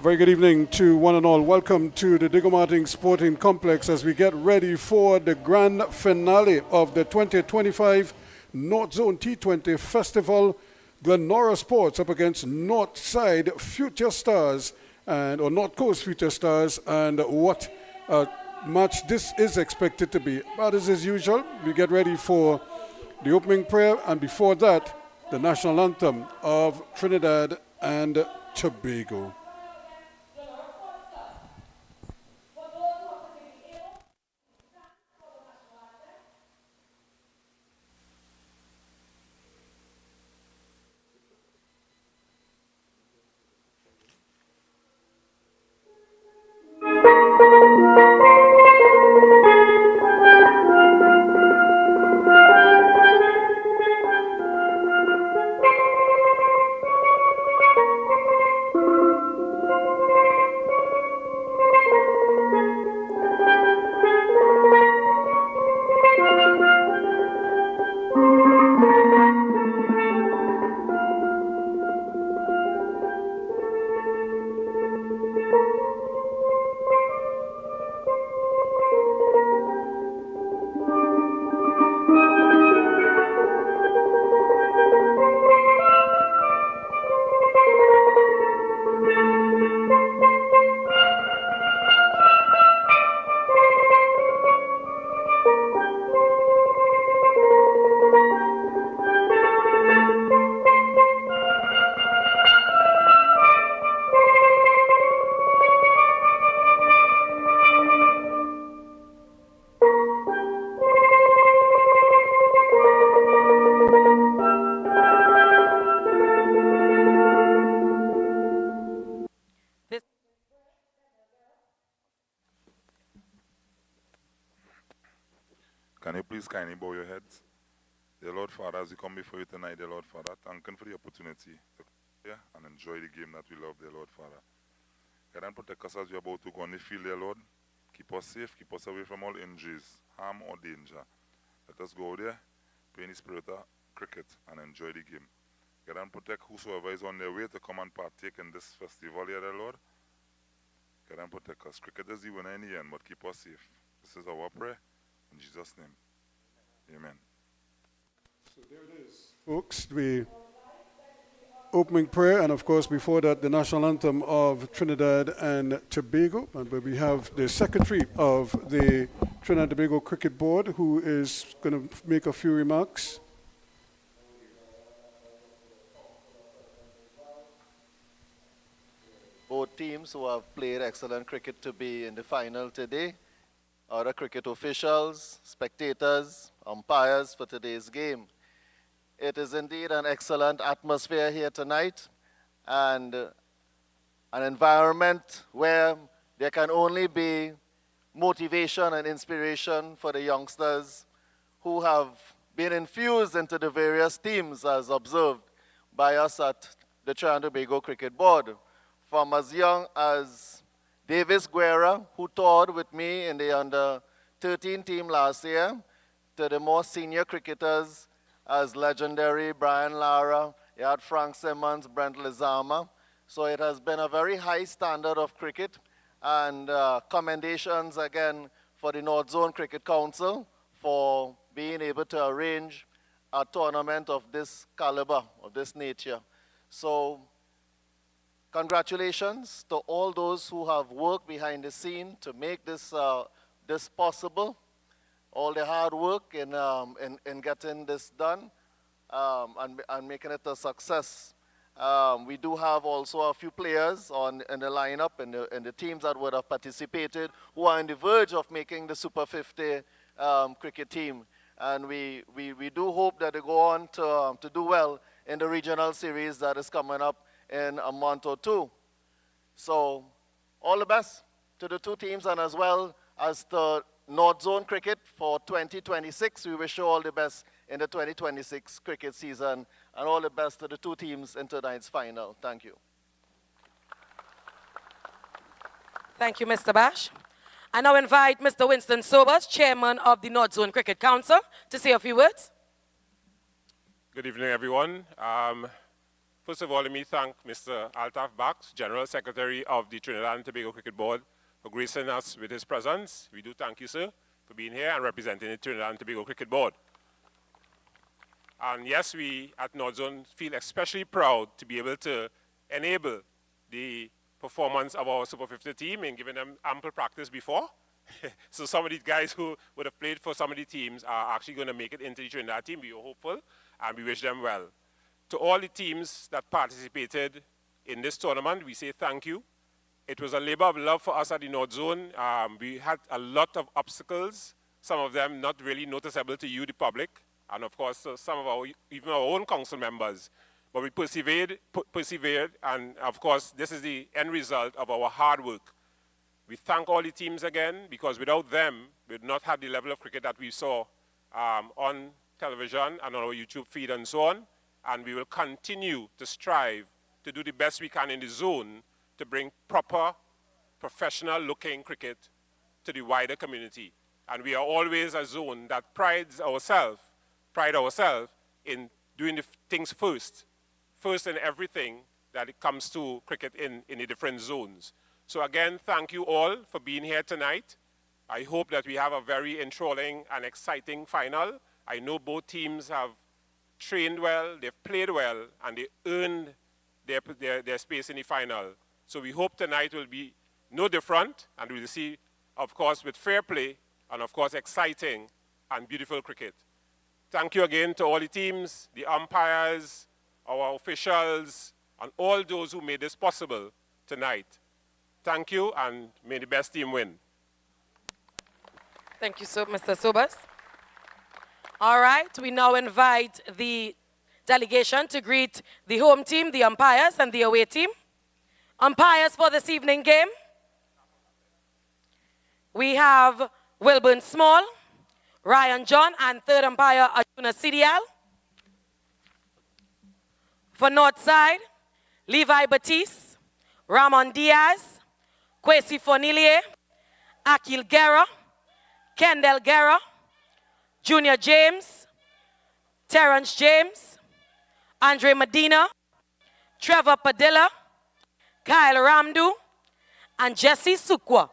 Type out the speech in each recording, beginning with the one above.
Very good evening to one and all. Welcome to the Diego Martin Sporting Complex as we get ready for the grand finale of the 2025 North Zone T20 Festival. GLENORA Sports up against Northside Future Stars or North Coast Future Stars, and what a match this is expected to be. But as usual, we get ready for the opening prayer, and before that, the national anthem of Trinidad and Tobago. Can you please kindly bow your heads? Dear Lord Father, as we come before you tonight, dear Lord Father, thank you for the opportunity to come here and enjoy the game that we love, dear Lord Father. God, and protect us as we are about to go on the field, dear Lord. Keep us safe, keep us away from all injuries, harm or danger. Let us go there, play in the spirit of cricket and enjoy the game. God, and protect whosoever is on their way to come and partake in this festival here, dear Lord. God, and protect us. Cricket is the winner in the end, but keep us safe. This is our prayer. In Jesus' name, amen. So there it is, folks, the opening prayer, and of course before that the national anthem of Trinidad and Tobago, and where we have the secretary of the Trinidad and Tobago Cricket Board who is going to make a few remarks. Both teams who have played excellent cricket to be in the final today, other cricket officials, spectators, umpires for today's game. It is indeed an excellent atmosphere here tonight, and an environment where there can only be motivation and inspiration for the youngsters who have been infused into the various teams as observed by us at the Trinidad and Tobago Cricket Board. From as young as Davis Guerra, who toured with me in the under-13 team last year, to the more senior cricketers as legendary Brian Lara, you had Frank Simmons, Brent Lizama. So it has been a very high standard of cricket, and commendations again for the North Zone Cricket Council for being able to arrange a tournament of this caliber, of this nature. So congratulations to all those who have worked behind the scene to make this, this possible, all the hard work in getting this done and making it a success. We do have also a few players in the lineup, in the teams that would have participated, who are on the verge of making the Super 50 cricket team. And we do hope that they go on to do well in the regional series that is coming up in a month or two. So all the best to the two teams, and as well as the North Zone Cricket for 2026. We wish you all the best in the 2026 cricket season, and all the best to the two teams in tonight's final. Thank you. Thank you, Mr. Bash. I now invite Mr. Winston Sobers, Chairman of the North Zone Cricket Council, to say a few words. Good evening, everyone. First of all, let me thank Mr. Altaf Bax, General Secretary of the Trinidad and Tobago Cricket Board, for gracing us with his presence. We do thank you, sir, for being here and representing the Trinidad and Tobago Cricket Board. And yes, we at North Zone feel especially proud to be able to enable the performance of our Super 50 team in giving them ample practice before. So some of these guys who would have played for some of the teams are actually going to make it into the Trinidad team. We are hopeful, and we wish them well. To all the teams that participated in this tournament, we say thank you. It was a labor of love for us at the North Zone. We had a lot of obstacles, some of them not really noticeable to you, the public, and of course, some of our, even our own council members. But we persevered, and of course, this is the end result of our hard work. We thank all the teams again, because without them, we would not have the level of cricket that we saw on television and on our YouTube feed and so on. And we will continue to strive to do the best we can in the zone to bring proper, professional-looking cricket to the wider community. And we are always a zone that pride ourselves in doing the things first in everything that it comes to cricket in the different zones. So again, thank you all for being here tonight. I hope that we have a very enthralling and exciting final. I know both teams have trained well, they've played well, and they earned their space in the final. So we hope tonight will be no different, and we'll see, of course, with fair play, and of course, exciting and beautiful cricket. Thank you again to all the teams, the umpires, our officials, and all those who made this possible tonight. Thank you, and may the best team win. Thank you, Mr. Sobers. All right, we now invite the delegation to greet the home team, the umpires, and the away team. Umpires for this evening game. We have Wilburn Small, Ryan John, and third umpire, Arjuna Sidial. For North Side, Levi Batiste, Ramon Diaz, Kwesi Fornilier, Akil Guerra, Kendall Guerra, Junior James, Terrence James, Andre Medina, Trevor Padilla, Kyle Ramdu, and Jesse Sukwa.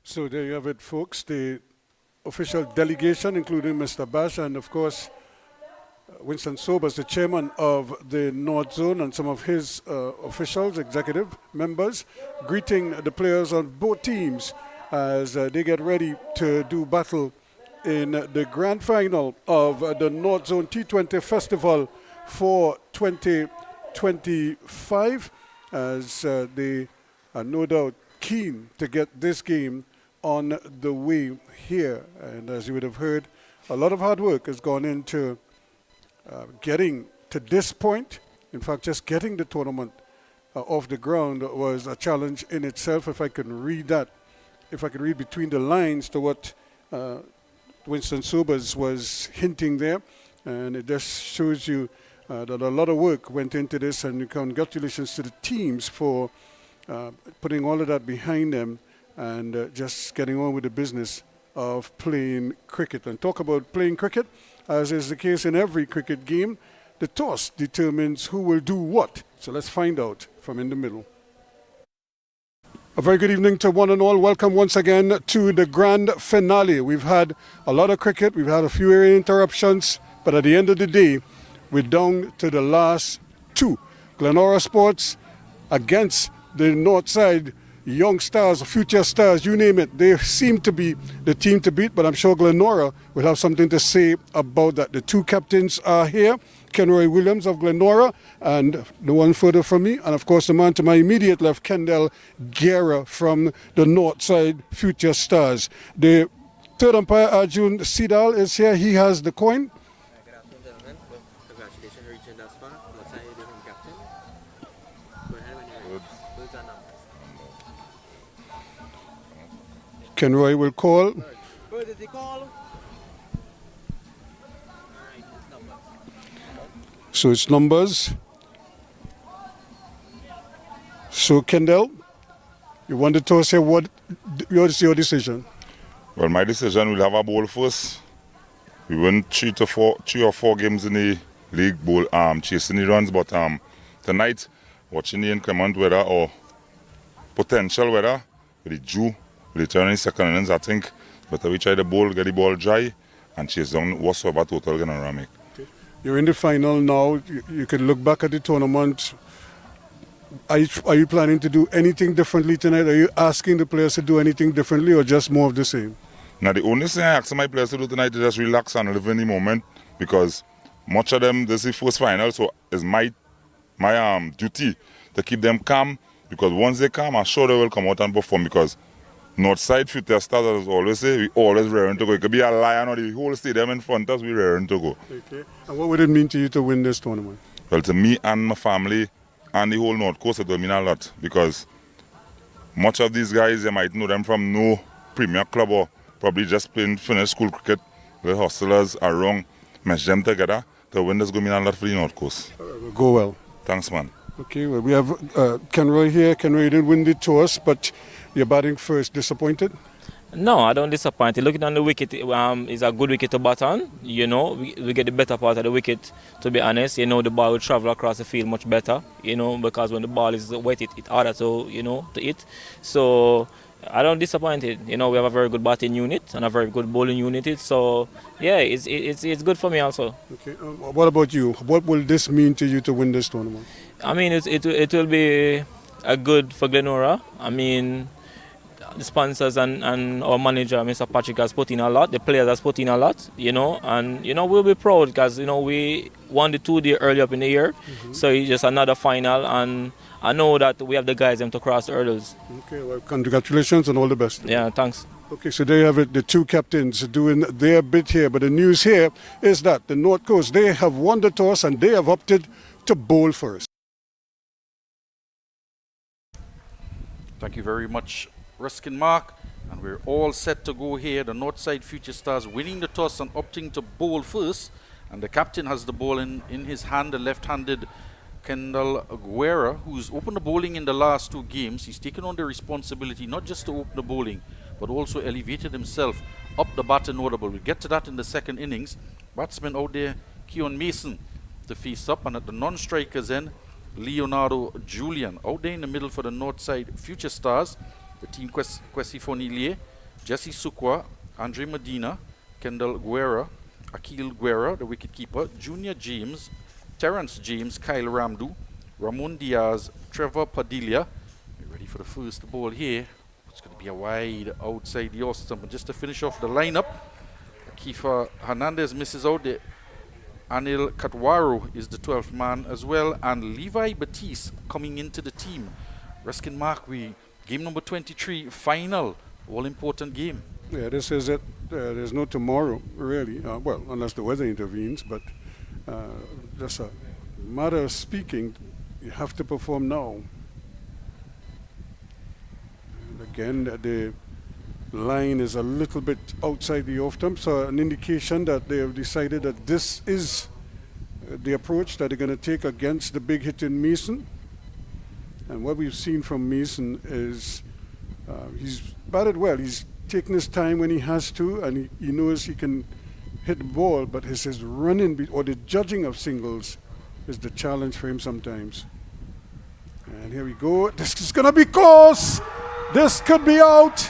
So there you have it, folks. The official delegation, including Mr. Bash and, of course, Winston Sobers, the chairman of the North Zone, and some of his officials, executive members, greeting the players on both teams as they get ready to do battle in the grand final of the North Zone T20 Festival for 2025, as they are no doubt keen to get this game on the way here. And as you would have heard, a lot of hard work has gone into getting to this point. In fact, just getting the tournament off the ground was a challenge in itself. If I can read that, if I can read between the lines to what Winston Sobers was hinting there, and it just shows you that a lot of work went into this, and congratulations to the teams for putting all of that behind them and just getting on with the business of playing cricket. And talk about playing cricket, as is the case in every cricket game, the toss determines who will do what. So let's find out from in the middle. A very good evening to one and all. Welcome once again to the grand finale. We've had a lot of cricket, we've had a few area interruptions, but at the end of the day, we're down to the last two. GLENORA Sports against the North Side Young Stars, Future Stars, you name it. They seem to be the team to beat, but I'm sure GLENORA will have something to say about that. The two captains are here, Kenroy Williams of GLENORA, and the one further from me, and of course the man to my immediate left, Kendall Guerra from the North Side Future Stars. The third umpire, Arjun Sidal, is here. He has the coin. Good afternoon, gentlemen. Congratulations on reaching thus far. Looks like you're the home captain. Go ahead when you're ready. Words and numbers. Kenroy will call. Bird is the call. Alright, it's numbers. So it's numbers. So, Kendall, you wanted to say what your decision? Well, my decision, we'll have a bowl first. We win 3 or 4 games in the league bowl, chasing the runs. But tonight, watching the inclement weather or potential weather with the Jew later in the second innings, I think better we try the bowl, get the ball dry, and chase down whatsoever total GLENORA make. You're in the final now. You can look back at the tournament. Are you planning to do anything differently tonight? Are you asking the players to do anything differently or just more of the same? Now, the only thing I ask my players to do tonight is just relax and live in the moment, because much of them, this is the first final, so it's my duty to keep them calm, because once they calm, I'm sure they will come out and perform, because Northside Future Stars, as I always say, we always raring to go. It could be a lion or the whole stadium in front of us, we raring to go. Okay. And what would it mean to you to win this tournament? Well, to me and my family and the whole North Coast, it will mean a lot, because much of these guys, you might know them from no premier club or probably just playing finished school cricket. The hustlers are wrong. Mesh them together to win this, going to mean a lot for the North Coast. Go well. Thanks, man. Okay, well, we have Kenroy here. Kenroy, you didn't win the toss, but you're batting first. Disappointed? No, I don't disappoint. Looking on the wicket, is a good wicket to bat on. You know, we get the better part of the wicket, to be honest. You know, the ball will travel across the field much better, you know, because when the ball is wet, it's harder to, you know, to hit. So I don't disappoint it. You know, we have a very good batting unit and a very good bowling unit. So, yeah, it's good for me also. Okay. What about you? What will this mean to you to win this tournament? I mean, it will be a good for GLENORA. I mean, the sponsors and our manager, Mr. Patrick, has put in a lot. The players has put in a lot, you know, and, you know, we'll be proud because, you know, we won the 2 day early up in the year. So it's just another final, and I know that we have the guys them to cross the hurdles. Okay, well, congratulations and all the best. Yeah, thanks. Okay, so there you have it, the 2 captains doing their bit here. But the news here is that the North Coast, they have won the toss and they have opted to bowl first. Thank you very much, Ruskin Mark. And we're all set to go here. The Northside Future Stars winning the toss and opting to bowl first. And the captain has the ball in his hand, the left-handed Kendall Guerra, who's opened the bowling in the last 2 games. He's taken on the responsibility not just to open the bowling, but also elevated himself up the batter order. We'll get to that in the second innings. Batsman out there, Keon Mason, to face up. And at the non-strikers end, Leonardo Julian. Out there in the middle for the Northside Future Stars, the team Kwesi Fonilie, Jesse Sukwa, Andre Medina, Kendall Guerra, Akil Guerra, the wicketkeeper, Junior James, Terrence James, Kyle Ramdu, Ramon Diaz, Trevor Padilla. We're ready for the first ball here. It's going to be a wide outside the off stump. But just to finish off the lineup, Kiefer Hernandez misses out there. Anil Katwaro is the 12th man as well, and Levi Batiste coming into the team. Ruskin Mark, game number 23, final, all-important game. Yeah, this is it. There's no tomorrow, really. Well, unless the weather intervenes, but just a matter of speaking, you have to perform now. And again, the line is a little bit outside the off-stump, so an indication that they have decided that this is the approach that they're going to take against the big hit in Mason. And what we've seen from Mason is he's batted well. He's taking his time when he has to, and he knows he can hit the ball, but his running or the judging of singles is the challenge for him sometimes. And here we go. This is going to be close. This could be out.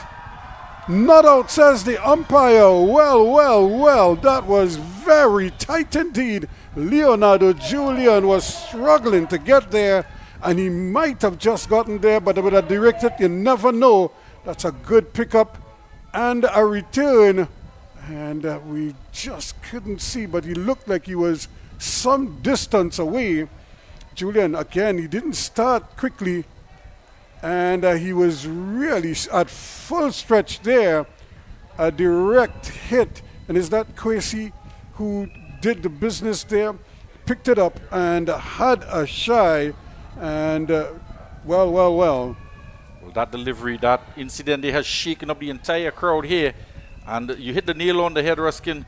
Not out, says the umpire. Well, that was very tight indeed. Leonardo Julian was struggling to get there, and he might have just gotten there, but with a direct hit, you never know. That's a good pickup and a return, and we just couldn't see, but he looked like he was some distance away. Julian, again, he didn't start quickly, and he was really at full stretch there. A direct hit, and is that Kwesi who did the business there? Picked it up and had a shy, and well. Well, that delivery, that incident, has shaken up the entire crowd here, and you hit the nail on the head, Ruskin.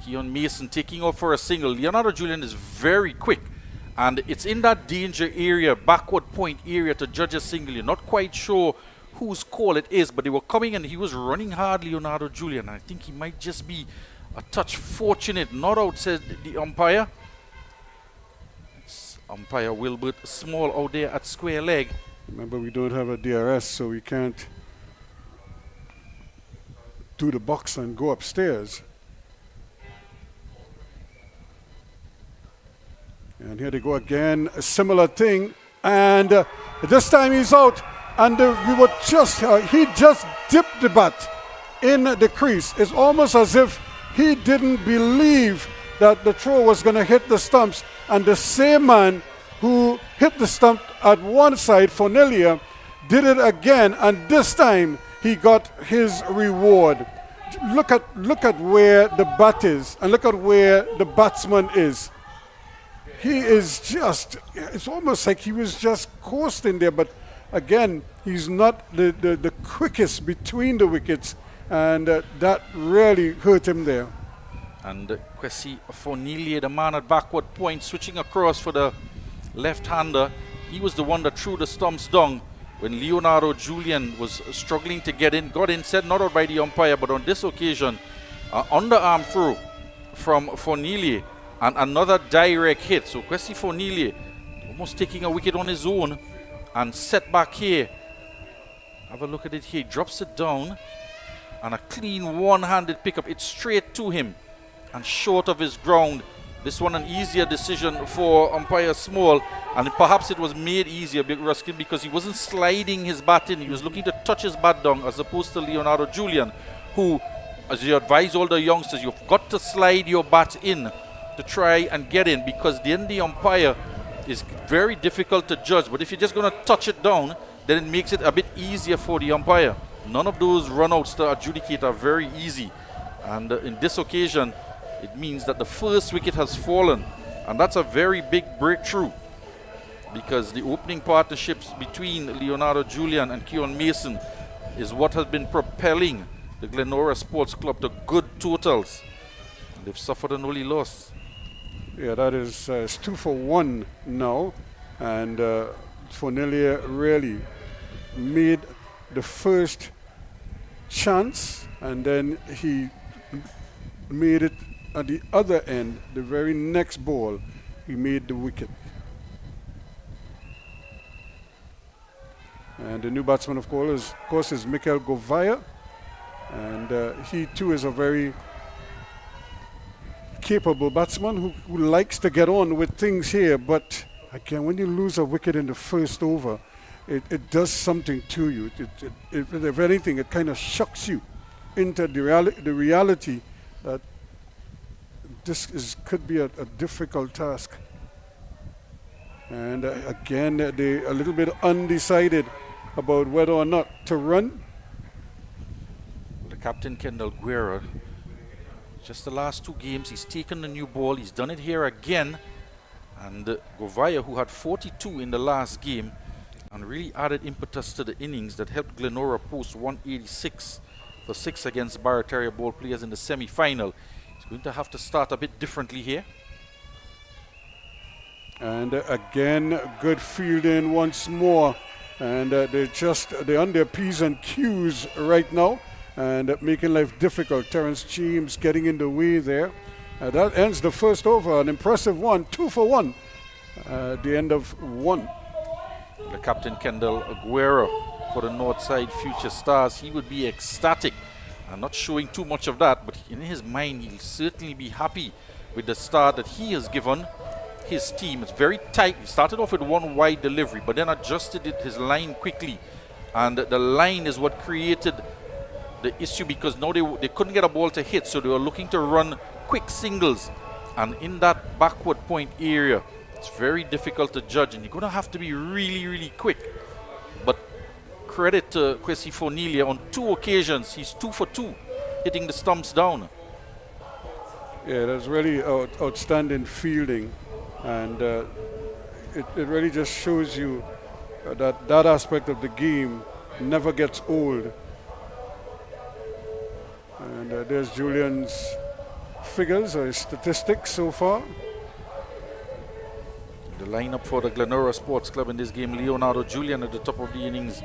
Keon Mason taking off for a single. Leonardo Julian is very quick, And it's in that danger area, backward point area to judge a single. You're not quite sure whose call it is, but they were coming and he was running hard, Leonardo Julian. I think he might just be a touch fortunate. Not out, says the umpire. It's umpire Wilbert Small out there at square leg. Remember, we don't have a DRS, so we can't do the box and go upstairs. And here they go again, a similar thing. And this time he's out. And we were just, he just dipped the bat in the crease. It's almost as if he didn't believe that the throw was going to hit the stumps. And the same man who hit the stump at one side, Fornelia, did it again. And this time he got his reward. Look at where the bat is and look at where the batsman is. He is just, it's almost like he was just coasting there, but again, he's not the quickest between the wickets, and that really hurt him there. And Kwesi Fornelia, the man at backward point, switching across for the left-hander. He was the one that threw the stumps down when Leonardo Julian was struggling to get in. Got in, said not out by the umpire, but on this occasion, underarm throw from Fornelia. And another direct hit. So Kwesi Fornelia almost taking a wicket on his own. And set back here. Have a look at it here. He drops it down. And a clean one-handed pickup. It's straight to him. And short of his ground. This one an easier decision for umpire Small. And perhaps it was made easier, Ruskin, because he wasn't sliding his bat in. He was looking to touch his bat down, as opposed to Leonardo Julian, who, as you advise all the youngsters, you've got to slide your bat in to try and get in, because then the umpire is very difficult to judge. But if you're just going to touch it down, then it makes it a bit easier for the umpire. None of those runouts to adjudicate are very easy. And in this occasion, it means that the first wicket has fallen. And that's a very big breakthrough, because the opening partnerships between Leonardo Julian and Keon Mason is what has been propelling the Glenora Sports Club to good totals. And they've suffered an only loss. Yeah, that is it's 2 for 1 now, and Fornelia really made the first chance, and then he made it at the other end. The very next ball, he made the wicket. And the new batsman, of course, is Mikel Govaya, and he too is a very capable batsman who likes to get on with things here. But again, when you lose a wicket in the first over, it does something to you. If anything, it kind of shocks you into the reality that this could be a difficult task. And again, they're a little bit undecided about whether or not to run. The captain, Kendall Guerra, just the last 2 games, he's taken the new ball. He's done it here again. And Govaya, who had 42 in the last game, and really added impetus to the innings that helped Glenora post 186 for 6 against Barataria ball players in the semi-final. He's going to have to start a bit differently here. And again, good fielding once more. And they're on their P's and Q's right now, and making life difficult. Terence James getting in the way there. That ends the first over, an impressive one, 2 for 1. The end of 1. The captain, Kendall Aguero, for the Northside Future Stars, he would be ecstatic. I'm not showing too much of that, but in his mind, he'll certainly be happy with the start that he has given his team. It's very tight. He started off with one wide delivery, but then adjusted his line quickly. And the line is what created the issue, because now they couldn't get a ball to hit, so they were looking to run quick singles. And in that backward point area, it's very difficult to judge, and you're going to have to be really, really quick. But credit to Kwesi Fornelia. On 2 occasions, he's 2 for 2, hitting the stumps down. Yeah, that's really outstanding fielding. And it really just shows you that aspect of the game never gets old. And there's Julian's figures or his statistics so far. The The lineup for the Glenora Sports Club in this game: Leonardo Julian at the top of the innings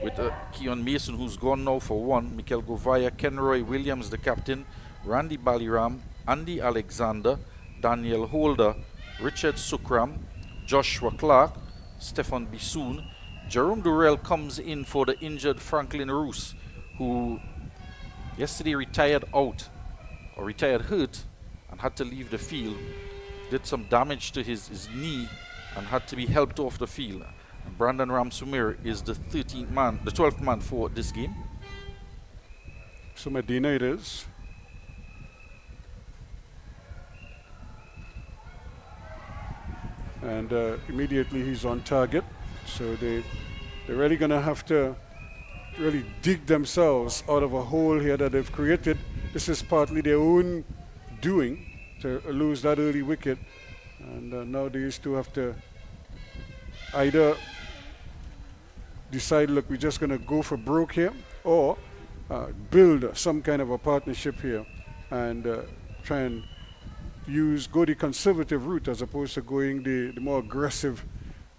with Keon Mason, who's gone now for one, Mikel Govaya, Kenroy Williams, the captain, Randy Baliram, Andy Alexander, Daniel Holder, Richard Sukram, Joshua Clark, Stefan Bissoon. Jerome Durrell comes in for the injured Franklin Roos, who yesterday retired hurt and had to leave the field. Did some damage to his knee and had to be helped off the field. And Brandon Ramsumir is the 12th man for this game. So Medina it is. And immediately he's on target. So they're really going to have to really dig themselves out of a hole here that they've created. This is partly their own doing to lose that early wicket. And now they used to have to either decide, look, we're just going to go for broke here, or build some kind of a partnership here and try and go the conservative route as opposed to going the more aggressive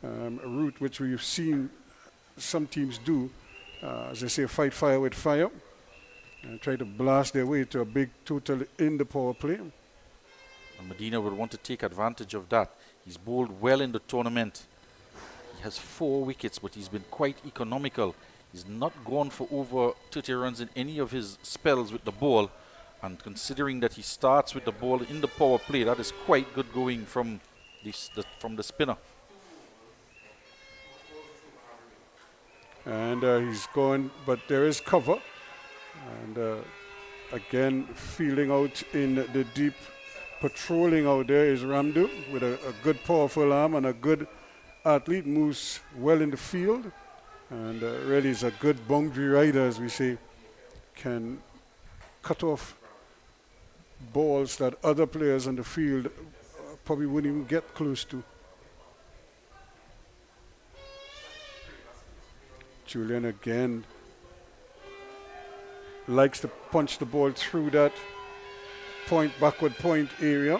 route, which we've seen some teams do, as they say, fight fire with fire, and try to blast their way to a big total in the power play. And Medina will want to take advantage of that. He's bowled well in the tournament. He has 4 wickets, but he's been quite economical. He's not gone for over 30 runs in any of his spells with the ball. And considering that he starts with the ball in the power play, that is quite good going from the spinner. And he's gone, but there is cover. And again, fielding out in the deep, patrolling out there is Ramdu with a good powerful arm and a good athlete, moves well in the field. And really is a good boundary rider, as we say, can cut off balls that other players on the field probably wouldn't even get close to. Julian again likes to punch the ball through that backward point area,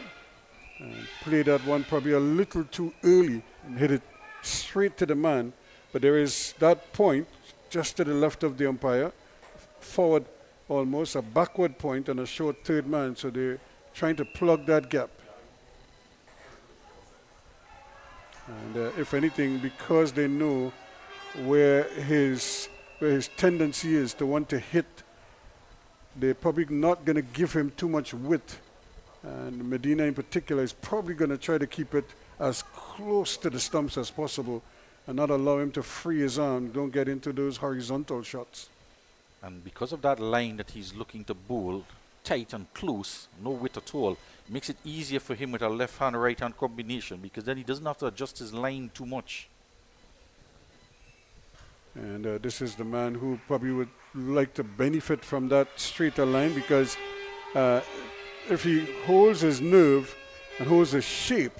and play that one probably a little too early and hit it straight to the man. But there is that point just to the left of the umpire, forward almost, a backward point and a short third man, so they're trying to plug that gap. And if anything, because they know where his tendency is to want to hit, they're probably not going to give him too much width. And Medina in particular is probably going to try to keep it as close to the stumps as possible and not allow him to free his arm, don't get into those horizontal shots. And because of that line that he's looking to bowl, tight and close, no width at all, makes it easier for him with a left-hand, right-hand combination, because then he doesn't have to adjust his line too much. And this is the man who probably would like to benefit from that straighter line, because if he holds his nerve and holds his shape,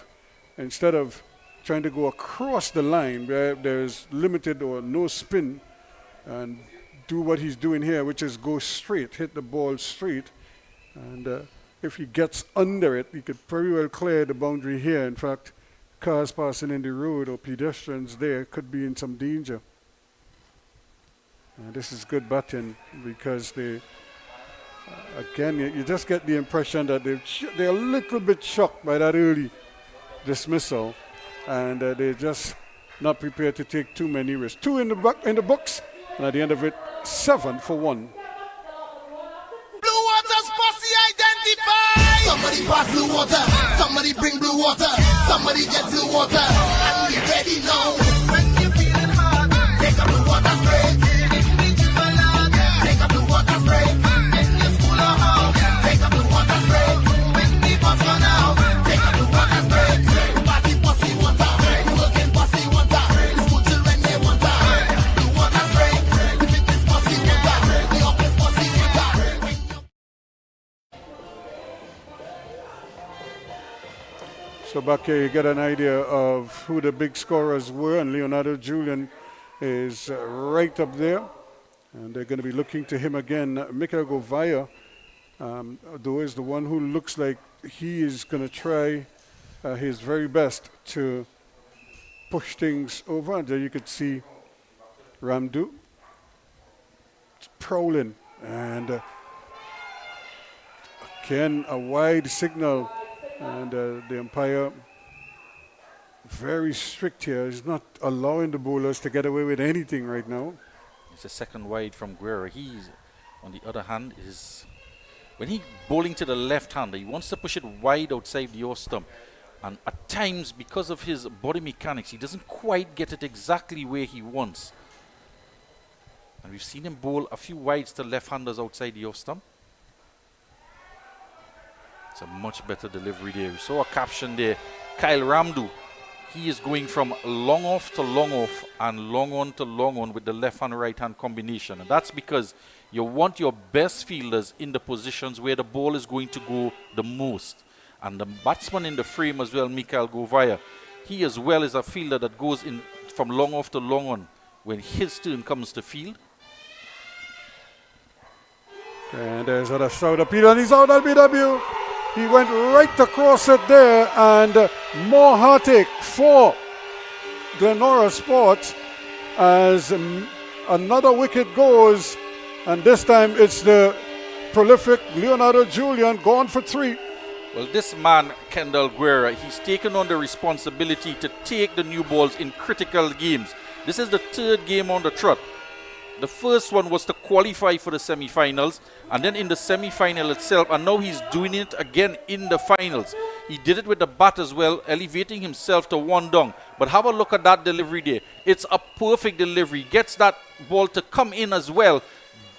instead of trying to go across the line where there's limited or no spin, and do what he's doing here, which is go straight, hit the ball straight, and if he gets under it, he could very well clear the boundary here. In fact, cars passing in the road or pedestrians there could be in some danger. This is good batting, because they, again, you just get the impression that they're a little bit shocked by that early dismissal, and they're just not prepared to take too many risks. 2 in the books, and at the end of it, 7 for 1. Blue Water's posse identified! Somebody pass blue water, somebody bring blue water, somebody get blue water, and we ready now. When you're feeling hard, take a blue water spray. Take a blue water spray. In your school or home, take a blue water spray. When the bus run out, take a blue water spray. Party posse water, working posse water, school children they water. Blue water spray. If it is posse water, the office posse water. So back here you get an idea of who the big scorers were, and Leonardo Julian is right up there. And they're going to be looking to him again. Mikel Govaya, though, is the one who looks like he is going to try his very best to push things over. And there you could see Ramdu prowling. And again, a wide signal. And the umpire very strict here. He's not allowing the bowlers to get away with anything right now. It's a second wide from Guerra. He's, on the other hand, is when he bowling to the left-hander, he wants to push it wide outside the off stump. And at times, because of his body mechanics, he doesn't quite get it exactly where he wants. And we've seen him bowl a few wides to left-handers outside the off stump. It's a much better delivery there. We saw a caption there. Kyle Ramdu, he is going from long off to long off and long on to long on with the left and right hand combination. And that's because you want your best fielders in the positions where the ball is going to go the most. And the batsman in the frame as well, Mikael Govaya, he as well is a fielder that goes in from long off to long on when his turn comes to field. And there's another shot appeal, and he's out LBW. He went right across it there, and more heartache for GLENORA Sports as another wicket goes, and this time it's the prolific Leonardo Julian gone for 3. Well, this man, Kendall Guerra, he's taken on the responsibility to take the new balls in critical games. This is the 3rd game on the trot. The first one was to qualify for the semi-finals, and then in the semi-final itself, and now he's doing it again in the finals. He did it with the bat as well, elevating himself to 1 down. But have a look at that delivery there. It's a perfect delivery. Gets that ball to come in as well.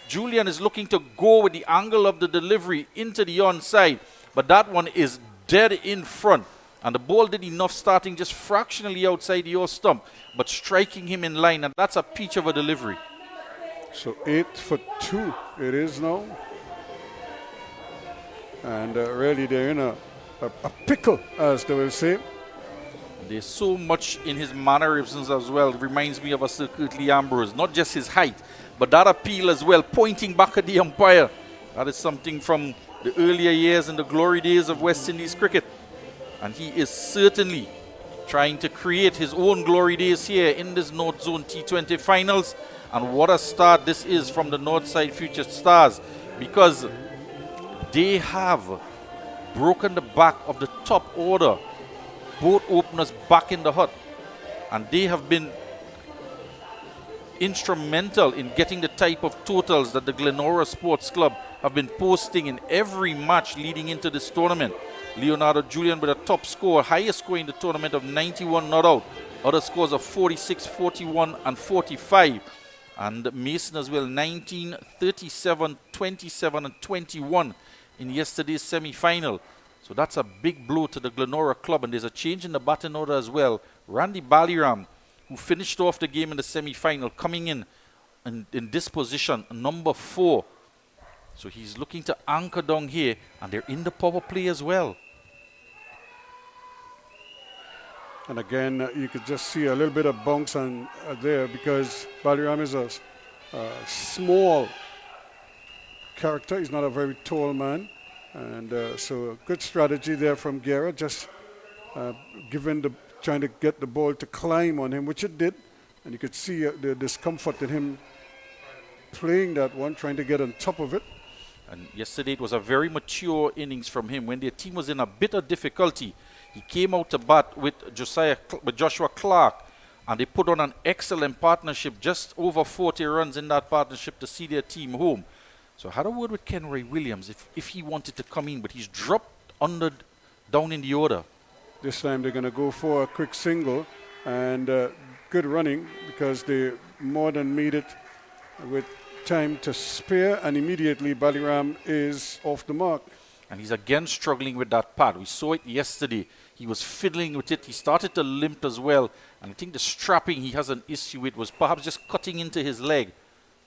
Julian is looking to go with the angle of the delivery into the onside, but that one is dead in front. And the ball did enough starting just fractionally outside the off stump, but striking him in line, and that's a peach of a delivery. So 8 for 2 it is now. And really they're in a pickle, as they will say. There's so much in his mannerisms as well. It reminds me of a Sir Curtly Ambrose. Not just his height, but that appeal as well, pointing back at the umpire. That is something from the earlier years and the glory days of West Indies cricket. And he is certainly trying to create his own glory days here in this North Zone T20 finals. And what a start this is from the Northside Future Stars, because they have broken the back of the top order. Both openers back in the hut. And they have been instrumental in getting the type of totals that the GLENORA Sports Club have been posting in every match leading into this tournament. Leonardo Julian with a top score, highest score in the tournament of 91 not out. Other scores of 46, 41 and 45. And Mason as well, 19, 37, 27 and 21 in yesterday's semi-final. So that's a big blow to the GLENORA club. And there's a change in the batting order as well. Randy Baliram, who finished off the game in the semi-final, coming in this position, number 4. So he's looking to anchor down here. And they're in the power play as well. And again, you could just see a little bit of bounce on there, because Baliram is a small character. He's not a very tall man. And so a good strategy there from Guerra, just trying to get the ball to climb on him, which it did. And you could see the discomfort in him playing that one, trying to get on top of it. And yesterday it was a very mature innings from him. When their team was in a bit of difficulty, he came out to bat with Joshua Clark, and they put on an excellent partnership, just over 40 runs in that partnership to see their team home. So I had a word with Kenroy Williams if he wanted to come in, but he's dropped down in the order. This time they're going to go for a quick single, and good running, because they more than made it with time to spare, and immediately Baliram is off the mark. And he's again struggling with that pad. We saw it yesterday. He was fiddling with it. He started to limp as well. And I think the strapping he has an issue with was perhaps just cutting into his leg.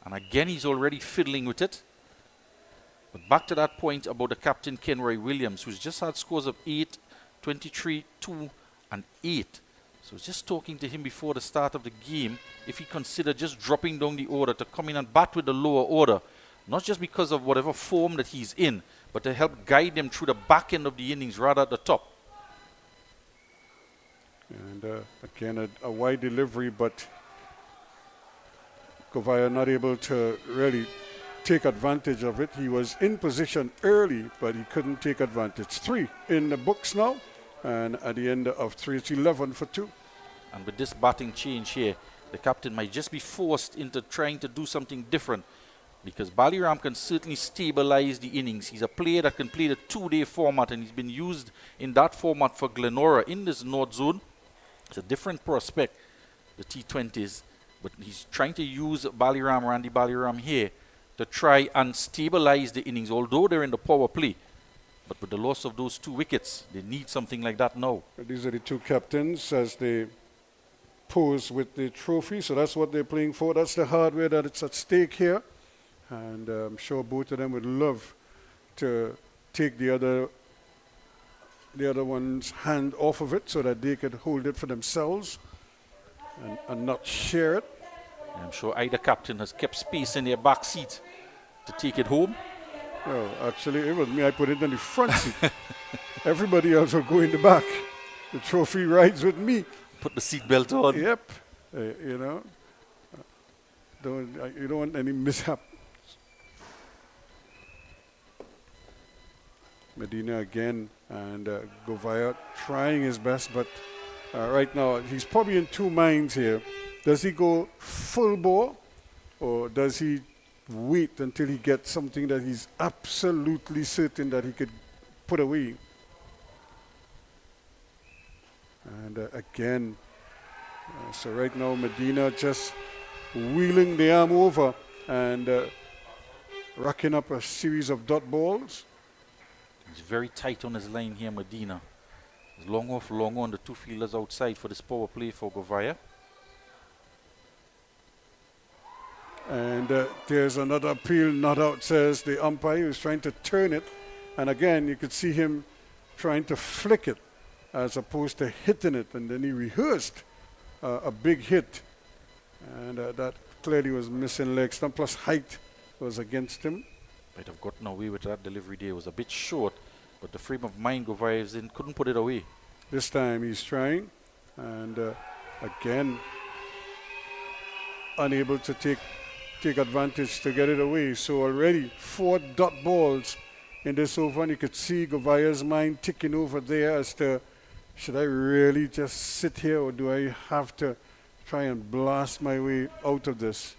And again, he's already fiddling with it. But back to that point about the captain, Kenroy Williams, who's just had scores of 8, 23, 2, and 8. So I was just talking to him before the start of the game, if he considered just dropping down the order to come in and bat with the lower order. Not just because of whatever form that he's in, but to help guide them through the back end of the innings rather at the top. And again, a wide delivery, but Govaya not able to really take advantage of it. He was in position early, but he couldn't take advantage. 3 in the books now, and at the end of 3, it's 11 for 2. And with this batting change here, the captain might just be forced into trying to do something different, because Baliram can certainly stabilize the innings. He's a player that can play the 2-day format, and he's been used in that format for GLENORA in this North Zone. It's a different prospect, the T20s, but he's trying to use Randy Baliram here to try and stabilize the innings, although they're in the power play. But with the loss of those 2 wickets, they need something like that now. These are the 2 captains as they pose with the trophy, so that's what they're playing for. That's the hardware that it's at stake here, and I'm sure both of them would love to take the other one's hand off of it so that they could hold it for themselves and not share it. I'm sure either captain has kept space in their back seat to take it home. No, actually, it was me. I put it in the front seat. Everybody else will go in the back. The trophy rides with me. Put the seatbelt on. Yep. You know, you don't want any mishap. Medina again, and Govaya trying his best, but right now he's probably in 2 minds here. Does he go full bore, or does he wait until he gets something that he's absolutely certain that he could put away? And again, so right now Medina just wheeling the arm over and racking up a series of dot balls. He's very tight on his line here, Medina. He's long off, long on, the 2 fielders outside for this power play for Govaya. And there's another appeal, not out, says the umpire, who's trying to turn it. And again, you could see him trying to flick it as opposed to hitting it. And then he rehearsed a big hit. And that clearly was missing leg stump, plus height was against him. Might have gotten away with that delivery there. It was a bit short, but the frame of mind Govaya is in, couldn't put it away. This time he's trying, and again, unable to take advantage to get it away. So already 4 dot balls in this over, and you could see Govaya's mind ticking over there as to, should I really just sit here, or do I have to try and blast my way out of this?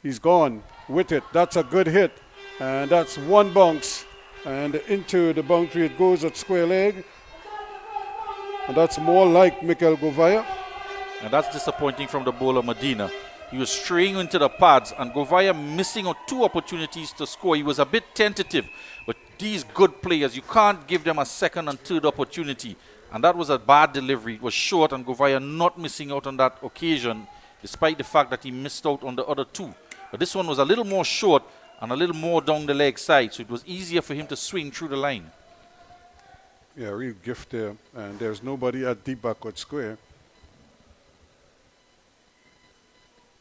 He's gone with it. That's a good hit. And that's 1 bounce. And into the boundary it goes at square leg. And that's more like Mikel Govaya. And that's disappointing from the bowler Medina. He was straying into the pads, and Govaya missing on 2 opportunities to score. He was a bit tentative, but these good players, you can't give them a 2nd and 3rd opportunity. And that was a bad delivery. It was short, and Govaya not missing out on that occasion, despite the fact that he missed out on the other 2. But this one was a little more short and a little more down the leg side, so it was easier for him to swing through the line. Yeah, real gift there. And there's nobody at deep backward square.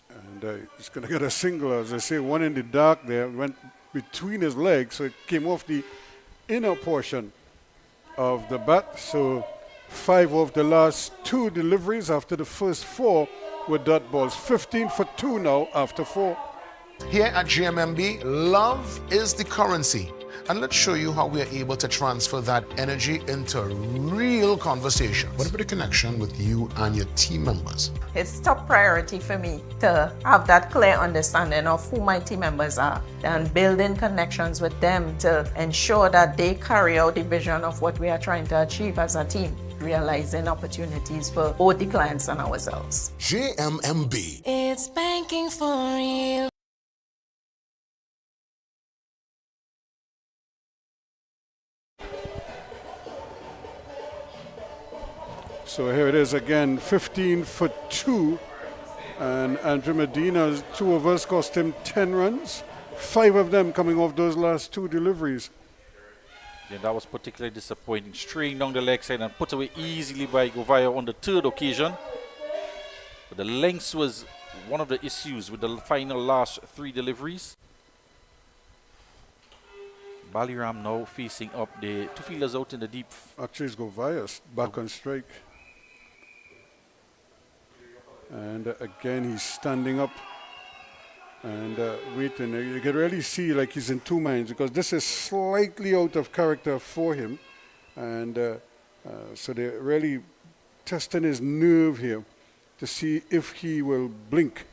And he's going to get a single, as I say, 1 in the dark there, went between his legs, so it came off the inner portion of the bat. So 5 of the last 2 deliveries after the first 4 were dot balls. 15 for 2 now after 4. Here at GMMB, love is the currency. And let's show you how we are able to transfer that energy into real conversation. What about the connection with you and your team members? It's top priority for me to have that clear understanding of who my team members are and building connections with them to ensure that they carry out the vision of what we are trying to achieve as a team, realizing opportunities for both the clients and ourselves. GMMB. It's banking for real. So here it is again, 15 for 2. And Andrew Medina, 2 of us cost him 10 runs. 5 of them coming off those last 2 deliveries. Yeah, that was particularly disappointing. Straying down the leg side and put away easily by Govaya on the 3rd occasion. But the length was one of the issues with the final last 3 deliveries. Baliram now facing up the 2 fielders out in the deep. Actually, it's Govaya back on strike. And again, he's standing up and waiting. You can really see like he's in two minds because this is slightly out of character for him. And so they're really testing his nerve here to see if he will blink.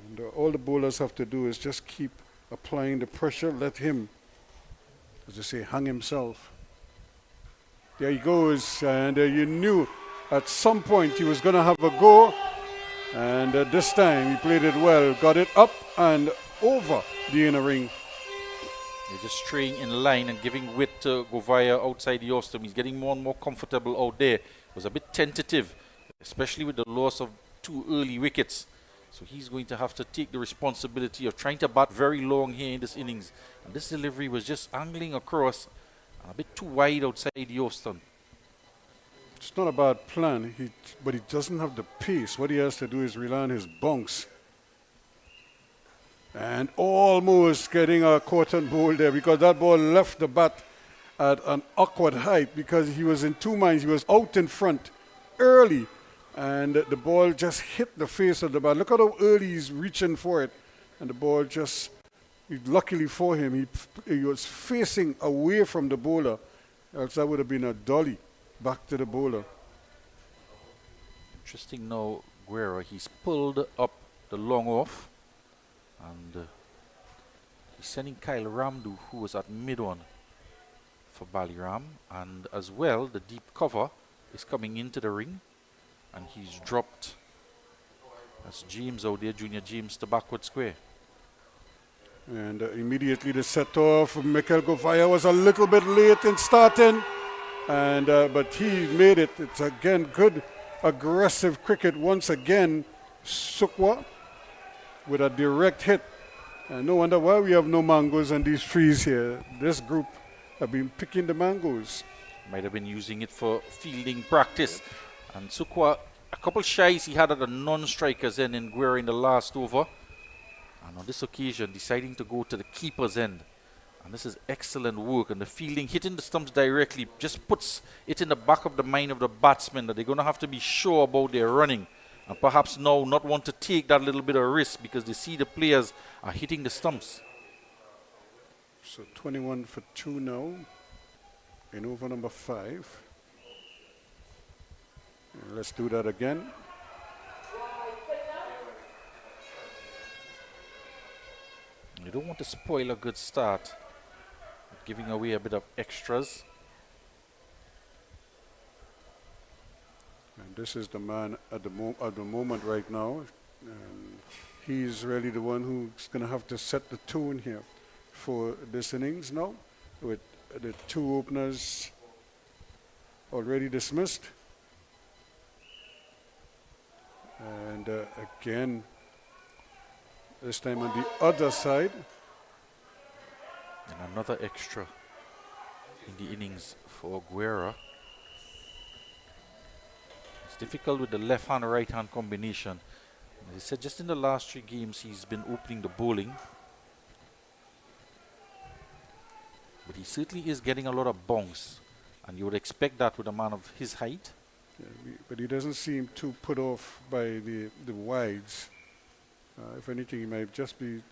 And all the bowlers have to do is just keep applying the pressure, let him, as they say, hang himself. There he goes, and you knew at some point he was going to have a go, and this time he played it well, got it up and over the inner ring. They're just straying in line and giving width to Govaya outside the off stump. He's getting more and more comfortable out there. Was a bit tentative, especially with the loss of 2 early wickets. So he's going to have to take the responsibility of trying to bat very long here in this innings. And this delivery was just angling across and a bit too wide outside the off stump. It's not a bad plan, but he doesn't have the pace. What he has to do is rely on his bunks. And almost getting a cotton ball there because that ball left the bat at an awkward height because he was in two minds. He was out in front early and the ball just hit the face of the bat. Look at how early he's reaching for it. And the ball just, luckily for him, he was facing away from the bowler. Else that would have been a dolly back to the bowler. Interesting now, Guerra, he's pulled up the long off. And he's sending Kyle Ramdu, who was at mid-on for Baliram. And as well, the deep cover is coming into the ring. And he's dropped, that's James out there, Junior James, to backward square. And immediately the set off. Mikel Govaya was a little bit late in starting. And but he made it. It's again good, aggressive cricket once again. Sukwa with a direct hit. And no wonder why we have no mangoes on these trees here. This group have been picking the mangoes. Might have been using it for fielding practice. And Sukwa, a couple shies he had at the non-strikers end in Guerra in the last over. And on this occasion, deciding to go to the keeper's end. And this is excellent work. And the fielding, hitting the stumps directly, just puts it in the back of the mind of the batsmen that they're going to have to be sure about their running. And perhaps now not want to take that little bit of risk because they see the players are hitting the stumps. So 21 for 2 now in over number 5. And let's do that again. You don't want to spoil a good start, giving away a bit of extras. And this is the man at the moment right now. And he's really the one who's going to have to set the tone here for this innings now, with the 2 openers already dismissed. And again, this time on the other side. And another extra in the innings for Guerra. It's difficult with the left-hand, right-hand combination. As I said, just in the last 3 games, he's been opening the bowling. But he certainly is getting a lot of bounce. And you would expect that with a man of his height. Yeah, but he doesn't seem too put off by the wides. If anything, he might just be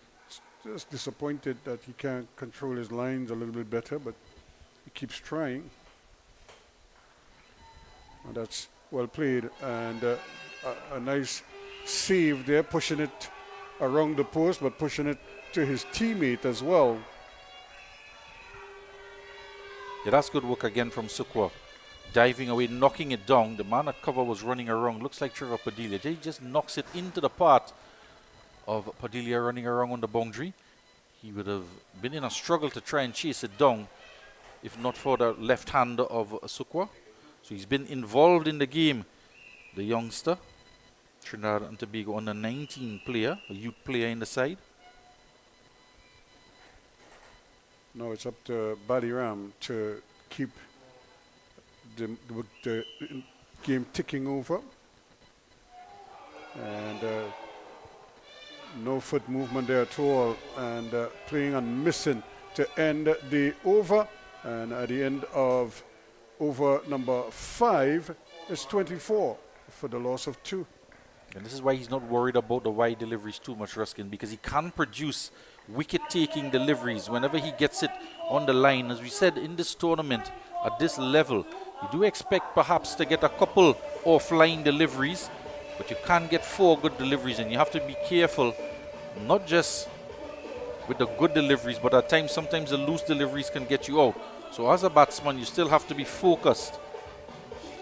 just disappointed that he can't control his lines a little bit better, but he keeps trying. And that's well played, and a nice save there, pushing it around the post, but pushing it to his teammate as well. Yeah, that's good work again from Sukwa. Diving away, knocking it down. The man at cover was running around. Looks like Trevor Padilla. He just knocks it into the path of Padilla running around on the boundary. He would have been in a struggle to try and chase it down if not for the left hand of Sukwa. So he's been involved in the game. The youngster, Trinidad and Tobago under 19 player, a youth player in the side. Now it's up to Baliram to keep the game ticking over. And no foot movement there at all. And playing and missing to end the over. And at the end of over number 5, it's 24. for the loss of 2. And this is why he's not worried about the wide deliveries too much, Ruskin, because he can produce wicket-taking deliveries whenever he gets it on the line. As we said, in this tournament, at this level, you do expect perhaps to get a couple offline deliveries, but you can't get 4 good deliveries, and you have to be careful, not just with the good deliveries, but at times, sometimes the loose deliveries can get you out. So as a batsman, you still have to be focused.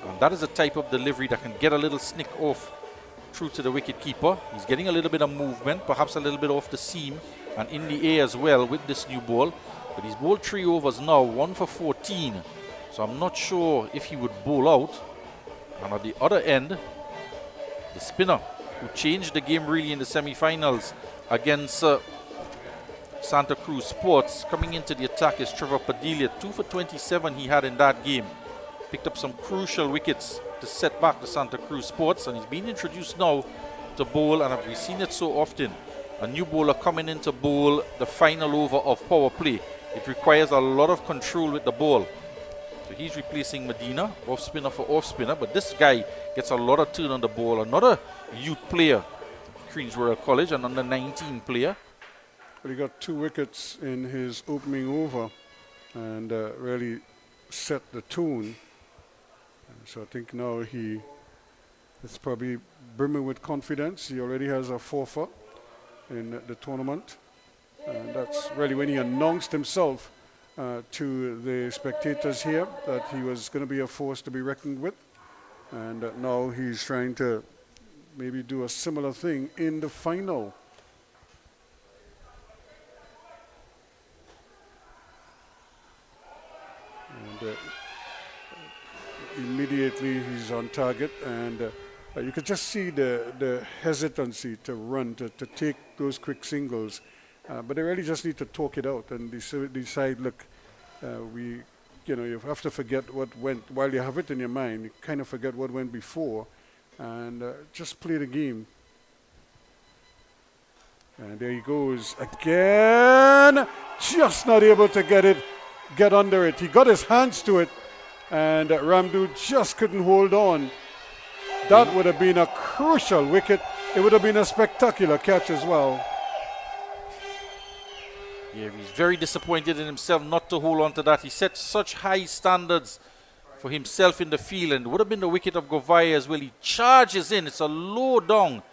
And that is a type of delivery that can get a little snick off through to the wicket keeper. He's getting a little bit of movement, perhaps a little bit off the seam and in the air as well with this new ball. But he's bowled 3 overs now, 1 for 14. So I'm not sure if he would bowl out. And at the other end, the spinner who changed the game really in the semi-finals against Santa Cruz Sports, coming into the attack is Trevor Padilla. 2 for 27 he had in that game. Picked up some crucial wickets to set back the Santa Cruz Sports, and he's been introduced now to bowl, and we've seen it so often. A new bowler coming in to bowl the final over of power play. It requires a lot of control with the ball. So he's replacing Medina, off spinner for off spinner, but this guy gets a lot of turn on the ball. Another youth player, Queensborough College, an under 19 player. But he got 2 wickets in his opening over and really set the tone. So I think now he is probably brimming with confidence. He already has a 4-for in the tournament. And that's really when he announced himself to the spectators here that he was going to be a force to be reckoned with. And now he's trying to maybe do a similar thing in the final. And immediately he's on target, and you could just see the hesitancy to run, to take those quick singles. But they really just need to talk it out and decide, look, you have to forget what went, while you have it in your mind, you kind of forget what went before, and just play the game. And there he goes again, just not able to get under it. He got his hands to it, and Ramdu just couldn't hold on. That would have been a crucial wicket. It would have been a spectacular catch as well. Yeah, he's very disappointed in himself not to hold on to that. He set such high standards for himself in the field, and it would have been the wicket of Govaya as well. He charges in. It's a low down,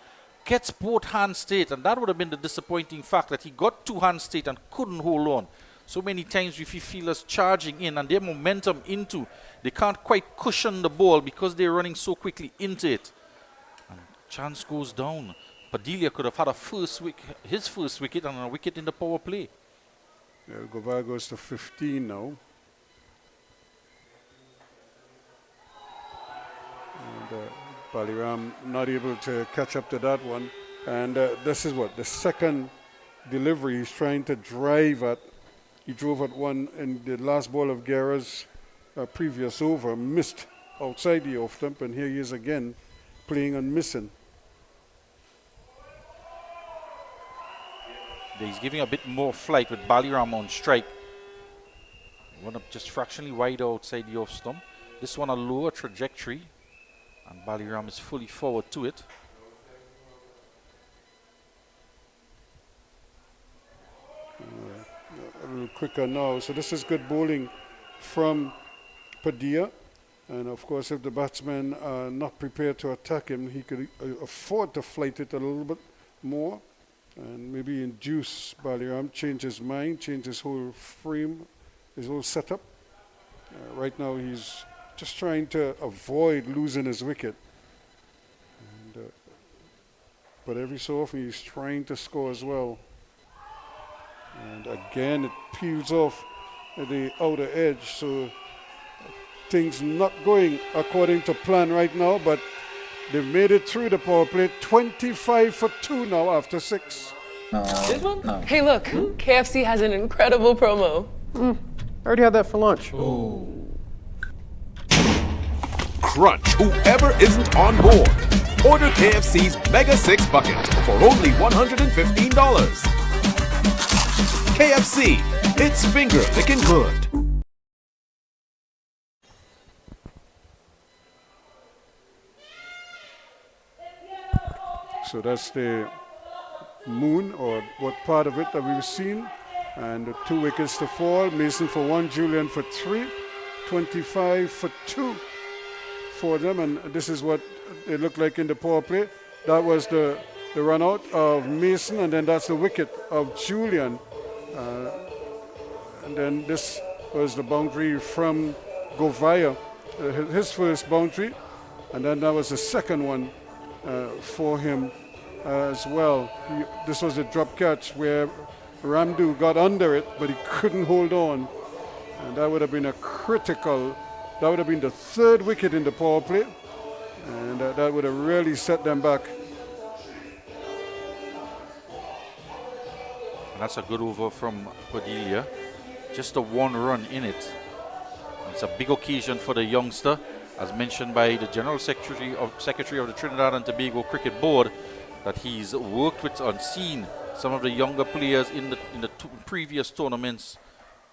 gets both hands straight, and that would have been the disappointing fact that he got 2 hands straight and couldn't hold on. So many times we see fielders charging in and their momentum into, they can't quite cushion the ball because they're running so quickly into it. And chance goes down. Padilla could have had his first wicket and a wicket in the power play. Yeah, Govaya goes to 15 now. And Baliram not able to catch up to that one. And this is the second delivery he's trying to drive at. He drove at one in the last ball of Guerra's previous over, missed outside the off stump, and here he is again playing on missing. He's giving a bit more flight with Baliram on strike. One up just fractionally wide outside the off stump. This one a lower trajectory, and Baliram is fully forward to it. A little quicker now. So this is good bowling from Padilla. And of course, if the batsmen are not prepared to attack him, he could afford to flight it a little bit more and maybe induce Baliram, change his mind, change his whole frame, his whole setup. Right now, he's just trying to avoid losing his wicket. And, but every so often, he's trying to score as well. And again, it peels off the outer edge, so things not going according to plan right now, but they've made it through the power play. 25 for 2 now after 6. This one? No. Hey, look, KFC has an incredible promo. I already had that for lunch. Crunch whoever isn't on board. Order KFC's Mega 6 Bucket for only $115. KFC, it's finger licking good. So that's the moon, or what part of it that we've seen. And the 2 wickets to fall. Mason for 1, Julian for 3, 25 for 2 for them. And this is what it looked like in the power play. That was the run out of Mason, and then that's the wicket of Julian. And then this was the boundary from Govaya, his first boundary. And then that was the second one for him as well. This was a drop catch where Ramdu got under it, but he couldn't hold on. And that would have been a critical, that would have been the 3rd wicket in the power play. And that would have really set them back. And that's a good over from Padilla. Just a 1 run in it. It's a big occasion for the youngster, as mentioned by the General Secretary of the Trinidad and Tobago Cricket Board, that he's worked with and seen some of the younger players in the previous tournaments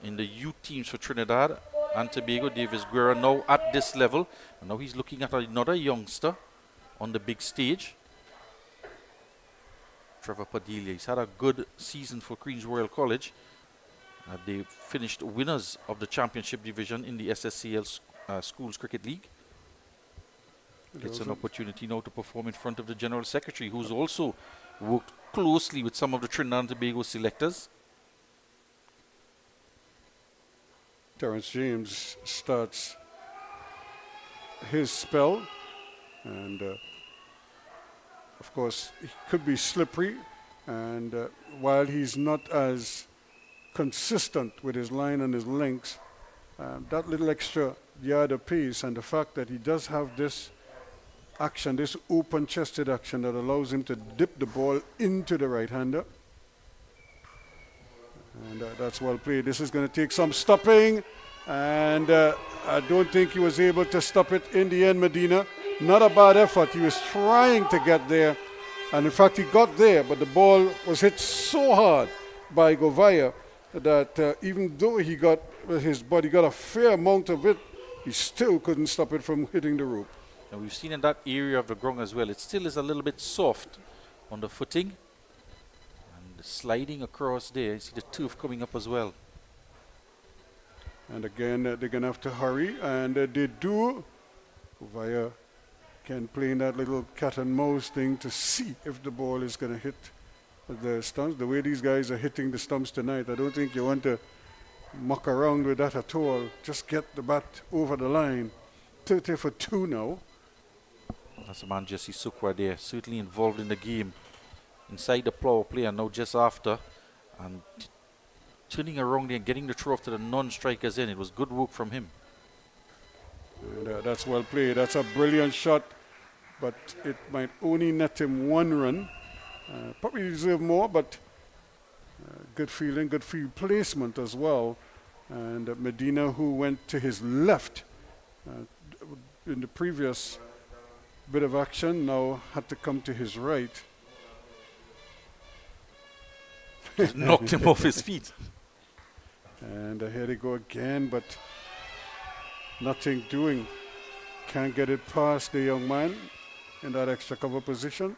in the youth teams for Trinidad and Tobago. Davis Guerra now at this level, and now he's looking at another youngster on the big stage. Trevor Padilla. He's had a good season for Queen's Royal College. They finished winners of the championship division in the SSCL Schools Cricket League. It's an opportunity now to perform in front of the General Secretary, who's also worked closely with some of the Trinidad and Tobago selectors. Terrence James starts his spell, and of course he could be slippery, and while he's not as consistent with his line and his lengths, that little extra yard of pace and the fact that he does have this action, this open-chested action that allows him to dip the ball into the right-hander. And that's well played. This is going to take some stopping, and I don't think he was able to stop it in the end, Medina. Not a bad effort. He was trying to get there, and in fact he got there, but the ball was hit so hard by Govaya that even though he got his body got a fair amount of it, he still couldn't stop it from hitting the rope. And we've seen in that area of the ground as well, it still is a little bit soft on the footing. And sliding across there, you see the turf coming up as well. And again, they're going to have to hurry, and they do. Govaya can play in that little cat and mouse thing to see if the ball is going to hit the stumps. The way these guys are hitting the stumps tonight, I don't think you want to muck around with that at all. Just get the bat over the line. 30 for 2 now. That's the man Jesse Sukwa there, certainly involved in the game. Inside the power play and now just after. And turning around there and getting the throw off to the non-strikers in. It was good work from him. And that's well played. That's a brilliant shot, but it might only net him 1 run. Probably deserve more, but good fielding, good field placement as well. And Medina, who went to his left in the previous bit of action, now had to come to his right. Just knocked him off his feet. And here they go again, but nothing doing. Can't get it past the young man in that extra cover position.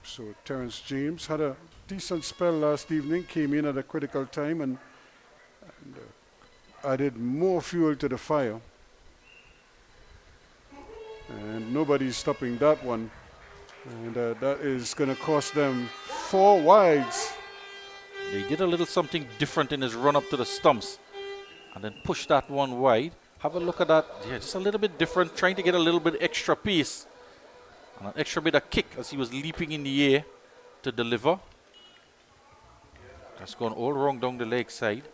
So Terrence James had a decent spell last evening, came in at a critical time and added more fuel to the fire. And nobody's stopping that one. And that is going to cost them 4 wides. He did a little something different in his run up to the stumps and then push that one wide. Have a look at that. Yeah, just a little bit different, trying to get a little bit extra pace and an extra bit of kick as he was leaping in the air to deliver. That's gone all wrong down the leg side.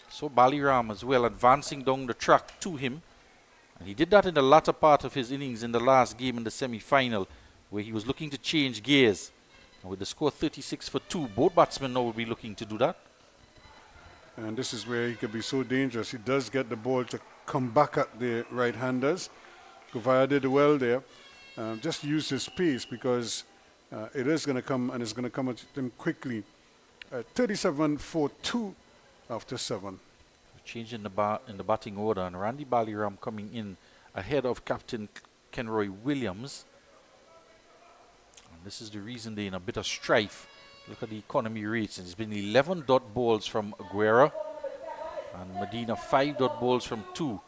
So Baliram as well, advancing down the track to him. And he did that in the latter part of his innings in the last game in the semi-final, where he was looking to change gears. And with the score 36 for 2, both batsmen now will be looking to do that. And this is where he could be so dangerous. He does get the ball to come back at the right-handers. Govaya did well there. Just use his pace because it is going to come, and it's going to come at him quickly. 37 for 2 after 7. Change in the batting order, and Randy Baliram coming in ahead of Captain Kenroy Williams. And this is the reason they're in a bit of strife. Look at the economy rates. It's been 11 dot balls from Aguera. And Medina 5 dot balls from 2.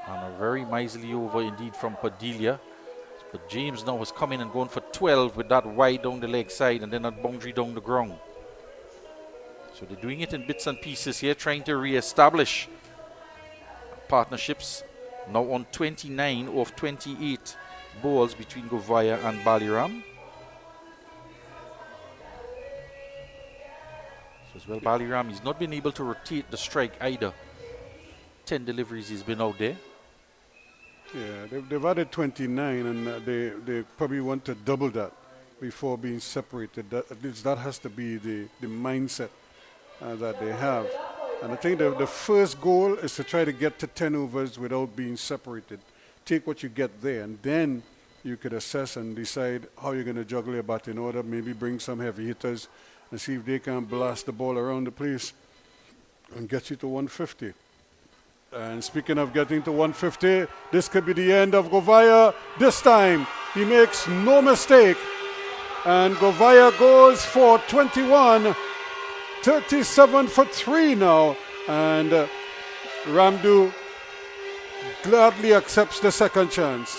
And a very miserly over indeed from Padilla. But James now has come in and gone for 12 with that wide down the leg side and then that boundary down the ground. So they're doing it in bits and pieces here, trying to re-establish partnerships. Now on 29 of 28 balls between Govaya and Baliram. So as well, Baliram, he's not been able to rotate the strike either. 10 deliveries he's been out there. Yeah, they've added 29, and they probably want to double that before being separated. At least that has to be the mindset that they have. And I think the first goal is to try to get to 10 overs without being separated. Take what you get there, and then you could assess and decide how you're going to juggle your batting order, maybe bring some heavy hitters and see if they can blast the ball around the place and get you to 150. And speaking of getting to 150, this could be the end of Govaya. This time, he makes no mistake. And Govaya goes for 21, 37 for 3 now. And Ramdu gladly accepts the second chance.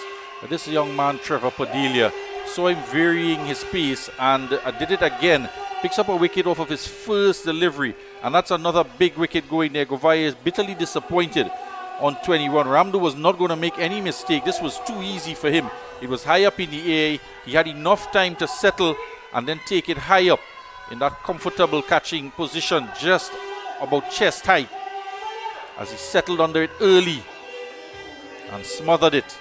This young man, Trevor Padilla, saw him varying his pace and did it again. Picks up a wicket off of his first delivery, and that's another big wicket going there. Govaya is bitterly disappointed on 21. Ramdu was not going to make any mistake. This was too easy for him. It was high up in the air. He had enough time to settle and then take it high up in that comfortable catching position, just about chest height, as he settled under it early and smothered it.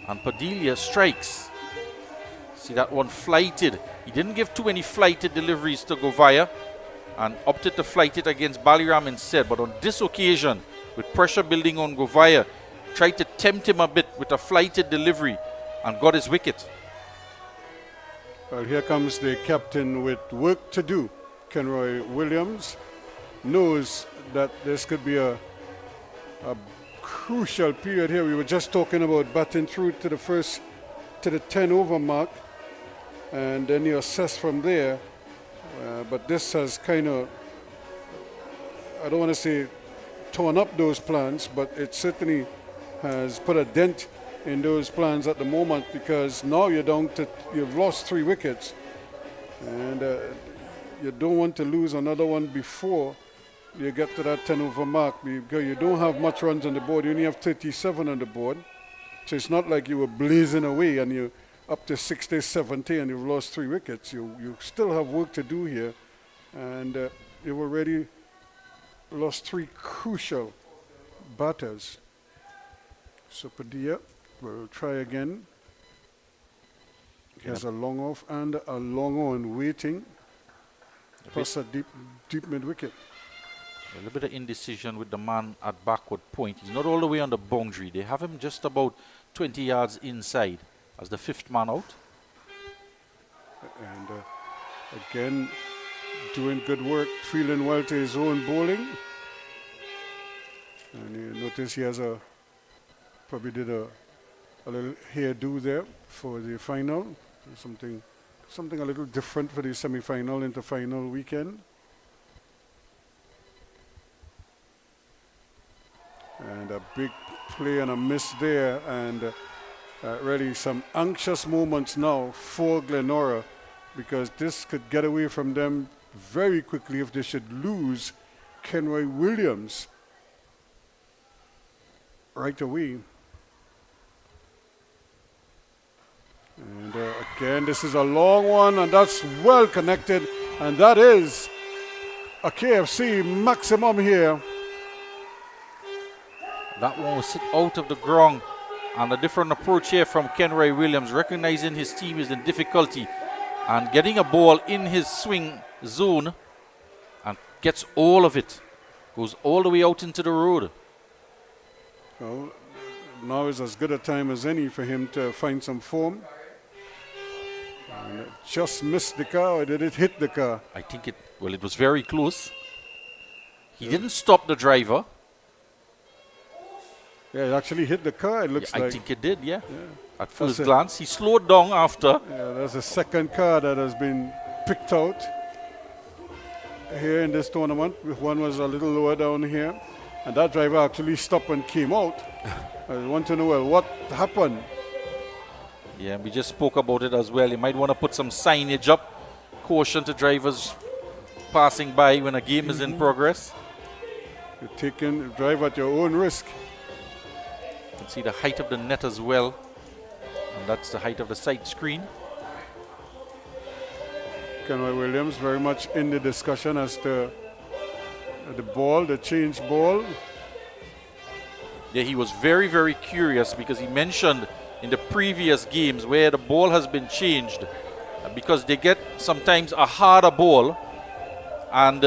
And Padilla strikes. See that one flighted. He didn't give too many flighted deliveries to Govaya and opted to flight it against Baliram instead. But on this occasion, with pressure building on Govaya, tried to tempt him a bit with a flighted delivery and got his wicket. Well, here comes the captain with work to do. Kenroy Williams knows that this could be a crucial period here. We were just talking about batting through to the 10 over mark, and then you assess from there. But this has kind of, I don't want to say torn up those plans, but it certainly has put a dent in those plans at the moment, because now you're down to, you've lost 3 wickets, and you don't want to lose another one before you get to that 10 over mark, because you don't have much runs on the board. You only have 37 on the board. So it's not like you were blazing away and you're up to 60, 70 and you've lost 3 wickets. You still have work to do here. And you've already lost 3 crucial batters. So Padilla will try again. He has a long off and a long on waiting. Plus a deep mid wicket. A little bit of indecision with the man at backward point. He's not all the way on the boundary. They have him just about 20 yards inside as the 5th man out. And again, doing good work, feeling well to his own bowling. And you notice he has probably did a little hairdo there for the final. Something a little different for the semi-final into final weekend. And a big play and a miss there, and really some anxious moments now for GLENORA, because this could get away from them very quickly if they should lose Kenroy Williams right away. And again, this is a long one, and that's well connected, and that is a KFC maximum here. That one was out of the ground, and a different approach here from Kenroy Williams, recognizing his team is in difficulty and getting a ball in his swing zone, and gets all of it, goes all the way out into the road. Well, now is as good a time as any for him to find some form. And it just missed the car, or did it hit the car? I think it was very close. He didn't stop the driver. Yeah, it actually hit the car, it looks I like. think it did, yeah. At That's first it. glance. He slowed down after. Yeah, that's the second car that has been picked out here in this tournament. One was a little lower down here. And that driver actually stopped and came out. I want to know, well, what happened? Yeah, we just spoke about it as well. You might want to put some signage up. Caution to drivers passing by when a game is in progress. You're taking drive at your own risk. You can see the height of the net as well. And that's the height of the side screen. Kenway Williams very much in the discussion as to the ball, the change ball. Yeah, he was very, very curious because he mentioned in the previous games where the ball has been changed because they get sometimes a harder ball and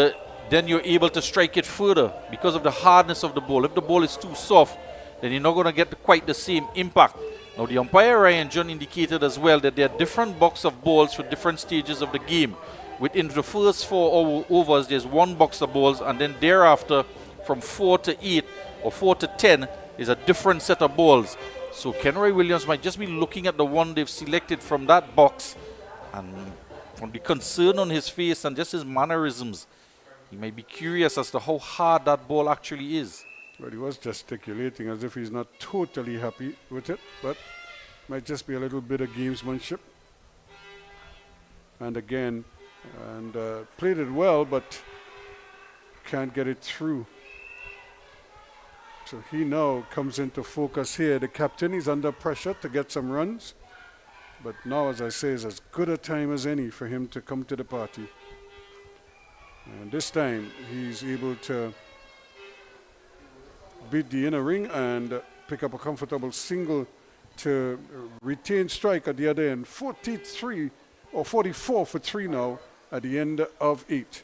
then you're able to strike it further because of the hardness of the ball. If the ball is too soft, then you're not going to get quite the same impact. Now, the umpire, Ryan John, indicated as well that there are different box of balls for different stages of the game. Within the first 4 overs, there's one box of balls, and then thereafter, from 4 to 8 or 4 to 10, is a different set of balls. So Kenroy Williams might just be looking at the one they've selected from that box, and from the concern on his face and just his mannerisms, he might be curious as to how hard that ball actually is. Well, he was gesticulating as if he's not totally happy with it, but might just be a little bit of gamesmanship. And again, played it well, but can't get it through. So he now comes into focus here. The captain is under pressure to get some runs, but now, as I say, is as good a time as any for him to come to the party. And this time, he's able to beat the inner ring and pick up a comfortable single to retain strike at the other end. 43 or 44 for 3 now at the end of 8.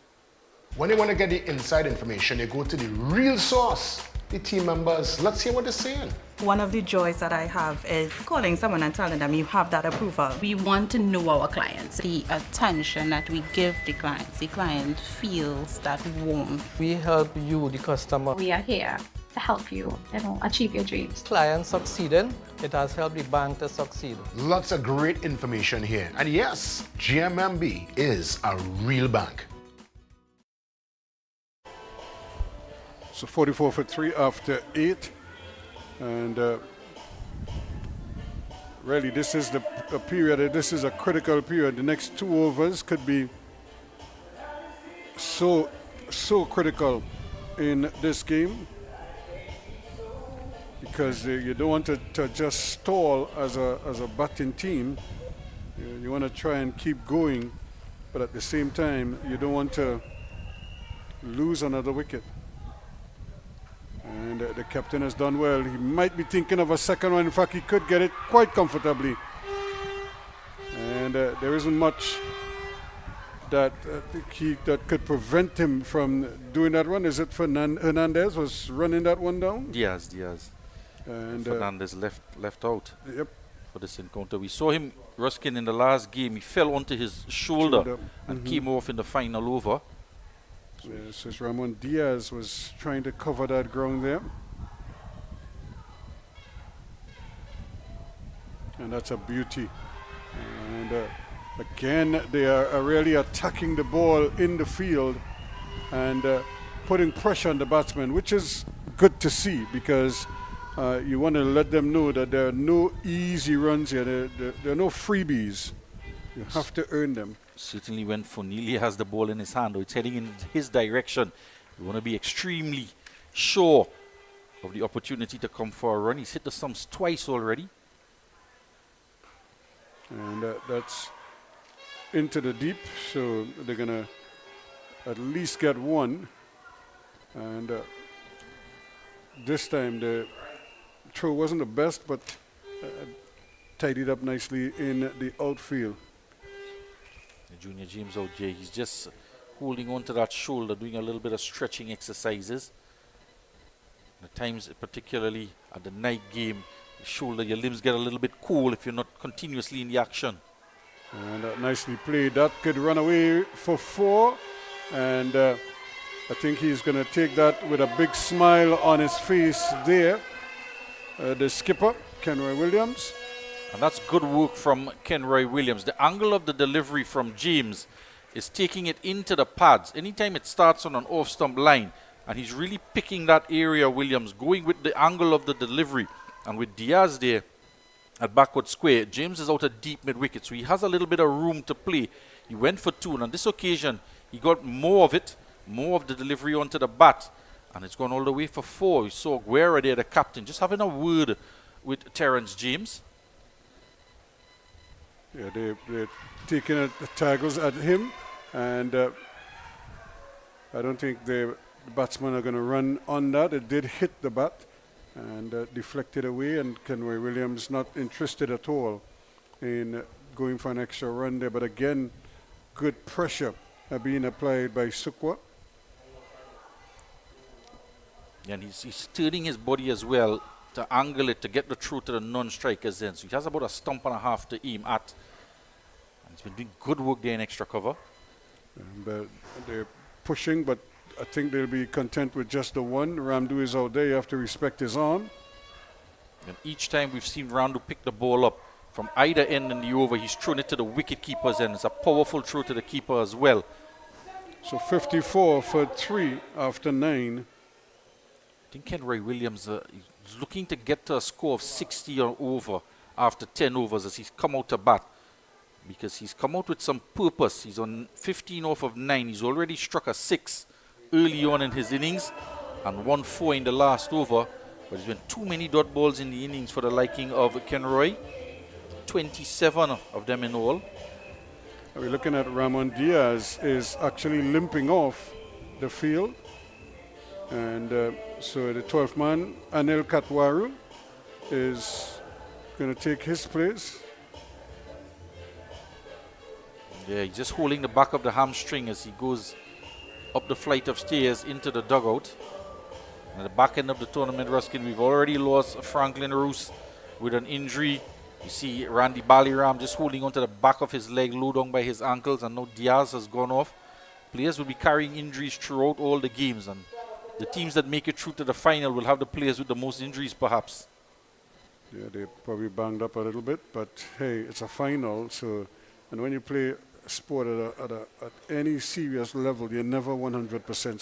When they want to get the inside information, they go to the real source, the team members. Let's hear what they're saying. One of the joys that I have is calling someone and telling them you have that approval. We want to know our clients. The attention that we give the client feels that warmth. We help you, the customer. We are here to help you, achieve your dreams. Clients succeeding, it has helped the bank to succeed. Lots of great information here. And yes, GMMB is a real bank. So 44 for 3 after 8. And really, this is a period, this is a critical period. The next 2 overs could be so critical in this game because you don't want to just stall as a batting team. You want to try and keep going, but at the same time, you don't want to lose another wicket. And the captain has done well. He might be thinking of a second one. In fact, he could get it quite comfortably. And there isn't much that that could prevent him from doing that run. Is it Hernandez was running that one down? Diaz. And Fernandez left out for this encounter. We saw him, Ruskin, in the last game. He fell onto his shoulder and came off in the final over. Yes, as Ramon Diaz was trying to cover that ground there. And that's a beauty. And again, they are really attacking the ball in the field and putting pressure on the batsman, which is good to see because you want to let them know that there are no easy runs here. There are no freebies. You have to earn them. Certainly when Fonili has the ball in his hand or it's heading in his direction, you want to be extremely sure of the opportunity to come for a run. He's hit the stumps twice already. And that's into the deep, so they're going to at least get one. And this time the throw wasn't the best, but tidied up nicely in the outfield. Junior James out there, he's just holding on to that shoulder, doing a little bit of stretching exercises. At times, particularly at the night game, the shoulder, your limbs get a little bit cool if you're not continuously in the action. And nicely played. That could run away for 4. And I think he's going to take that with a big smile on his face there. the skipper, Kenroy Williams. And that's good work from Kenroy Williams. The angle of the delivery from James is taking it into the pads. Anytime it starts on an off-stump line, and he's really picking that area, Williams, going with the angle of the delivery. And with Diaz there at backward square, James is out at deep mid-wicket, so he has a little bit of room to play. He went for 2, and on this occasion, he got more of it, more of the delivery onto the bat, and it's gone all the way for 4. We saw Guerra there, the captain, just having a word with Terrence James. Yeah, they're taking the tackles at him, and I don't think the batsmen are going to run on that. It did hit the bat and deflected away, and Kenroy Williams not interested at all in going for an extra run there. But again, good pressure being applied by Sukwa. And he's turning his body as well to angle it to get the throw to the non-strikers then. So he has about a stump and a half to aim at. And he's been doing good work there in extra cover. And, they're pushing, but I think they'll be content with just the one. Ramdu is out there. You have to respect his arm. And each time we've seen Ramdu pick the ball up from either end in the over, he's thrown it to the wicket keeper's end. It's a powerful throw to the keeper as well. So 54 for 3 after 9. I think Kenroy Williams is looking to get to a score of 60 or over after 10 overs as he's come out to bat, because he's come out with some purpose. He's on 15 off of 9. He's already struck a 6 early on in his innings and 1-4 in the last over, but there's been too many dot balls in the innings for the liking of Kenroy. 27 of them in all. We're looking at Ramon Diaz is actually limping off the field. And so the 12th man, Anil Katwaru, is going to take his place. Yeah, he's just holding the back of the hamstring as he goes up the flight of stairs into the dugout. At the back end of the tournament, Ruskin, we've already lost Franklin Roos with an injury. You see Randy Baliram just holding onto the back of his leg, low down by his ankles, and now Diaz has gone off. Players will be carrying injuries throughout all the games, and the teams that make it through to the final will have the players with the most injuries, perhaps. Yeah, they probably banged up a little bit, but hey, it's a final. So, and when you play sport at any serious level, you're never 100%.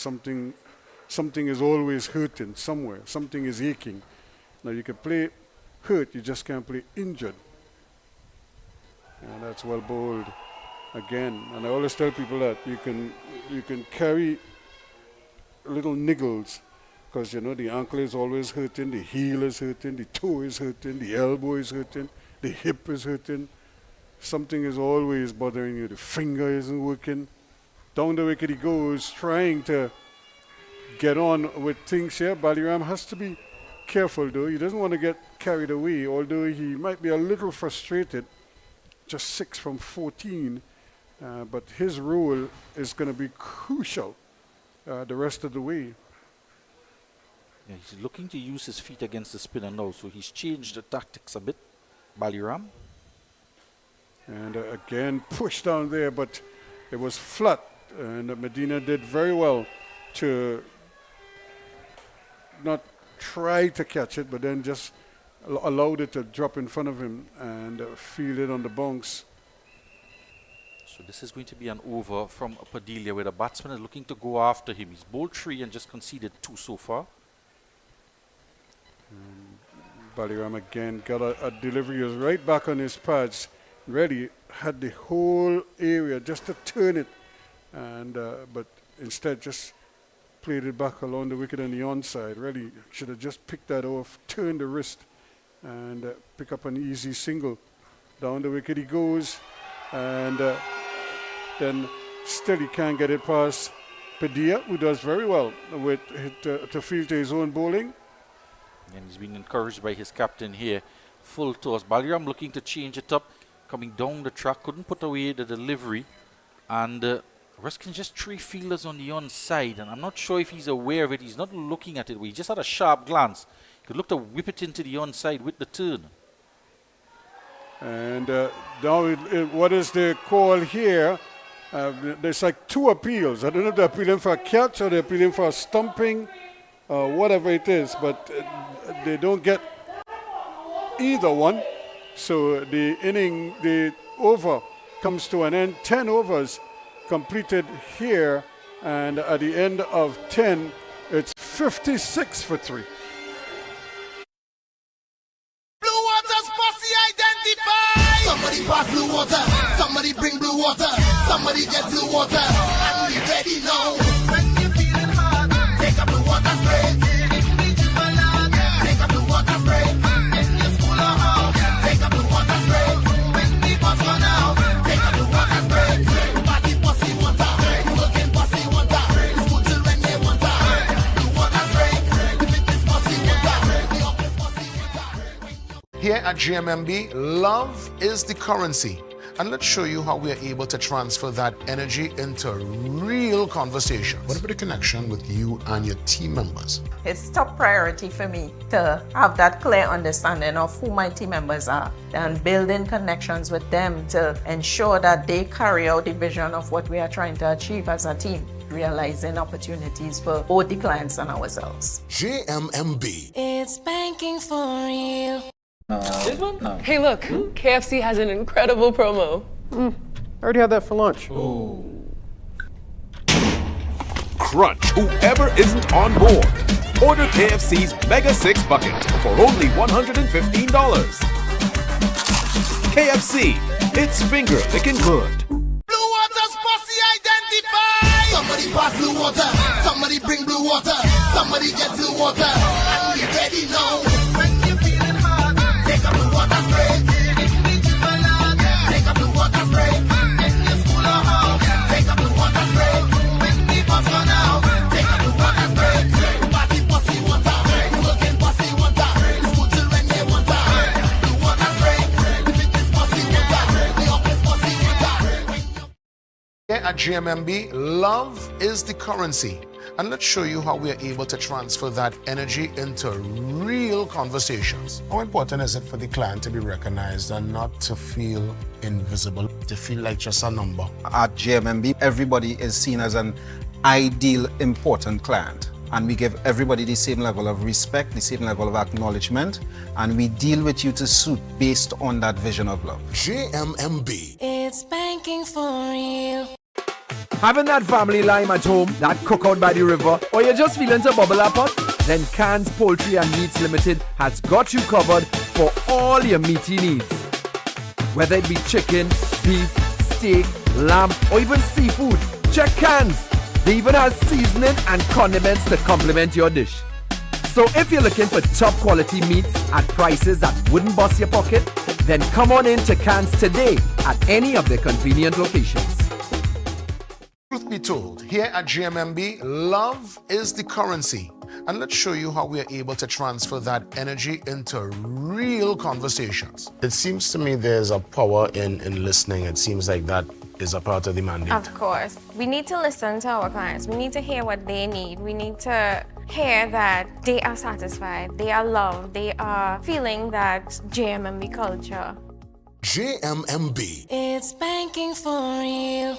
Something is always hurting somewhere. Something is aching. Now you can play hurt, you just can't play injured. And that's well bowled again. And I always tell people that you can carry little niggles, because you know the ankle is always hurting, the heel is hurting, the toe is hurting, the elbow is hurting, the hip is hurting. Something is always bothering you. The finger isn't working. Down the wicket he goes, trying to get on with things here. Baliram has to be careful though. He doesn't want to get carried away, although he might be a little frustrated. Just 6 from 14. But his role is going to be crucial the rest of the way. Yeah, he's looking to use his feet against the spinner now, so he's changed the tactics a bit, Baliram. And again, pushed down there, but it was flat. And Medina did very well to not try to catch it, but then just allowed it to drop in front of him and field it on the bounce. So this is going to be an over from Padilla, where the batsman is looking to go after him. He's bowled 3 and just conceded 2 so far. Baliram again got a delivery. He was right back on his pads. Ready, had the whole area just to turn it, and but instead just played it back along the wicket on the onside. Really should have just picked that off, turned the wrist, and pick up an easy single. Down the wicket he goes, and then still he can't get it past Padilla, who does very well with to field to his own bowling. And he's been encouraged by his captain here. Full toss. Baliram looking to change it up, coming down the track, couldn't put away the delivery, and Ruskin just 3 fielders on the onside, and I'm not sure if he's aware of it. He's not looking at it, he just had a sharp glance. He could look to whip it into the onside with the turn. And now what is the call here? There's like 2 appeals. I don't know if they're appealing for a catch or they're appealing for a stumping, whatever it is, but they don't get either one. So the over comes to an end. 10 overs completed here, and at the end of 10, it's 56 for 3. Blue Water's posse identified. Somebody pass blue water. Somebody bring blue water. Somebody get blue water. And we ready now. When you feeling hard, take up the water spray. Take up the water spray. In your school or home, take up the water spray. When the bus run out, take up the water spray. Party posse water. Working posse water. The school children they water. Blue water spray. The fitness posse water. The office posse water. Here at GMMB, love is the currency. And let's show you how we are able to transfer that energy into real conversations. What about the connection with you and your team members? It's top priority for me to have that clear understanding of who my team members are and building connections with them to ensure that they carry out the vision of what we are trying to achieve as a team, realizing opportunities for both the clients and ourselves. GMMB. It's banking for real. This one? No. Hey, look, KFC has an incredible promo. I already had that for lunch. Crunch whoever isn't on board. Order KFC's Mega 6 Bucket for only $115. KFC, it's finger licking good. Blue Water's posse identified. Somebody pass blue water. Somebody bring blue water. Somebody get blue water. And we ready now. When you feeling hard, take up the water spray. Take up the water spray. In your school or home, take up the water spray. When the bus run out, take up the water spray. Party posse water. Working posse water. The school children they water. Blue water spray. The fitness posse water. The office posse water. Here at GMMB, love is the currency. And let's show you how we are able to transfer that energy into real conversations. How important is it for the client to be recognized and not to feel invisible, to feel like just a number? At GMMB, everybody is seen as an ideal, important client. And we give everybody the same level of respect, the same level of acknowledgement, and we deal with you to suit based on that vision of love. GMMB. It's banking for real. Having that family lime at home, that cookout by the river, or you're just feeling to bubble up pot? Then Cans Poultry and Meats Limited has got you covered for all your meaty needs. Whether it be chicken, beef, steak, lamb, or even seafood, check Cans. They even have seasoning and condiments to complement your dish. So if you're looking for top quality meats at prices that wouldn't bust your pocket, then come on in to Cans today at any of their convenient locations. Truth be told, here at GMMB, love is the currency. And let's show you how we are able to transfer that energy into real conversations. It seems to me there's a power in listening. It seems like that is a part of the mandate. Of course. We need to listen to our clients. We need to hear what they need. We need to hear that they are satisfied, they are loved, they are feeling that GMMB culture. GMMB. It's banking for real.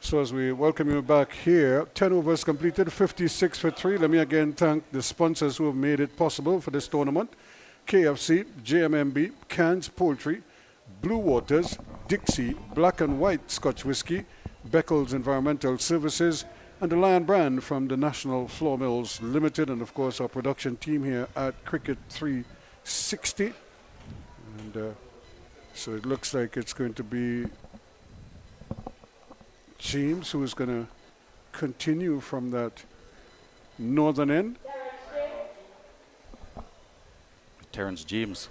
So as we welcome you back here, 10 overs completed, 56 for 3. Let me again thank the sponsors who have made it possible for this tournament. KFC, JMMB, Cans Poultry, Blue Waters, Dixie, Black and White Scotch Whisky, Beckles Environmental Services, and the Lion Brand from the National Flour Mills Limited, and of course our production team here at Cricket 360. And so it looks like it's going to be James, who is going to continue from that northern end. Terrence James.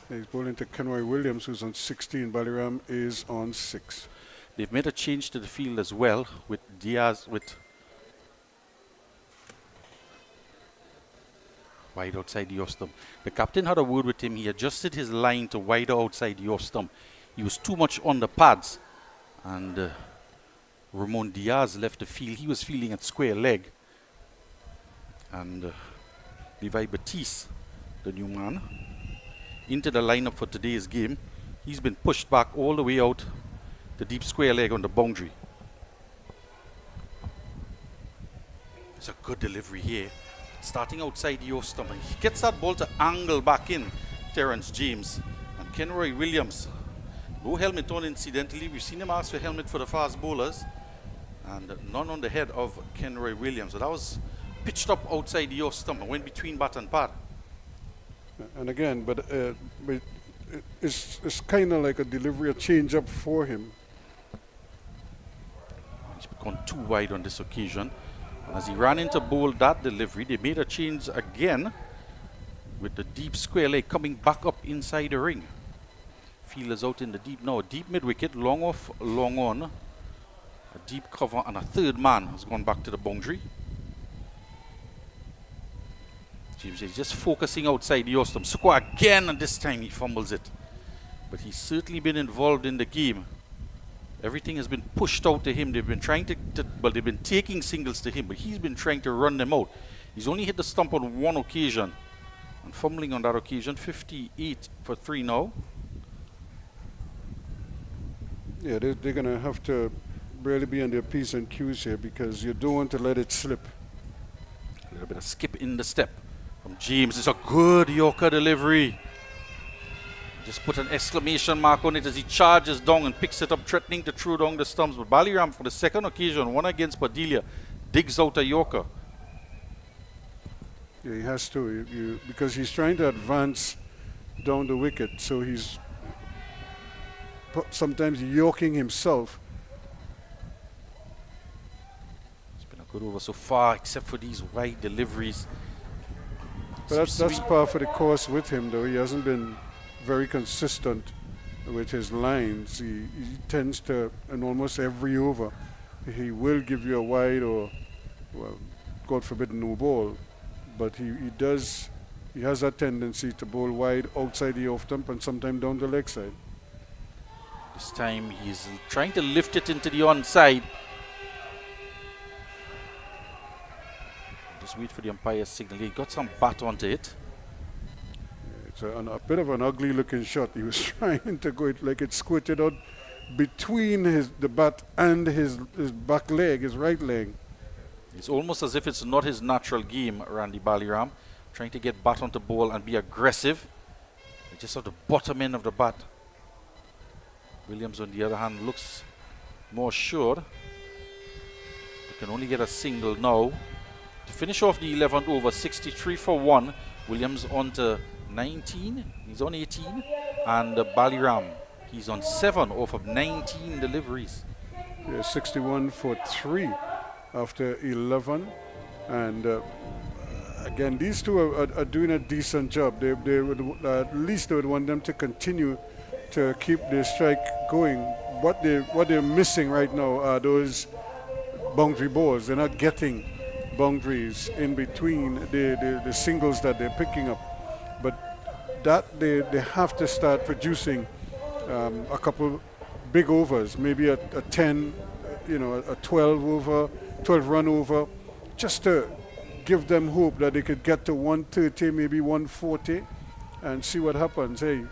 He's bowling to Kenroy Williams, who's on 16. Baliram is on 6. They've made a change to the field as well with Diaz with wide outside the off stump. The captain had a word with him. He adjusted his line to wider outside the off stump. He was too much on the pads. And Ramon Diaz left the field. He was fielding at square leg. And Levi Batiste, the new man, into the lineup for today's game. He's been pushed back all the way out the deep square leg on the boundary. It's a good delivery here. Starting outside the off stump. He gets that ball to angle back in, Terrence James. And Kenroy Williams. No helmet on incidentally. We've seen him ask for helmet for the fast bowlers. And none on the head of Kenroy Williams. So that was pitched up outside the off stump and went between bat and pad. And again, but it's kind of like a delivery, a change up for him. He's gone too wide on this occasion. And as he ran into bowl that delivery, they made a change again with the deep square leg coming back up inside the ring. Fielders out in the deep now. Deep mid wicket, long off, long on. A deep cover and a third man has gone back to the boundary. James is just focusing outside the Ostom. Square again, and this time he fumbles it. But he's certainly been involved in the game. Everything has been pushed out to him. They've been trying they've been taking singles to him, but he's been trying to run them out. He's only hit the stump on one occasion. And fumbling on that occasion, 58 for 3 now. Yeah, they're going to have to really be on their P's and Q's here because you don't want to let it slip. A little bit of skip in the step from James. It's a good Yorker delivery. Just put an exclamation mark on it as he charges down and picks it up, threatening to throw down the stumps. But Baliram, for the second occasion, one against Padilla, digs out a Yorker. Yeah, he has to, because he's trying to advance down the wicket, so he's sometimes yoking himself. It's been a good over so far, except for these wide deliveries. But that's par for the course with him, though. He hasn't been very consistent with his lines. He tends to, in almost every over, he will give you a wide or, well, God forbid, no ball. But he has that tendency to bowl wide outside the off stump and sometimes down the leg side. This time he's trying to lift it into the onside. Just wait for the umpire's signal. He got some bat onto it. It's a bit of an ugly looking shot. He was trying to go like it squirted out between the bat and his back leg, his right leg. It's almost as if it's not his natural game, Randy Baliram. Trying to get bat onto ball and be aggressive. Just at the bottom end of the bat. Williams, on the other hand, looks more sure. He can only get a single now. To finish off the 11th over, 63 for 1. Williams on to 19. He's on 18. And Baliram, he's on 7 off of 19 deliveries. Yeah, 61 for 3 after 11. And again, these two are doing a decent job. They would, at least they would want them to continue to keep the strike going. What they're missing right now are those boundary balls. They're not getting boundaries in between the singles that they're picking up. But that they have to start producing a couple big overs, maybe a 10, a 12 run over, just to give them hope that they could get to 130, maybe 140, and see what happens. Hey,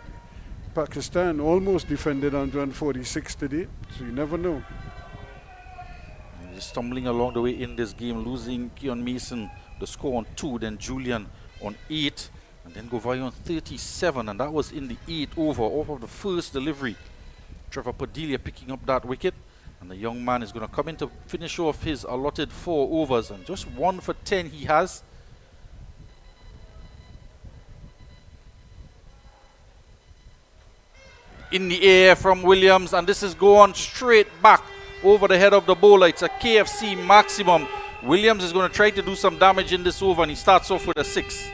Pakistan almost defended 146 today, so you never know. He's stumbling along the way in this game, losing Keon Mason the score on 2, then Julian on 8, and then Govai on 37, and that was in the 8th over off of the first delivery. Trevor Padilla picking up that wicket, and the young man is going to come in to finish off his allotted 4 overs, and just 1 for 10 he has. In the air from Williams, and this is going straight back over the head of the bowler. It's a KFC maximum. Williams is going to try to do some damage in this over, and he starts off with a 6.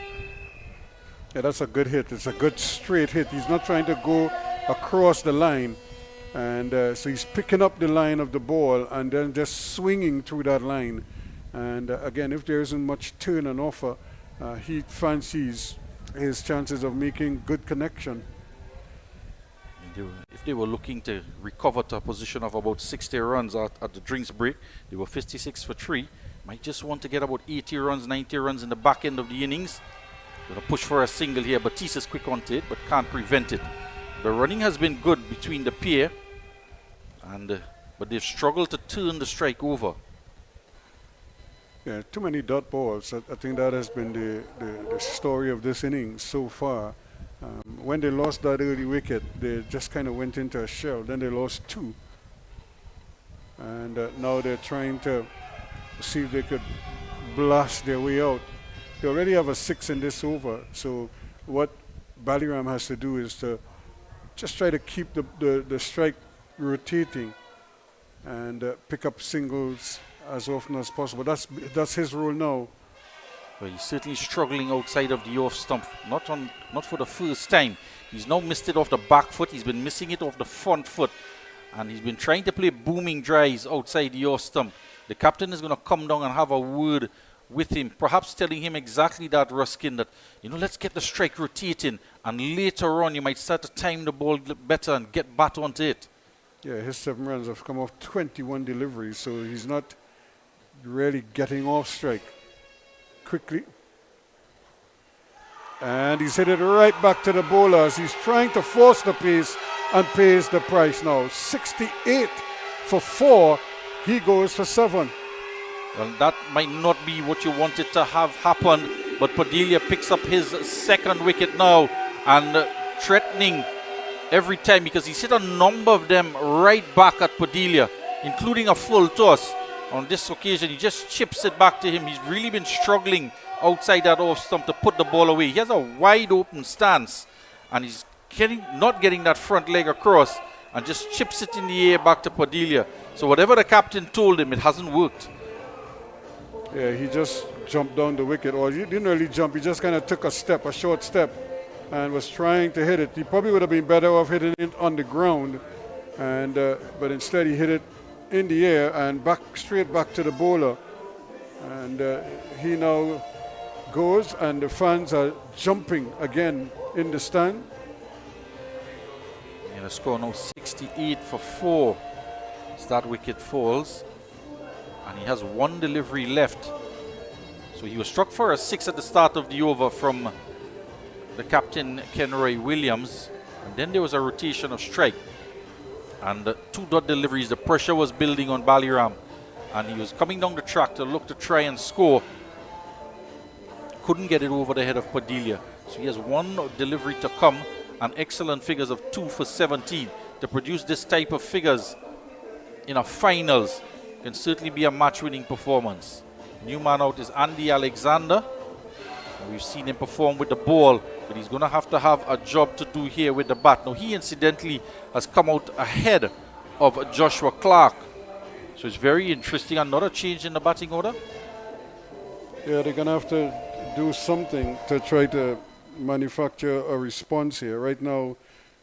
Yeah, that's a good hit. It's a good straight hit. He's not trying to go across the line, and so he's picking up the line of the ball and then just swinging through that line. And again, if there isn't much turn on offer, he fancies his chances of making good connection. If they were looking to recover to a position of about 60 runs at the drinks break, they were 56 for 3. Might just want to get about 80 runs, 90 runs in the back end of the innings. Going to push for a single here. Batiste is quick onto it, but can't prevent it. The running has been good between the pair, and but they've struggled to turn the strike over. Yeah, too many dot balls. I think that has been the story of this inning so far. When they lost that early wicket, they just kind of went into a shell. Then they lost 2. And now they're trying to see if they could blast their way out. They already have a 6 in this over. So what Ballyram has to do is to just try to keep the strike rotating and pick up singles as often as possible. That's his role now. Well, he's certainly struggling outside of the off stump. Not for the first time. He's now missed it off the back foot. He's been missing it off the front foot. And he's been trying to play booming drives outside the off stump. The captain is going to come down and have a word with him, perhaps telling him exactly that, Ruskin, that, let's get the strike rotating, and later on you might start to time the ball better and get back onto it. Yeah, his 7 runs have come off 21 deliveries, so he's not really getting off strike quickly. And he's hit it right back to the bowler as he's trying to force the pace and pays the price now. 68 for 4. He goes for 7. Well, that might not be what you wanted to have happen, but Padilla picks up his 2nd wicket now and threatening every time, because he's hit a number of them right back at Padilla, including a full toss. On this occasion, he just chips it back to him. He's really been struggling outside that off stump to put the ball away. He has a wide open stance, and he's not getting that front leg across, and just chips it in the air back to Padilla. So whatever the captain told him, it hasn't worked. Yeah, he just jumped down the wicket, or he didn't really jump. He just kind of took a short step, and was trying to hit it. He probably would have been better off hitting it on the ground, and but instead he hit it in the air and straight back to the bowler. And he now goes, and the fans are jumping again in the stand. And the score now 68 for 4 as that wicket falls. And he has 1 delivery left. So he was struck for a 6 at the start of the over from the captain, Kenroy Williams. And then there was a rotation of strike. And 2 dot deliveries. The pressure was building on Ballyram. And he was coming down the track to look to try and score. Couldn't get it over the head of Padilla. So he has 1 delivery to come, and excellent figures of 2 for 17. To produce this type of figures in a finals can certainly be a match-winning performance. New man out is Andy Alexander. We've seen him perform with the ball, but he's going to have a job to do here with the bat. Now, he incidentally has come out ahead of Joshua Clark. So it's very interesting. Another change in the batting order. Yeah, they're going to have to do something to try to manufacture a response here. Right now,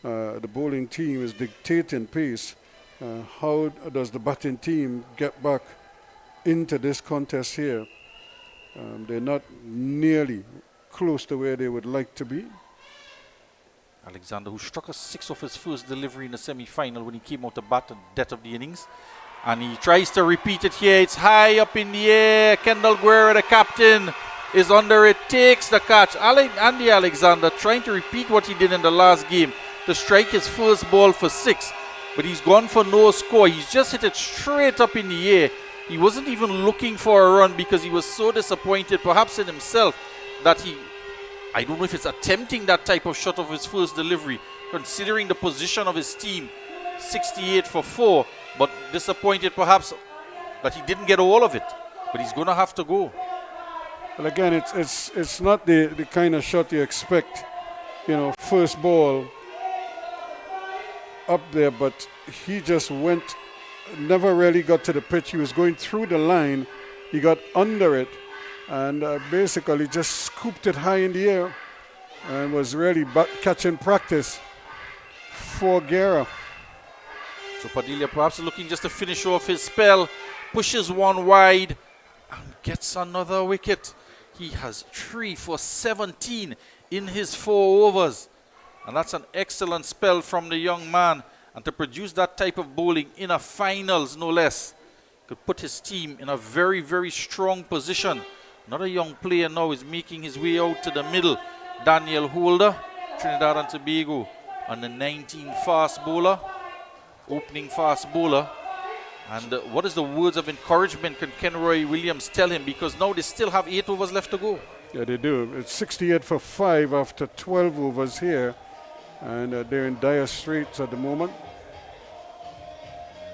the bowling team is dictating pace. How does the batting team get back into this contest here? They're not nearly close to where they would like to be. Alexander, who struck a 6 off his first delivery in the semi-final when he came out to bat at the death of the innings. And he tries to repeat it here. It's high up in the air. Kendall Guerra, the captain, is under it, takes the catch. Andy Alexander trying to repeat what he did in the last game to strike his first ball for 6. But he's gone for no score. He's just hit it straight up in the air. He wasn't even looking for a run because he was so disappointed, perhaps in himself, that I don't know if it's attempting that type of shot of his first delivery, considering the position of his team, 68 for 4, but disappointed perhaps that he didn't get all of it. But he's going to have to go. Well, again, it's not the kind of shot you expect, first ball up there, but he just never really got to the pitch. He was going through the line. He got under it and basically just scooped it high in the air and was really catching practice for Guerra. So Padilla perhaps looking just to finish off his spell, pushes one wide and gets another wicket. He has 3 for 17 in his 4 overs. And that's an excellent spell from the young man. And to produce that type of bowling in a finals, no less, could put his team in a very, very strong position. Another young player now is making his way out to the middle. Daniel Holder, Trinidad and Tobago, and the 19 fast bowler, opening fast bowler. And what is the words of encouragement can Kenroy Williams tell him? Because now they still have 8 overs left to go. Yeah, they do. It's 68 for 5 after 12 overs here. And they're in dire straits at the moment.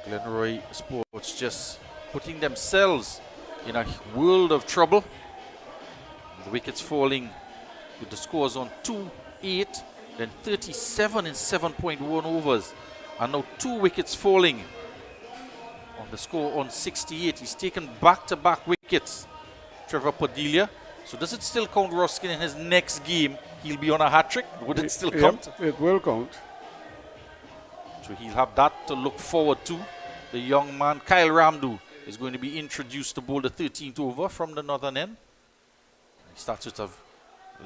Glenroy Sports just putting themselves in a world of trouble. The wickets falling with the scores on 2-8, then 37 in 7.1 overs. And now 2 wickets falling on the score on 68. He's taken back-to-back wickets, Trevor Padilla. So does it still count Ruskin in his next game? He'll be on a hat-trick? Would it still count? It will count. So he'll have that to look forward to. The young man, Kyle Ramdu, is going to be introduced to bowl the 13th over from the northern end. He starts with a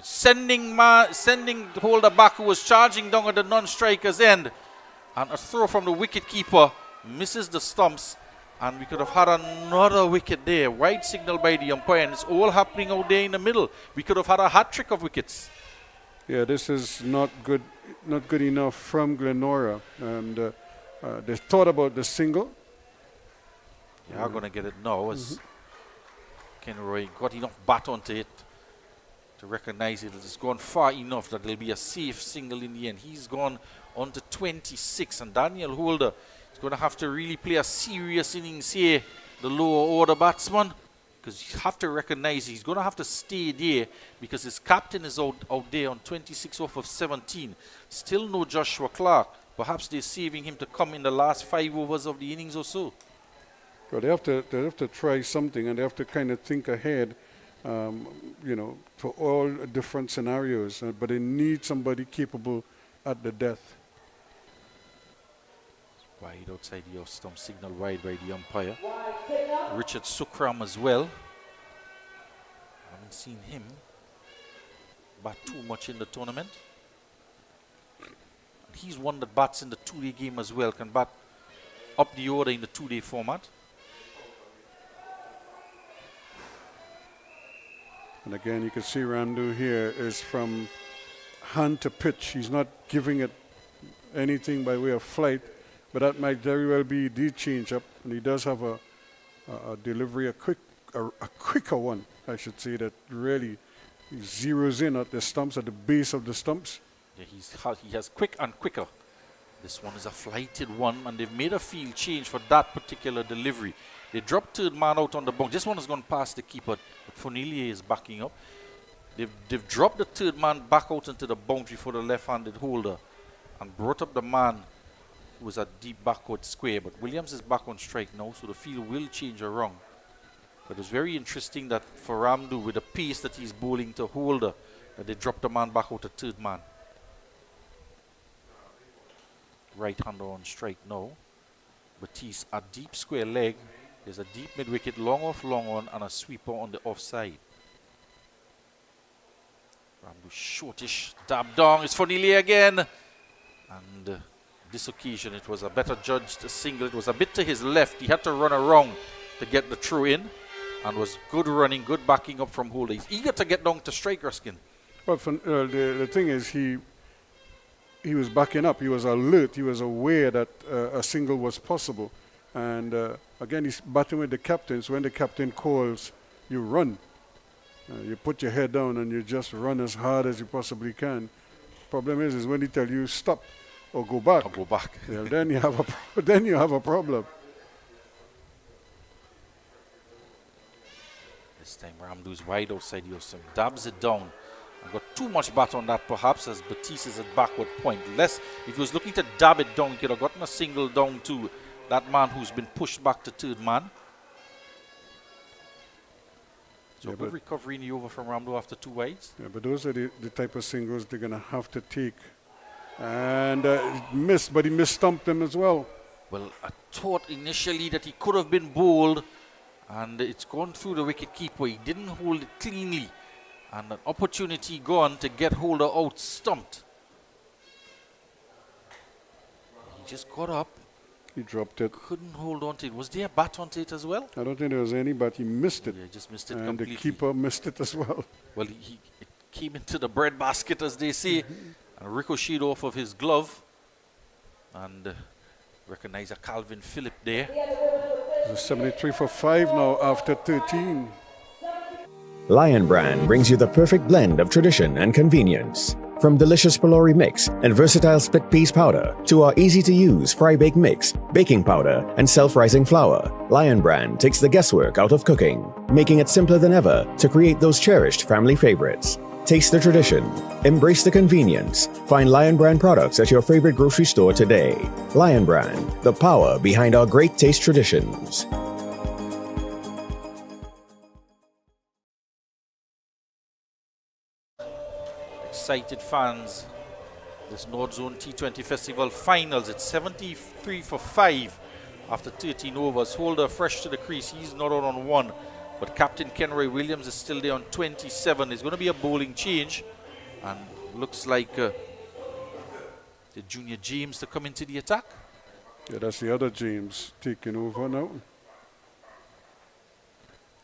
sending the holder back who was charging down at the non-striker's end. And a throw from the wicket-keeper misses the stumps. And we could have had another wicket there. Wide signal by the umpire. And it's all happening out there in the middle. We could have had a hat-trick of wickets. Yeah, this is not good enough from Glenora. And they thought about the single. They are going to get it now as Kenroy got enough bat onto it to recognize it. It's gone far enough that there'll be a safe single in the end. He's gone on to 26, and Daniel Holder is going to have to really play a serious innings here, the lower order batsman, because you have to recognize he's going to have to stay there because his captain is out there on 26 off of 17. Still no Joshua Clark. Perhaps they're saving him to come in the last 5 overs of the innings or so. Well, they have to try something, and they have to kind of think ahead, for all different scenarios. But they need somebody capable at the death. Wide outside the off stump, signal wide by the umpire. Richard Sukram as well. Haven't seen him bat too much in the tournament. He's one that bats in the 2-day game as well, can bat up the order in the 2-day format. And again, you can see Ramdu here is from hand to pitch. He's not giving it anything by way of flight, but that might very well be the change-up. And he does have a delivery, a quicker one, I should say, that really zeroes in at the stumps, at the base of the stumps. Yeah, he has quick and quicker. This one is a flighted one, and they've made a field change for that particular delivery. They dropped third man out on the bounce. This one has gone past the keeper, but Funilia is backing up. They've dropped the third man back out into the boundary for the left-handed holder and brought up the man who was a deep backward square. But Williams is back on strike now, so the field will change around. But it's very interesting that for Ramdu, with the pace that he's bowling to holder, that they dropped the man back out to third man. Right-hander on strike now. Batiste a deep square leg. There's a deep mid-wicket, long off, long on, and a sweeper on the offside. Ramdu shortish, dab down. It's Funilia again. And this occasion it was a better judged single. It was a bit to his left. He had to run around to get the throw in. And was good running, good backing up from holder. He's eager to get down to strike Ruskin. Well, the thing is, he was backing up. He was alert. He was aware that a single was possible. And again, he's batting with the captain. So when the captain calls, you run. You put your head down and you just run as hard as you possibly can. Problem is when he tell you stop or go back. Yeah, then you have a problem. This time Ramdu's wide outside Yosem, dabs it down. And got too much bat on that perhaps as Batiste is at backward point. If he was looking to dab it down, he could have gotten a single down to that man who's been pushed back to third man. So good recovery in the over from Ramdu after 2 wides. Yeah, but those are the type of singles they're going to have to take. And missed, but he misstumped them as well. Well, I thought initially that he could have been bowled, and it's gone through the wicket keeper. He didn't hold it cleanly, and an opportunity gone to get holder out stumped. He just got up. He dropped it. Couldn't hold on to it. Was there a bat onto it as well? I don't think there was any, but he missed it. Yeah, just missed it and completely. The keeper missed it as well. Well, it came into the bread basket, as they say, and ricocheted off of his glove. And recognize a Calvin Phillip there. It's 73 for 5 now after 13. Lion Brand brings you the perfect blend of tradition and convenience. From delicious pylori mix and versatile split peas powder to our easy-to-use fry-bake mix, baking powder, and self-rising flour, Lion Brand takes the guesswork out of cooking, making it simpler than ever to create those cherished family favorites. Taste the tradition, embrace the convenience. Find Lion Brand products at your favorite grocery store today. Lion Brand, the power behind our great taste traditions. Excited fans, this North Zone T20 Festival finals. It's 73 for 5 after 13 overs. Holder fresh to the crease, he's not out on 1, but Captain Kenroy Williams is still there on 27. There's going to be a bowling change, and looks like the junior James to come into the attack. Yeah, that's the other James taking over now.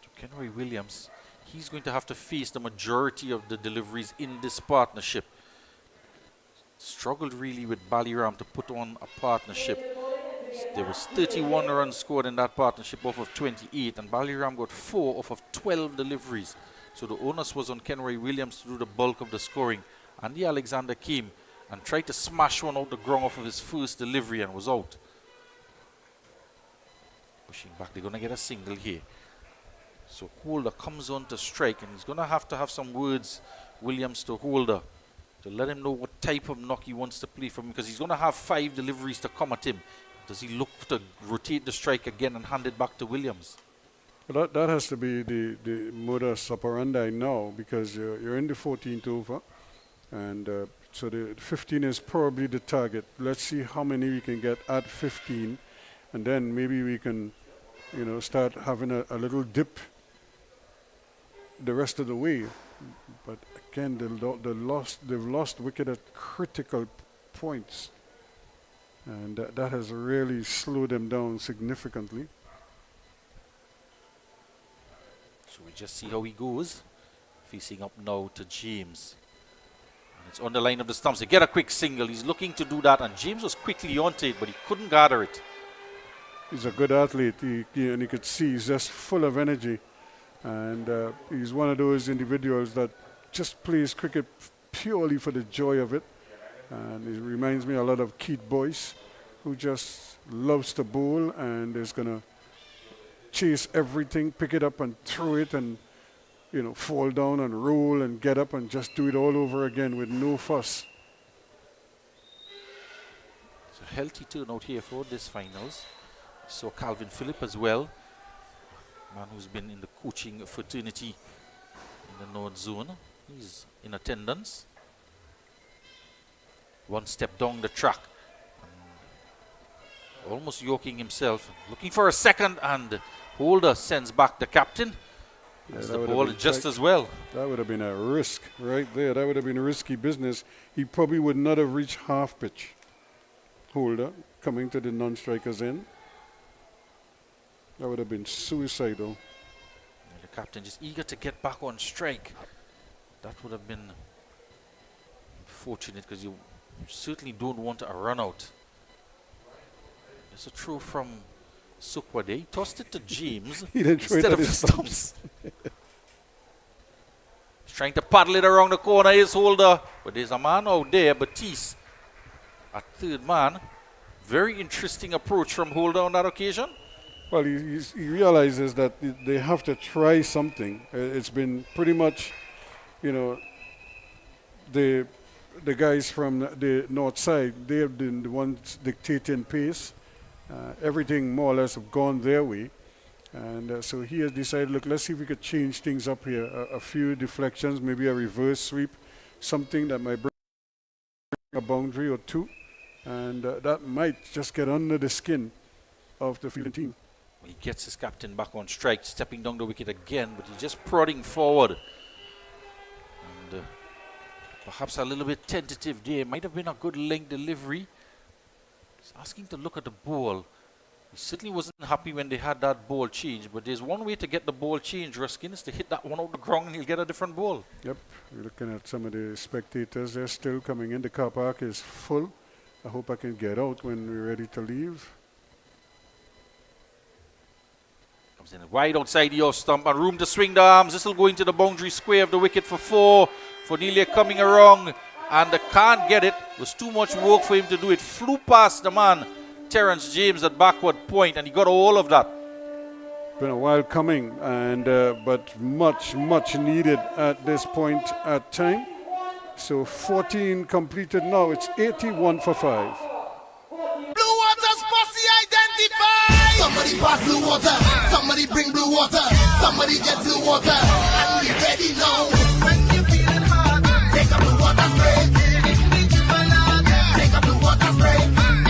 So Kenroy Williams, he's going to have to face the majority of the deliveries in this partnership. Struggled really with Ballyram to put on a partnership. There was 31 runs scored in that partnership off of 28, and Ballyram got 4 off of 12 deliveries. So the onus was on Kenroy Williams to do the bulk of the scoring. Andy Alexander came and tried to smash one out the ground off of his first delivery and was out. Pushing back, they're going to get a single here. So Holder comes on to strike, and he's going to have some words, Williams, to Holder, to let him know what type of knock he wants to play from him, because he's going to have 5 deliveries to come at him. Does he look to rotate the strike again and hand it back to Williams? Well, that has to be the modus operandi now, because you're in the 14th over, and so the 15 is probably the target. Let's see how many we can get at 15, and then maybe we can, start having a little dip the rest of the way. But again, they've lost wicket at critical points, and that has really slowed them down significantly. So we just see how he goes. Facing up now to James. And it's on the line of the stumps. They get a quick single. He's looking to do that, and James was quickly onto it, but he couldn't gather it. He's a good athlete, and you could see he's just full of energy. And he's one of those individuals that just plays cricket purely for the joy of it. And it reminds me a lot of Keith Boyce, who just loves to bowl and is going to chase everything, pick it up and throw it, and fall down and roll and get up and just do it all over again with no fuss. It's a healthy turnout here for this finals. So Calvin Phillip as well, man who's been in the coaching fraternity in the North Zone. He's in attendance. One step down the track, almost yoking himself, looking for a second, and Holder sends back the captain. As the ball just as well. That would have been a risk right there. That would have been risky business. He probably would not have reached half pitch. Holder coming to the non-strikers end. That would have been suicidal. The captain just eager to get back on strike. That would have been unfortunate, because you certainly don't want a run out. There's a throw from Sukwade. He tossed it to James instead of the stumps. He's trying to paddle it around the corner, his Holder. But there's a man out there, Batiste, a third man. Very interesting approach from Holder on that occasion. Well, he realizes that they have to try something. It's been pretty much, the guys from the north side, they have been the ones dictating pace. Everything more or less have gone their way. And so he has decided, look, let's see if we could change things up here. A few deflections, maybe a reverse sweep, something that might bring a boundary or two. And that might just get under the skin of the fielding team. He gets his captain back on strike, stepping down the wicket again, but he's just prodding forward. And perhaps a little bit tentative there. Might have been a good length delivery. He's asking to look at the ball. He certainly wasn't happy when they had that ball change, but there's one way to get the ball changed, Ruskin, is to hit that one out the ground and he'll get a different ball. Yep, we're looking at some of the spectators. They're still coming in. The car park is full. I hope I can get out when we're ready to leave. Comes in wide outside the off stump and room to swing the arms. This will go into the boundary square of the wicket for 4. Fornelia coming around and can't get it. It was too much work for him to do it. Flew past the man, Terrence James, at backward point, and he got all of that. Been a while coming, and but much needed at this point at time. So 14 completed now. It's 81 for 5. Blue Water's posse identified. Somebody pass blue water. Somebody bring blue water. Somebody get blue water. And we ready now. When you feeling hard, take up the water spray. Take up the water spray.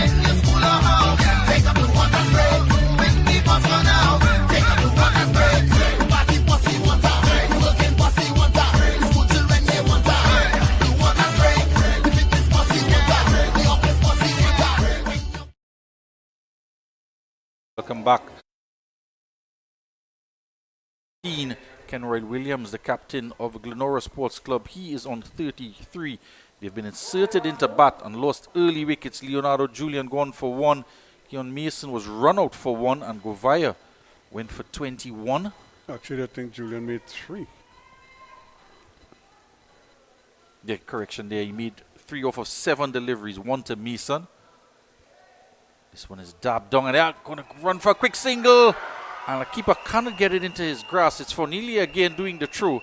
In your school or home, take up the water spray. When the bus run out, take up the water spray. Party posse water. Working posse water. School children they water. The water spray. The fitness posse water. The office posse water. Welcome back. Kenroy Williams, the captain of GLENORA Sports Club, he is on 33. They've been inserted into bat and lost early wickets. Leonardo Julian gone for 1. Keon Mason was run out for 1, and Govaya went for 21. Actually, I think Julian made 3. Yeah, correction there. He made 3 off of 7 deliveries, 1 to Mason. This one is dabbed down, and they're going to run for a quick single. And the keeper cannot get it into his grasp. It's Fornelia again doing the throw.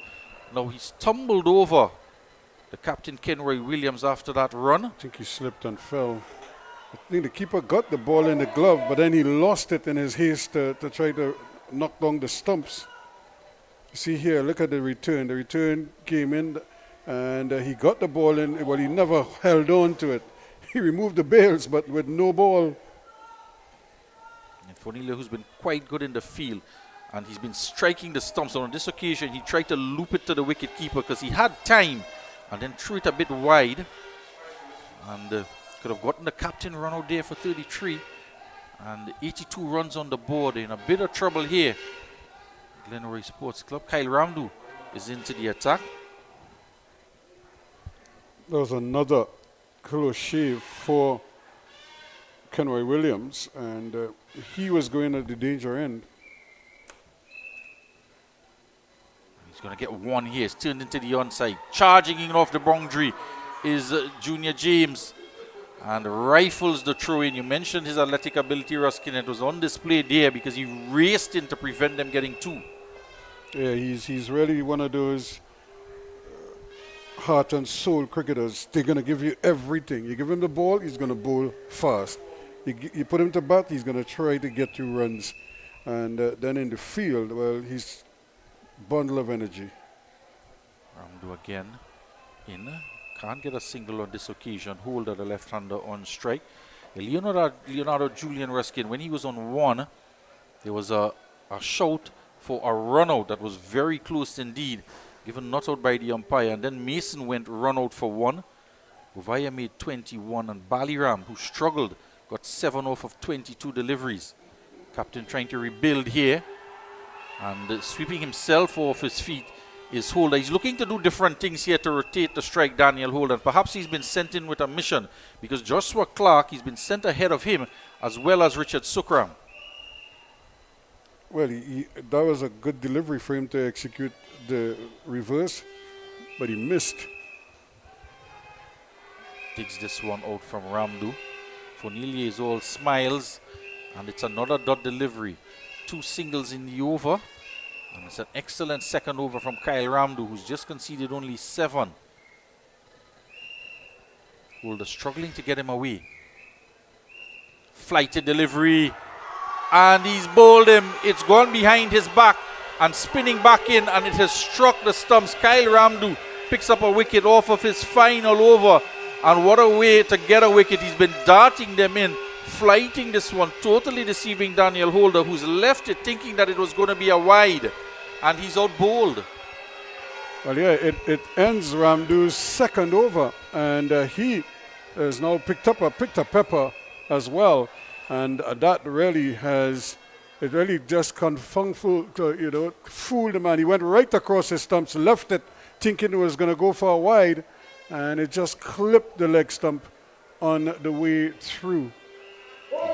Now he's tumbled over the captain, Kenroy Williams, after that run. I think he slipped and fell. I think the keeper got the ball in the glove, but then he lost it in his haste to try to knock down the stumps. See here, look at the return. The return came in, and he got the ball in. Well, he never held on to it. He removed the bails, but with no ball. And Fornelia, who's been quite good in the field, and he's been striking the stumps. On this occasion, he tried to loop it to the wicket keeper because he had time, and then threw it a bit wide. And could have gotten the captain run out there for 33. And 82 runs on the board. In a bit of trouble here. GLENORA Sports Club. Kyle Ramdu is into the attack. There was another close shave for Kenroy Williams, and he was going at the danger end. He's going to get 1 here. It's turned into the onside. Charging in off the boundary is Junior James, and rifles the throw in. You mentioned his athletic ability, Ruskin. It was on display there because he raced in to prevent them getting 2. Yeah, he's really one of those heart and soul cricketers. They're going to give you everything. You give him the ball, he's going to bowl fast. You put him to bat, he's going to try to get you runs. And then in the field, well, he's a bundle of energy. Ramdu again in. Can't get a single on this occasion. Holder, the left-hander, on strike. Leonardo Julian Ruskin, when he was on 1, there was a shout for a run-out that was very close indeed, given not out by the umpire. And then Mason went run-out for 1. Govaya made 21, and Baliram, who struggled, got 7 off of 22 deliveries. Captain trying to rebuild here, and sweeping himself off his feet is Holder. He's looking to do different things here to rotate the strike, Daniel Holder. And perhaps he's been sent in with a mission, because Joshua Clark, he's been sent ahead of him, as well as Richard Sukram. Well, that was a good delivery for him to execute the reverse, but he missed. Digs this one out from Ramdu. Fornelia is all smiles, and it's another dot delivery. 2 singles in the over, and it's an excellent second over from Kyle Ramdu, who's just conceded only 7. Holder struggling to get him away. Flighted delivery, and he's bowled him. It's gone behind his back and spinning back in, and it has struck the stumps. Kyle Ramdu picks up a wicket off of his final over. And what a way to get a wicket. He's been darting them in, flighting this one, totally deceiving Daniel Holder, who's left it thinking that it was going to be a wide, and he's out bowled. Well, yeah, it ends Ramdu's second over, and he has now picked a pepper as well, and that really just fooled the man. He went right across his stumps, left it thinking it was going to go for a wide, and it just clipped the leg stump on the way through.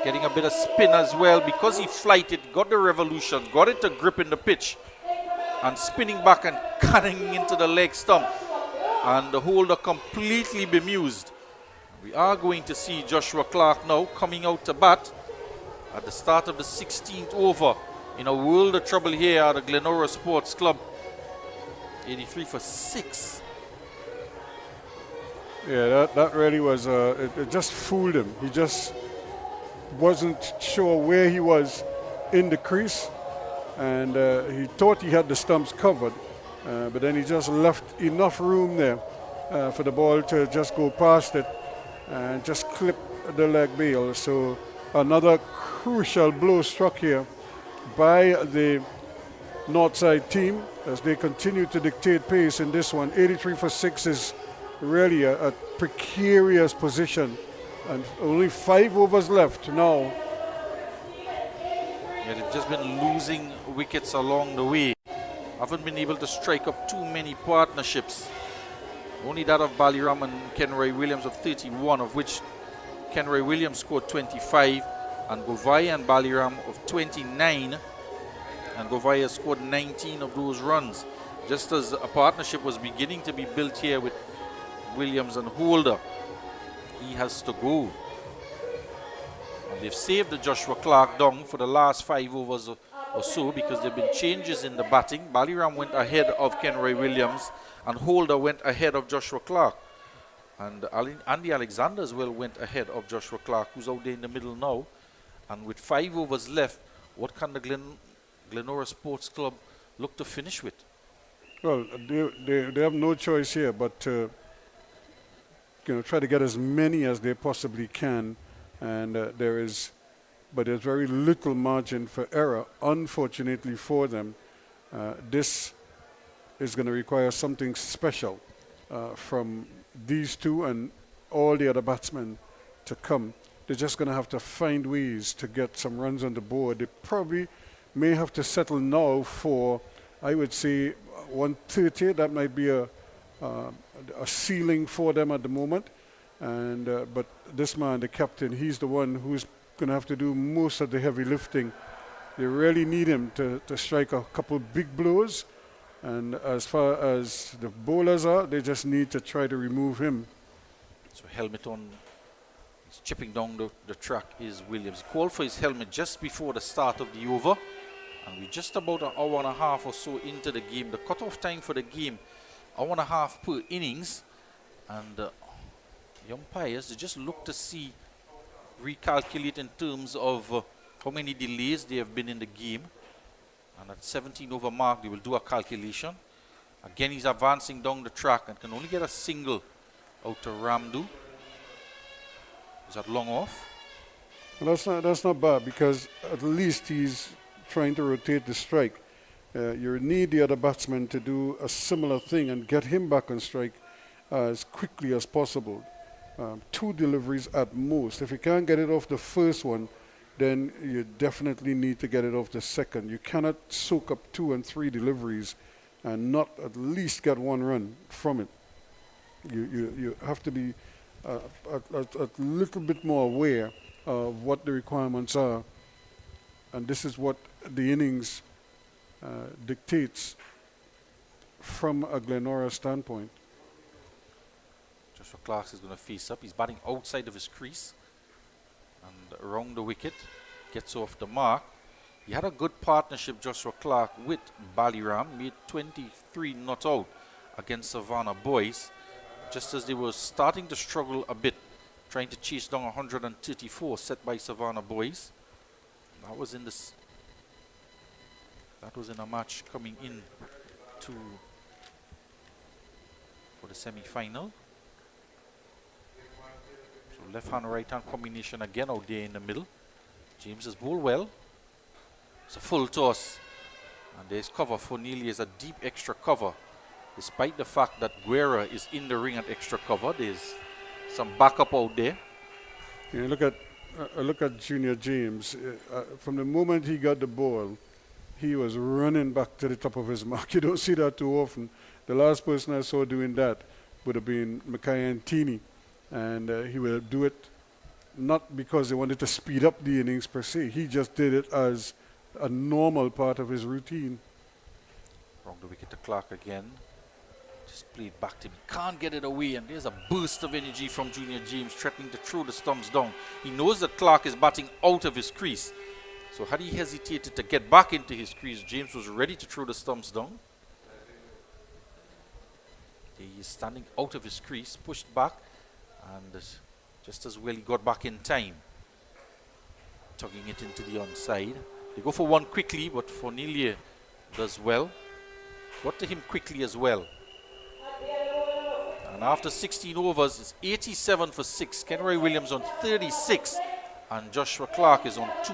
Getting a bit of spin as well because he flighted, got the revolution, got it to grip in the pitch, and spinning back and cutting into the leg stump. And the holder completely bemused. We are going to see Joshua Clark now coming out to bat at the start of the 16th over in a world of trouble here at the GLENORA Sports Club. 83 for 6. Yeah, that really was, it just fooled him. He just wasn't sure where he was in the crease, and he thought he had the stumps covered, but then he just left enough room there for the ball to just go past it and just clip the leg bail. So another crucial blow struck here by the Northside team as they continue to dictate pace in this one. 83 for 6 is really a precarious position, and only 5 overs left now. Yeah, they've just been losing wickets along the way. Haven't been able to strike up too many partnerships. Only that of Ballyram and Kenroy Williams of 31, of which Kenroy Williams scored 25, and Govaya and Ballyram of 29, and Govaya scored 19 of those runs. Just as a partnership was beginning to be built here with Williams and Holder, he has to go. And they've saved the Joshua Clark down for the last 5 overs or so because there have been changes in the batting. Ballyram went ahead of Kenroy Williams and Holder went ahead of Joshua Clark. And Andy Alexander as well went ahead of Joshua Clark, who's out there in the middle now. And with 5 overs left, what can the GLENORA Sports Club look to finish with? Well, they have no choice here but to try to get as many as they possibly can, and there's very little margin for error, unfortunately for them. This is going to require something special from these two and all the other batsmen to come. They're just going to have to find ways to get some runs on the board. They probably may have to settle now for, I would say, 130. That might be a ceiling for them at the moment. And but this man, the captain, he's the one who's going to have to do most of the heavy lifting. They really need him to strike a couple big blows. And as far as the bowlers are, they just need to try to remove him. So helmet on, he's chipping down the track is Williams. He called for his helmet just before the start of the over. And we're just about an hour and a half or so into the game. The cutoff time for the game, hour and a half per innings. And the umpires, they just look to see, recalculate in terms of how many delays there have been in the game. And at 17 over mark, they will do a calculation. Again, he's advancing down the track and can only get a single out to Ramdu. Is that long off? Well, that's not bad, because at least he's trying to rotate the strike. You need the other batsman to do a similar thing and get him back on strike as quickly as possible. 2 deliveries at most. If you can't get it off the first one, then you definitely need to get it off the second. You cannot soak up 2 and 3 deliveries and not at least get 1 run from it. You have to be a little bit more aware of what the requirements are, and this is what the innings dictates from a GLENORA standpoint. Joshua Clark is going to face up. He's batting outside of his crease and around the wicket, gets off the mark. He had a good partnership, Joshua Clark, with Ballyram, made 23 not out against Savannah Boys, just as they were starting to struggle a bit, trying to chase down 134 set by Savannah Boys. That was in a match coming in for the semi-final. So left hand right hand combination again out there in the middle. James has bowled well. It's a full toss, and there's cover for Neely as a deep extra cover. Despite the fact that Guerra is in the ring at extra cover, there's some backup out there. You look at Junior James. From the moment he got the ball, he was running back to the top of his mark. You don't see that too often. The last person I saw doing that would have been Mackay Antini, and he will do it not because they wanted to speed up the innings per se. He just did it as a normal part of his routine. Wrong the wicket to Clark again. Just played back to him. Can't get it away, and there's a burst of energy from Junior James threatening to throw the stumps down. He knows that Clark is batting out of his crease. So had he hesitated to get back into his crease, James was ready to throw the stumps down. He is standing out of his crease, pushed back, and just as well he got back in time. Tugging it into the onside. They go for one quickly, but Fornelia does well. Got to him quickly as well. And after 16 overs, it's 87 for 6. Kenroy Williams on 36, and Joshua Clark is on 2.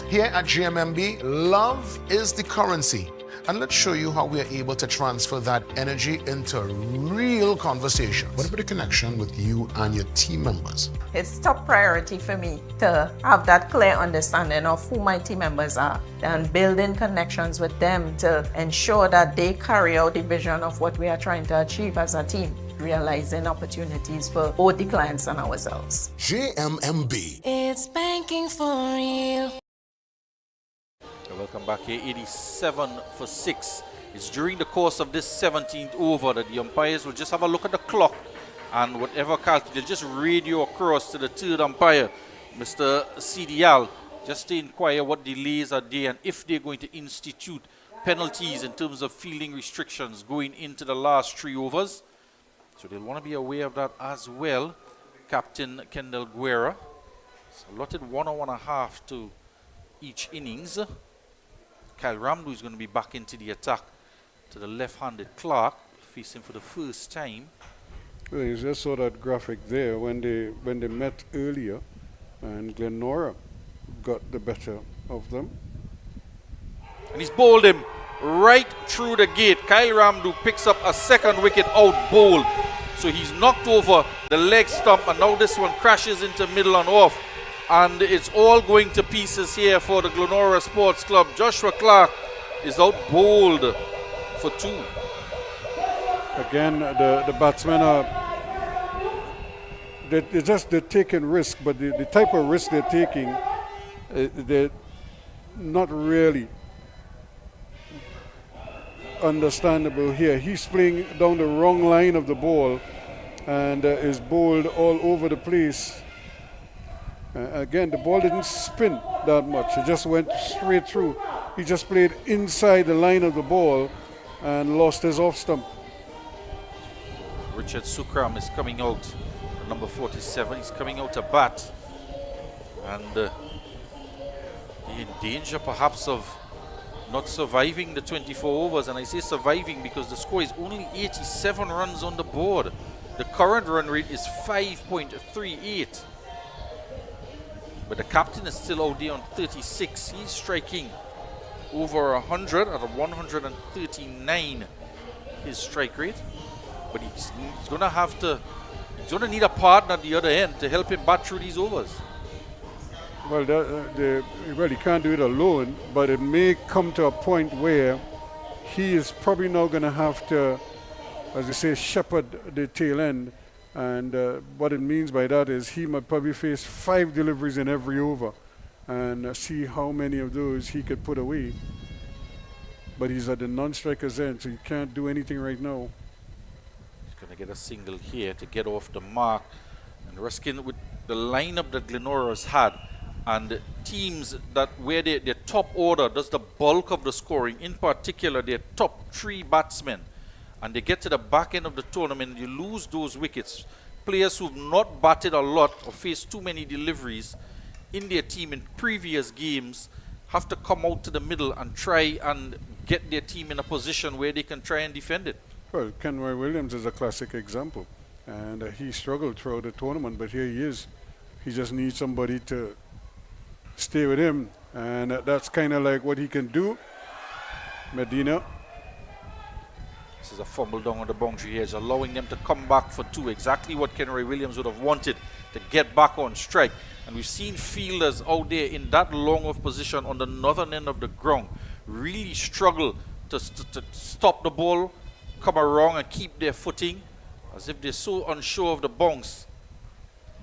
Here at GMMB, love is the currency. And let's show you how we are able to transfer that energy into real conversation. What about the connection with you and your team members? It's top priority for me to have that clear understanding of who my team members are and building connections with them to ensure that they carry out the vision of what we are trying to achieve as a team, realizing opportunities for both the clients and ourselves. GMMB. It's banking for real. Welcome back here, 87 for 6. It's during the course of this 17th over that the umpires will just have a look at the clock and whatever calculation, they'll just radio across to the third umpire, Mr. CDL, just to inquire what delays are there and if they're going to institute penalties in terms of fielding restrictions going into the last 3 overs. So they'll want to be aware of that as well. Captain Kendall Guerra. It's allotted 1 or 1.5 to each innings. Kyle Ramdu is going to be back into the attack to the left-handed Clark, facing for the first time. Well, you just saw that graphic there when they met earlier, and GLENORA got the better of them. And he's bowled him right through the gate. Kyle Ramdu picks up a second wicket out bowled. So he's knocked over the leg stump, and now this one crashes into middle and off. And it's all going to pieces here for the GLENORA Sports Club. Joshua Clark is out bowled for 2. Again, the batsmen are they're taking risk, but the type of risk they're taking, they're not really understandable here. He's playing down the wrong line of the ball and is bowled all over the place. Again, the ball didn't spin that much. It just went straight through. He just played inside the line of the ball and lost his off stump. Richard Sukram is coming out, number 47. He's coming out to bat. And in danger perhaps of not surviving the 24 overs. And I say surviving because the score is only 87 runs on the board. The current run rate is 5.38. But the captain is still out there on 36. He's striking over 100 at a 139 his strike rate. But he's going to have to, he's going to need a partner at the other end to help him bat through these overs. Well, he can't do it alone, but it may come to a point where he is probably now going to have to, as they say, shepherd the tail end. And what it means by that is he might probably face 5 deliveries in every over and see how many of those he could put away. But he's at the non-striker's end, so he can't do anything right now. He's going to get a single here to get off the mark. And Ruskin, with the lineup that GLENORA has had, and teams that where their top order does the bulk of the scoring, in particular their top 3 batsmen, and they get to the back end of the tournament, you lose those wickets. Players who've not batted a lot or faced too many deliveries in their team in previous games have to come out to the middle and try and get their team in a position where they can try and defend it. Well, Kenroy Williams is a classic example. And he struggled throughout the tournament, but here he is. He just needs somebody to stay with him. And that's kind of like what he can do. Medina. This is a fumble down on the boundary edge, allowing them to come back for 2. Exactly what Kenroy Williams would have wanted, to get back on strike. And we've seen fielders out there in that long of position on the northern end of the ground really struggle to stop the ball, come around and keep their footing, as if they're so unsure of the bounce.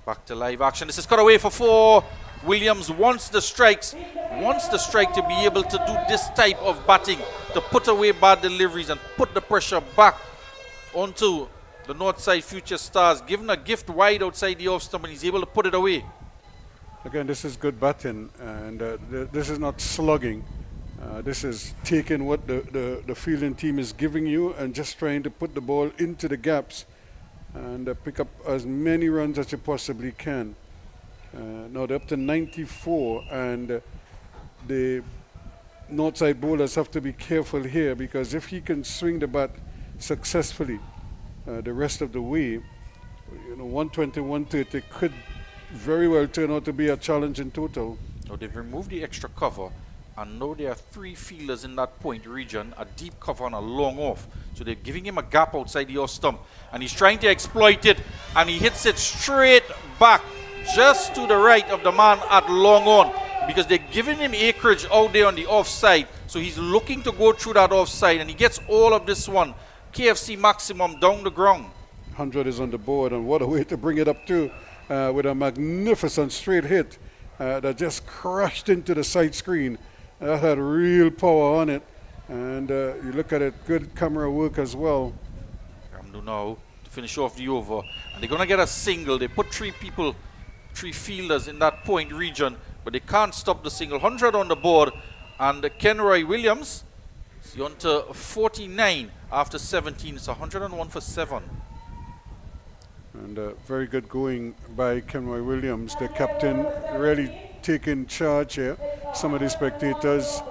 Back to live action. This is cut away for 4. Williams wants the strike to be able to do this type of batting, to put away bad deliveries and put the pressure back onto the Northside Future Stars. Given a gift wide outside the off stump, and he's able to put it away. Again, this is good batting, and this is not slugging. This is taking what the fielding team is giving you and just trying to put the ball into the gaps and pick up as many runs as you possibly can. Now they're up to 94, and the Northside bowlers have to be careful here, because if he can swing the bat successfully the rest of the way, 120, 130 could very well turn out to be a challenge in total. Now they've removed the extra cover, and now there are 3 fielders in that point region, a deep cover and a long off. So they're giving him a gap outside the off stump, and he's trying to exploit it, and he hits it straight back just to the right of the man at long on, because they're giving him acreage out there on the offside. So he's looking to go through that offside, and he gets all of this one. KFC maximum down the ground. 100 is on the board, and what a way to bring it up too, with a magnificent straight hit that just crashed into the side screen. That had real power on it, and you look at it, good camera work as well. Ramdu now to finish off the over, and they're going to get a single. They put 3 fielders in that point region, but they can't stop the single. 100 on the board, and Kenroy Williams is on to 49 after 17. It's 101 for 7. And very good going by Kenroy Williams, the captain, really taking charge here. Some of the spectators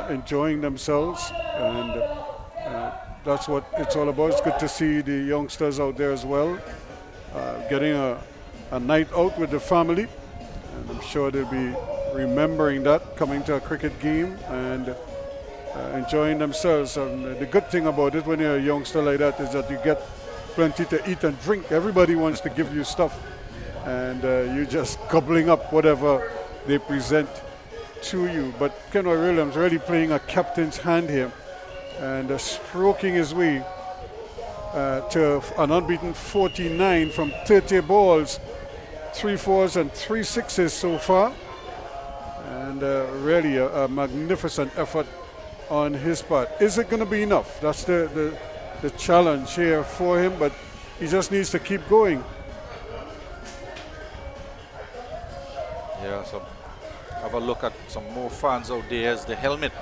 enjoying themselves, and that's what it's all about. It's good to see the youngsters out there as well, getting a night out with the family, and I'm sure they'll be remembering that, coming to a cricket game and enjoying themselves. And the good thing about it when you're a youngster like that is that you get plenty to eat and drink. Everybody wants to give you stuff, and you're just gobbling up whatever they present to you. But Kenroy Williams really playing a captain's hand here, and stroking his way to an unbeaten 49 from 30 balls, 3 4s and 3 6s so far, and really a magnificent effort on his part. Is it going to be enough? That's the challenge here for him, but he just needs to keep going. Yeah, so have a look at some more fans out there as the helmet.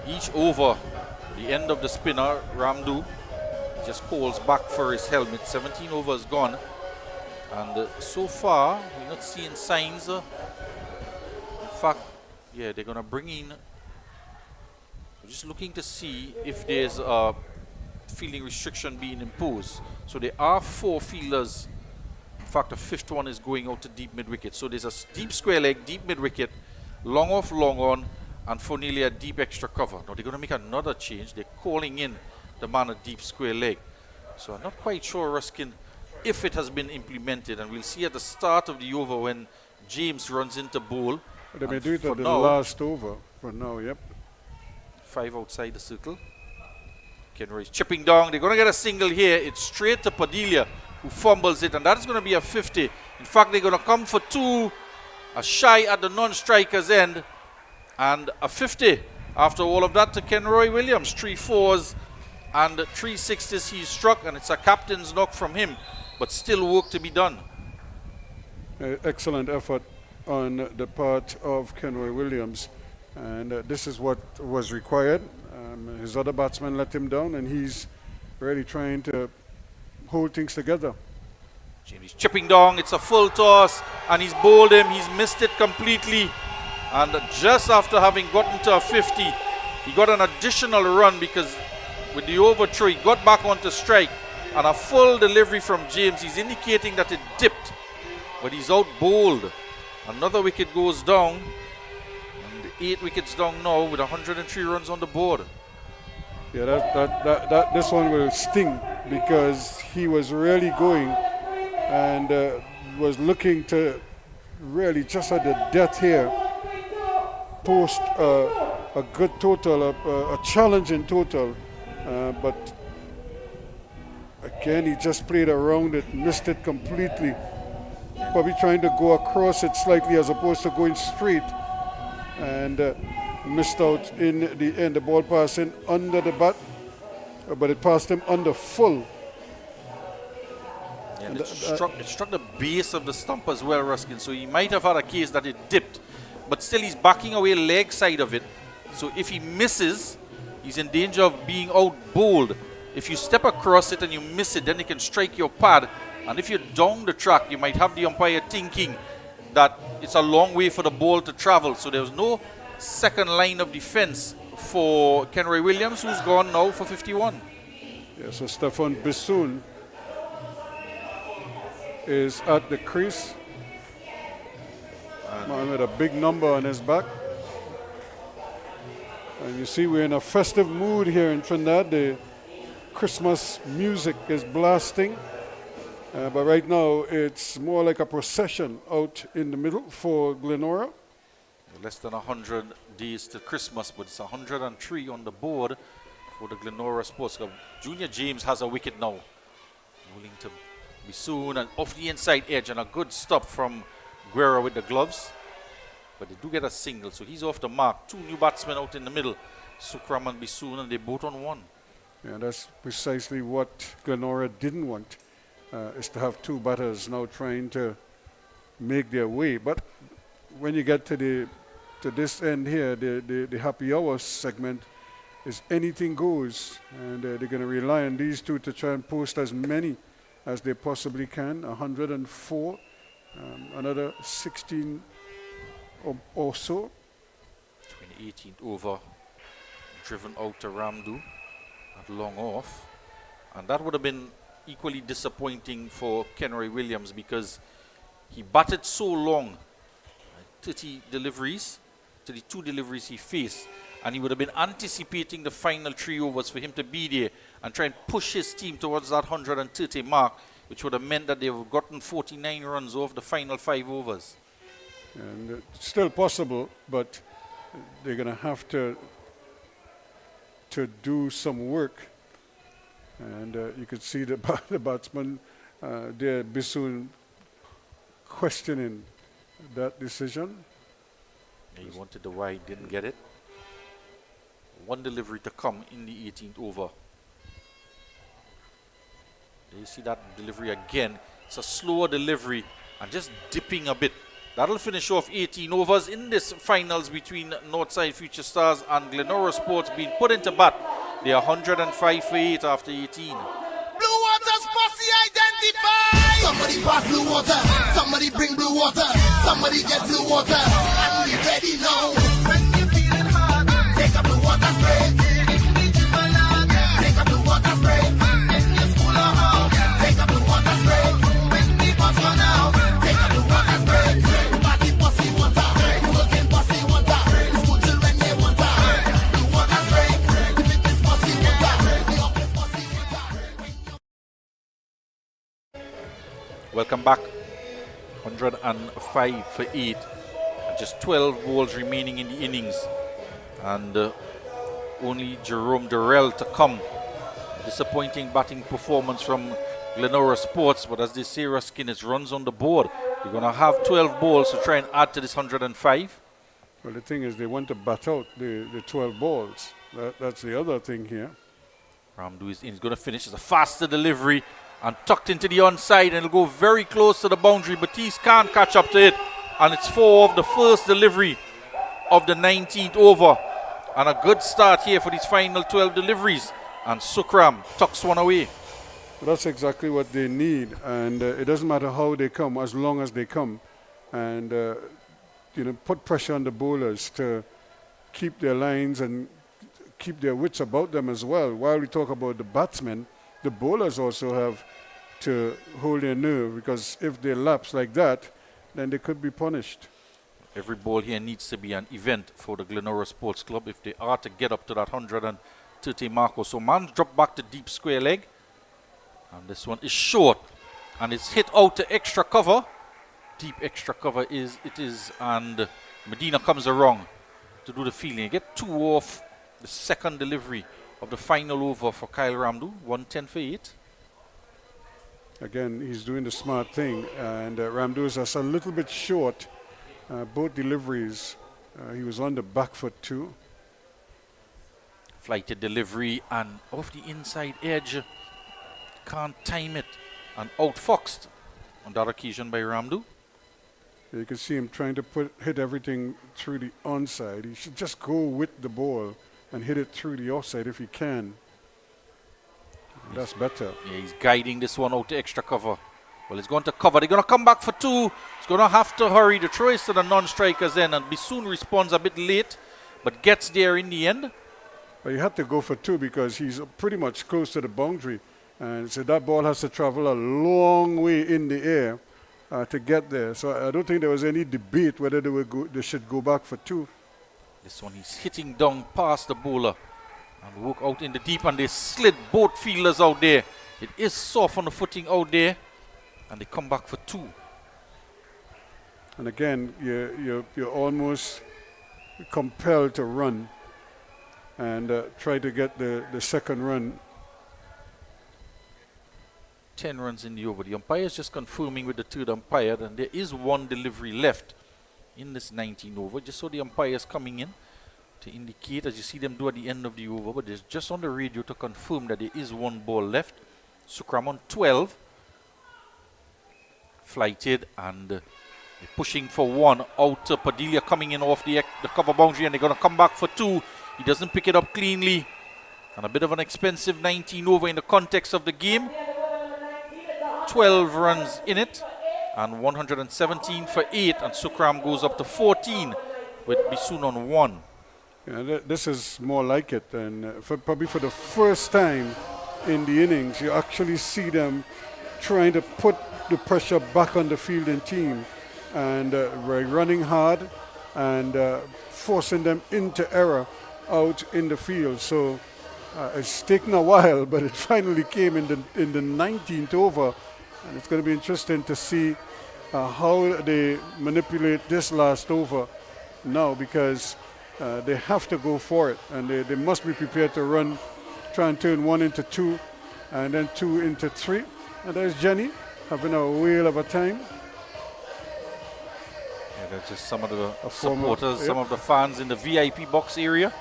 Each over, the end of the spinner, Ramdu just calls back for his helmet. 17 overs gone, and so far we're not seeing signs. In fact, yeah, they're gonna bring in. We're just looking to see if there's a fielding restriction being imposed. So there are 4 fielders. In fact, the 5th one is going out to deep mid-wicket. So there's a deep square leg, deep mid-wicket, long off, long on, and for nearly a deep extra cover. Now they're going to make another change. They're calling in the man a deep square leg. So I'm not quite sure, Ruskin, if it has been implemented. And we'll see at the start of the over when James runs into bowl. They may do it at the last over for now, yep. 5 outside the circle. Kenroy's chipping down. They're going to get a single here. It's straight to Padilla, who fumbles it, and that's going to be a 50. In fact, they're going to come for 2, a shy at the non-striker's end, and a 50 after all of that to Kenroy Williams. 3 4s and 3 6s he's struck, and it's a captain's knock from him, but still work to be done. Excellent effort on the part of Kenroy Williams, and this is what was required. His other batsman let him down, and he's really trying to hold things together. James chipping down, it's a full toss, and he's bowled him. He's missed it completely, and just after having gotten to a 50, he got an additional run, because with the overthrow he got back onto strike, and a full delivery from James. He's indicating that it dipped, but he's out bowled. Another wicket goes down, and 8 wickets down now with 103 runs on the board. Yeah, this one will sting, because he was really going and was looking to really just at the death here post a good total, a challenging total, but again he just played around it, missed it completely. probably trying to go across it slightly as opposed to going straight, and missed out in the end. The ball passing under the bat, but it passed him under full. Yeah, it struck the base of the stump as well, Ruskin, so he might have had a case that it dipped, but still he's backing away leg side of it, so if he misses, he's in danger of being out bowled. If you step across it and you miss it, then it can strike your pad, and if you're down the track, you might have the umpire thinking that it's a long way for the ball to travel, so there's no second line of defense for Kenroy Williams, who's gone now for 51. Yeah, so Stefan Bissoon is at the crease. Man with a big number on his back. And you see we're in a festive mood here in Trinidad. The Christmas music is blasting. But right now it's more like a procession out in the middle for Glenora. Less than 100 days to Christmas, but it's 103 on the board for the Glenora Sports Club. Junior James has a wicket now. Willing to be soon and off the inside edge, and a good stop from Guerra with the gloves. But they do get a single, so he's off the mark. Two new batsmen out in the middle, Sukram and Bisoon, and they both on one. Yeah, that's precisely what Glenora didn't want, is to have two batters now trying to make their way. But when you get to this end here, the happy hour segment is anything goes, and they're going to rely on these two to try and post as many as they possibly can. 104, another 16 or so. 18th over, driven out to Ramdu at long off, and that would have been equally disappointing for Kenroy Williams because he batted so long, 32 deliveries he faced, and he would have been anticipating the final 3 overs for him to be there and try and push his team towards that 130 mark, which would have meant that they would have gotten 49 runs off the final 5 overs. And it's still possible, but they're going to have to do some work. And you could see the batsman there, Bisoon, questioning that decision. He wanted the wide, didn't get it. One delivery to come in the 18th over. There you see that delivery again. It's a slower delivery and just dipping a bit. That'll finish off 18 overs in this finals between Northside Future Stars and Glenora Sports being put into bat. They are 105 for 8 after 18. Blue Water's posse identified. Somebody pass blue water. Somebody bring blue water. Somebody get blue water. And we ready now. When you feeling hard, take up the water spray. Take up the water spray. In your school or home, take up the water spray. When the bus run out, take up the water spray. Party posse water. Working posse water. School children they water. The water spray. Fitness posse water. The office posse water. Welcome back. 105 for 8. Just 12 balls remaining in the innings. And only Jerome Durrell to come. Disappointing batting performance from Glenora Sports. But as they say, Ruskin, is runs on the board. You're going to have 12 balls to try and add to this 105. Well, the thing is, they want to bat out the 12 balls. That's the other thing here. Ramdu is in. He's going to finish as a faster delivery and tucked into the onside, and it'll go very close to the boundary. Batiste can't catch up to it, and it's 4 of the first delivery of the 19th over. And a good start here for these final 12 deliveries. And Sukram tucks one away. Well, that's exactly what they need, and it doesn't matter how they come, as long as they come. And put pressure on the bowlers to keep their lines and keep their wits about them as well. While we talk about the batsmen, the bowlers also have to hold their nerve, because if they lapse like that, then they could be punished. Every ball here needs to be an event for the Glenora Sports Club if they are to get up to that 130 mark or so. Man's dropped back to deep square leg, and this one is short, and it's hit out to extra cover. Deep extra cover it is, and Medina comes around to do the fielding. You get 2 off the second delivery of the final over for Kyle Ramdu. 110 for 8. Again, he's doing the smart thing, and Ramdos is a little bit short. Both deliveries, he was on the back foot too. Flighted delivery and off the inside edge. Can't time it. And outfoxed on that occasion by Ramdu. You can see him trying to hit everything through the onside. He should just go with the ball and hit it through the offside if he can. That's better. Yeah, he's guiding this one out to extra cover. Well, he's going to cover. They're going to come back for two. He's going to have to hurry. The throw is to the non-strikers then, and Bisoun responds a bit late, but gets there in the end. But you had to go for two because he's pretty much close to the boundary. And so that ball has to travel a long way in the air to get there. So I don't think there was any debate whether they should go back for two. This one he's hitting down past the bowler and work out in the deep, and they slid both fielders out there. It is soft on the footing out there, and they come back for two. And again, you're almost compelled to run and try to get the second run. 10 runs in the over. The umpire is just confirming with the third umpire, and there is one delivery left in this 19 over. Just so the umpire is coming in to indicate, as you see them do at the end of the over, but there's just on the radio to confirm that there is one ball left. Sukram on 12. Flighted, and they're pushing for one out to Padilla, coming in off the cover boundary, and they're going to come back for two. He doesn't pick it up cleanly, and a bit of an expensive 19 over in the context of the game. 12 runs in it, and 117 for 8, and Sukram goes up to 14 with Bisoun on 1. Yeah, this is more like it, and probably for the first time in the innings, you actually see them trying to put the pressure back on the fielding team, and running hard and forcing them into error out in the field. So it's taken a while, but it finally came in the 19th over, and it's going to be interesting to see how they manipulate this last over now, because they have to go for it, and they must be prepared to try and turn one into two, and then two into three. And there's Jenny having a whale of a time. Yeah, that's just some of the supporters, some of the fans in the VIP box area.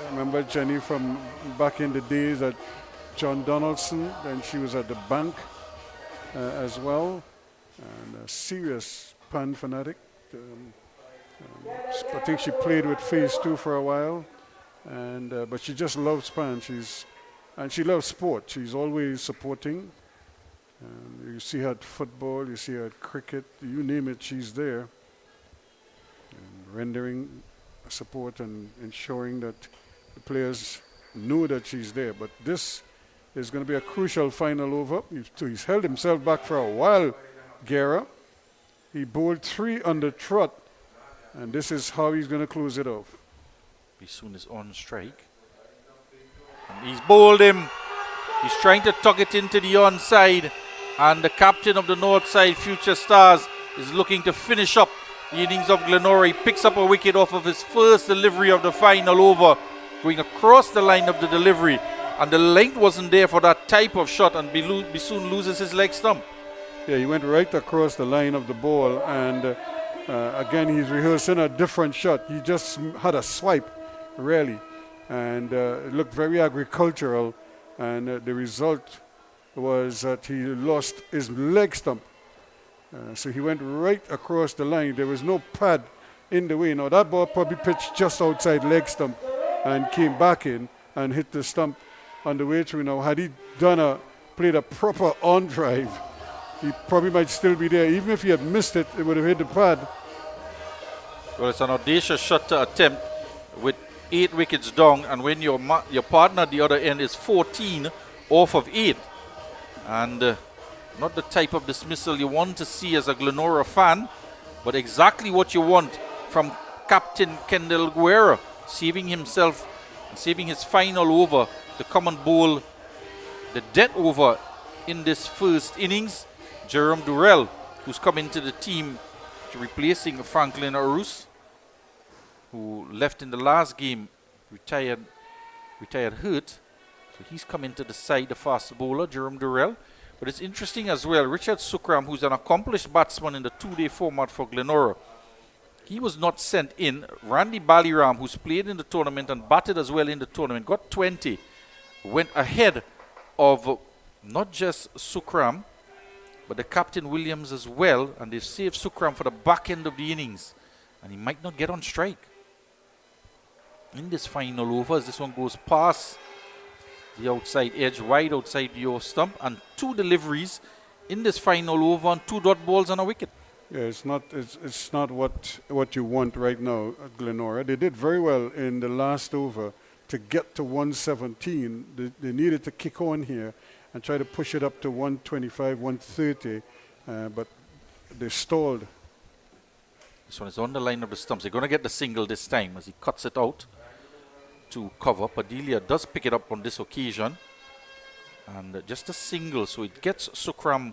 I remember Jenny from back in the days at John Donaldson, then she was at the bank as well, and a serious pan fanatic. I think she played with Phase 2 for a while, and but she just loves pan. And she loves sport. She's always supporting. You see her at football, you see her at cricket, you name it, she's there, and rendering support and ensuring that the players know that she's there. But this is going to be a crucial final over. He's held himself back for a while, Guerra. He bowled 3 on the trot, and this is how he's going to close it off. Bisoun is on strike, and he's bowled him. He's trying to tug it into the onside, and the captain of the Northside Future Stars is looking to finish up the innings of Glenora. He picks up a wicket off of his first delivery of the final over, going across the line of the delivery, and the length wasn't there for that type of shot, and Bisoun loses his leg stump. Yeah, he went right across the line of the ball, and again, he's rehearsing a different shot. He just had a swipe, really, and it looked very agricultural, and the result was that he lost his leg stump. So he went right across the line. There was no pad in the way. Now, that ball probably pitched just outside leg stump and came back in and hit the stump on the way through. Now, had he played a proper on drive, he probably might still be there. Even if he had missed it, it would have hit the pad. Well, it's an audacious shot to attempt with 8 wickets down, and when your partner at the other end is 14 off of 8, and not the type of dismissal you want to see as a Glenora fan, but exactly what you want from Captain Kendall Guerra, saving himself, saving his final over to come and bowl the death over in this first innings. Jerome Durrell, who's come into the team replacing Franklin Arus, who left in the last game, retired hurt. So he's come into the side, the fast bowler, Jerome Durrell. But it's interesting as well, Richard Sukram, who's an accomplished batsman in the two-day format for Glenora, he was not sent in. Randy Baliram, who's played in the tournament and batted as well in the tournament, got 20, went ahead of not just Sukram, but the captain Williams as well, and they've saved Sukram for the back end of the innings, and he might not get on strike in this final over as this one goes past the outside edge, wide outside the off stump, and 2 deliveries in this final over on 2 dot balls on a wicket. Yeah, it's not what you want right now at Glenora. They did very well in the last over to get to 117. They needed to kick on here and try to push it up to 125, 130, but they stalled. This one is on the line of the stumps. They're going to get the single this time as he cuts it out to cover. Padelia does pick it up on this occasion, and just a single, so it gets Sukram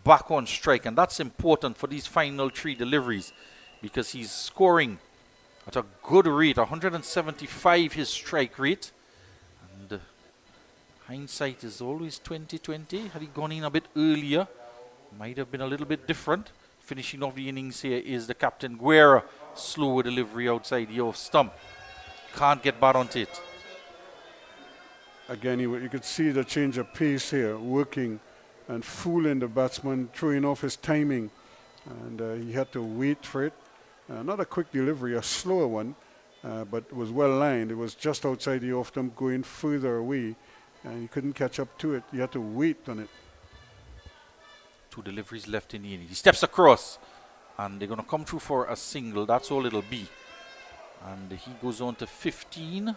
back on strike, and that's important for these final 3 deliveries because he's scoring at a good rate, 175 his strike rate, and hindsight is always 20/20. Had he gone in a bit earlier, might have been a little bit different. Finishing off the innings here is the captain Guerra, slower delivery outside the off stump. Can't get bat onto it. Again, you could see the change of pace here, working and fooling the batsman, throwing off his timing, and he had to wait for it. Not a quick delivery, a slower one, but it was well lined. It was just outside the off stump, going further away, and he couldn't catch up to it. He had to wait on it. 2 deliveries left in the inning. He steps across, and they're going to come through for a single. That's all it'll be. And he goes on to 15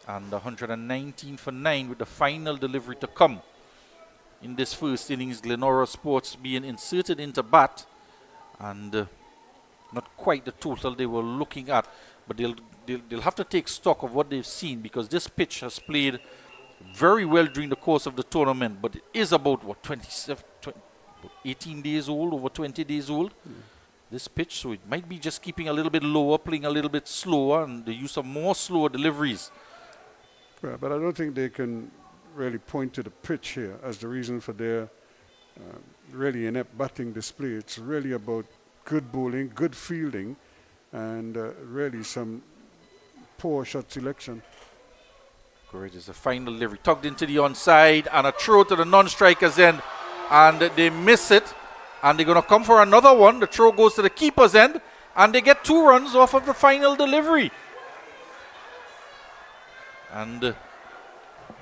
and 119 for 9 with the final delivery to come. In this first innings, Glenora Sports being inserted into bat, and not quite the total they were looking at, but they'll have to take stock of what they've seen, because this pitch has played very well during the course of the tournament, but it is about 18 days old, over 20 days old. This pitch, so it might be just keeping a little bit lower, playing a little bit slower, and the use of more slower deliveries. Yeah, but I don't think they can really point to the pitch here as the reason for their really inept batting display. It's really about good bowling, good fielding, and really some poor shot selection. Great, it's a final delivery, tugged into the onside, and a throw to the non-striker's end, and they miss it, and they're going to come for another one. The throw goes to the keeper's end, and they get 2 runs off of the final delivery. And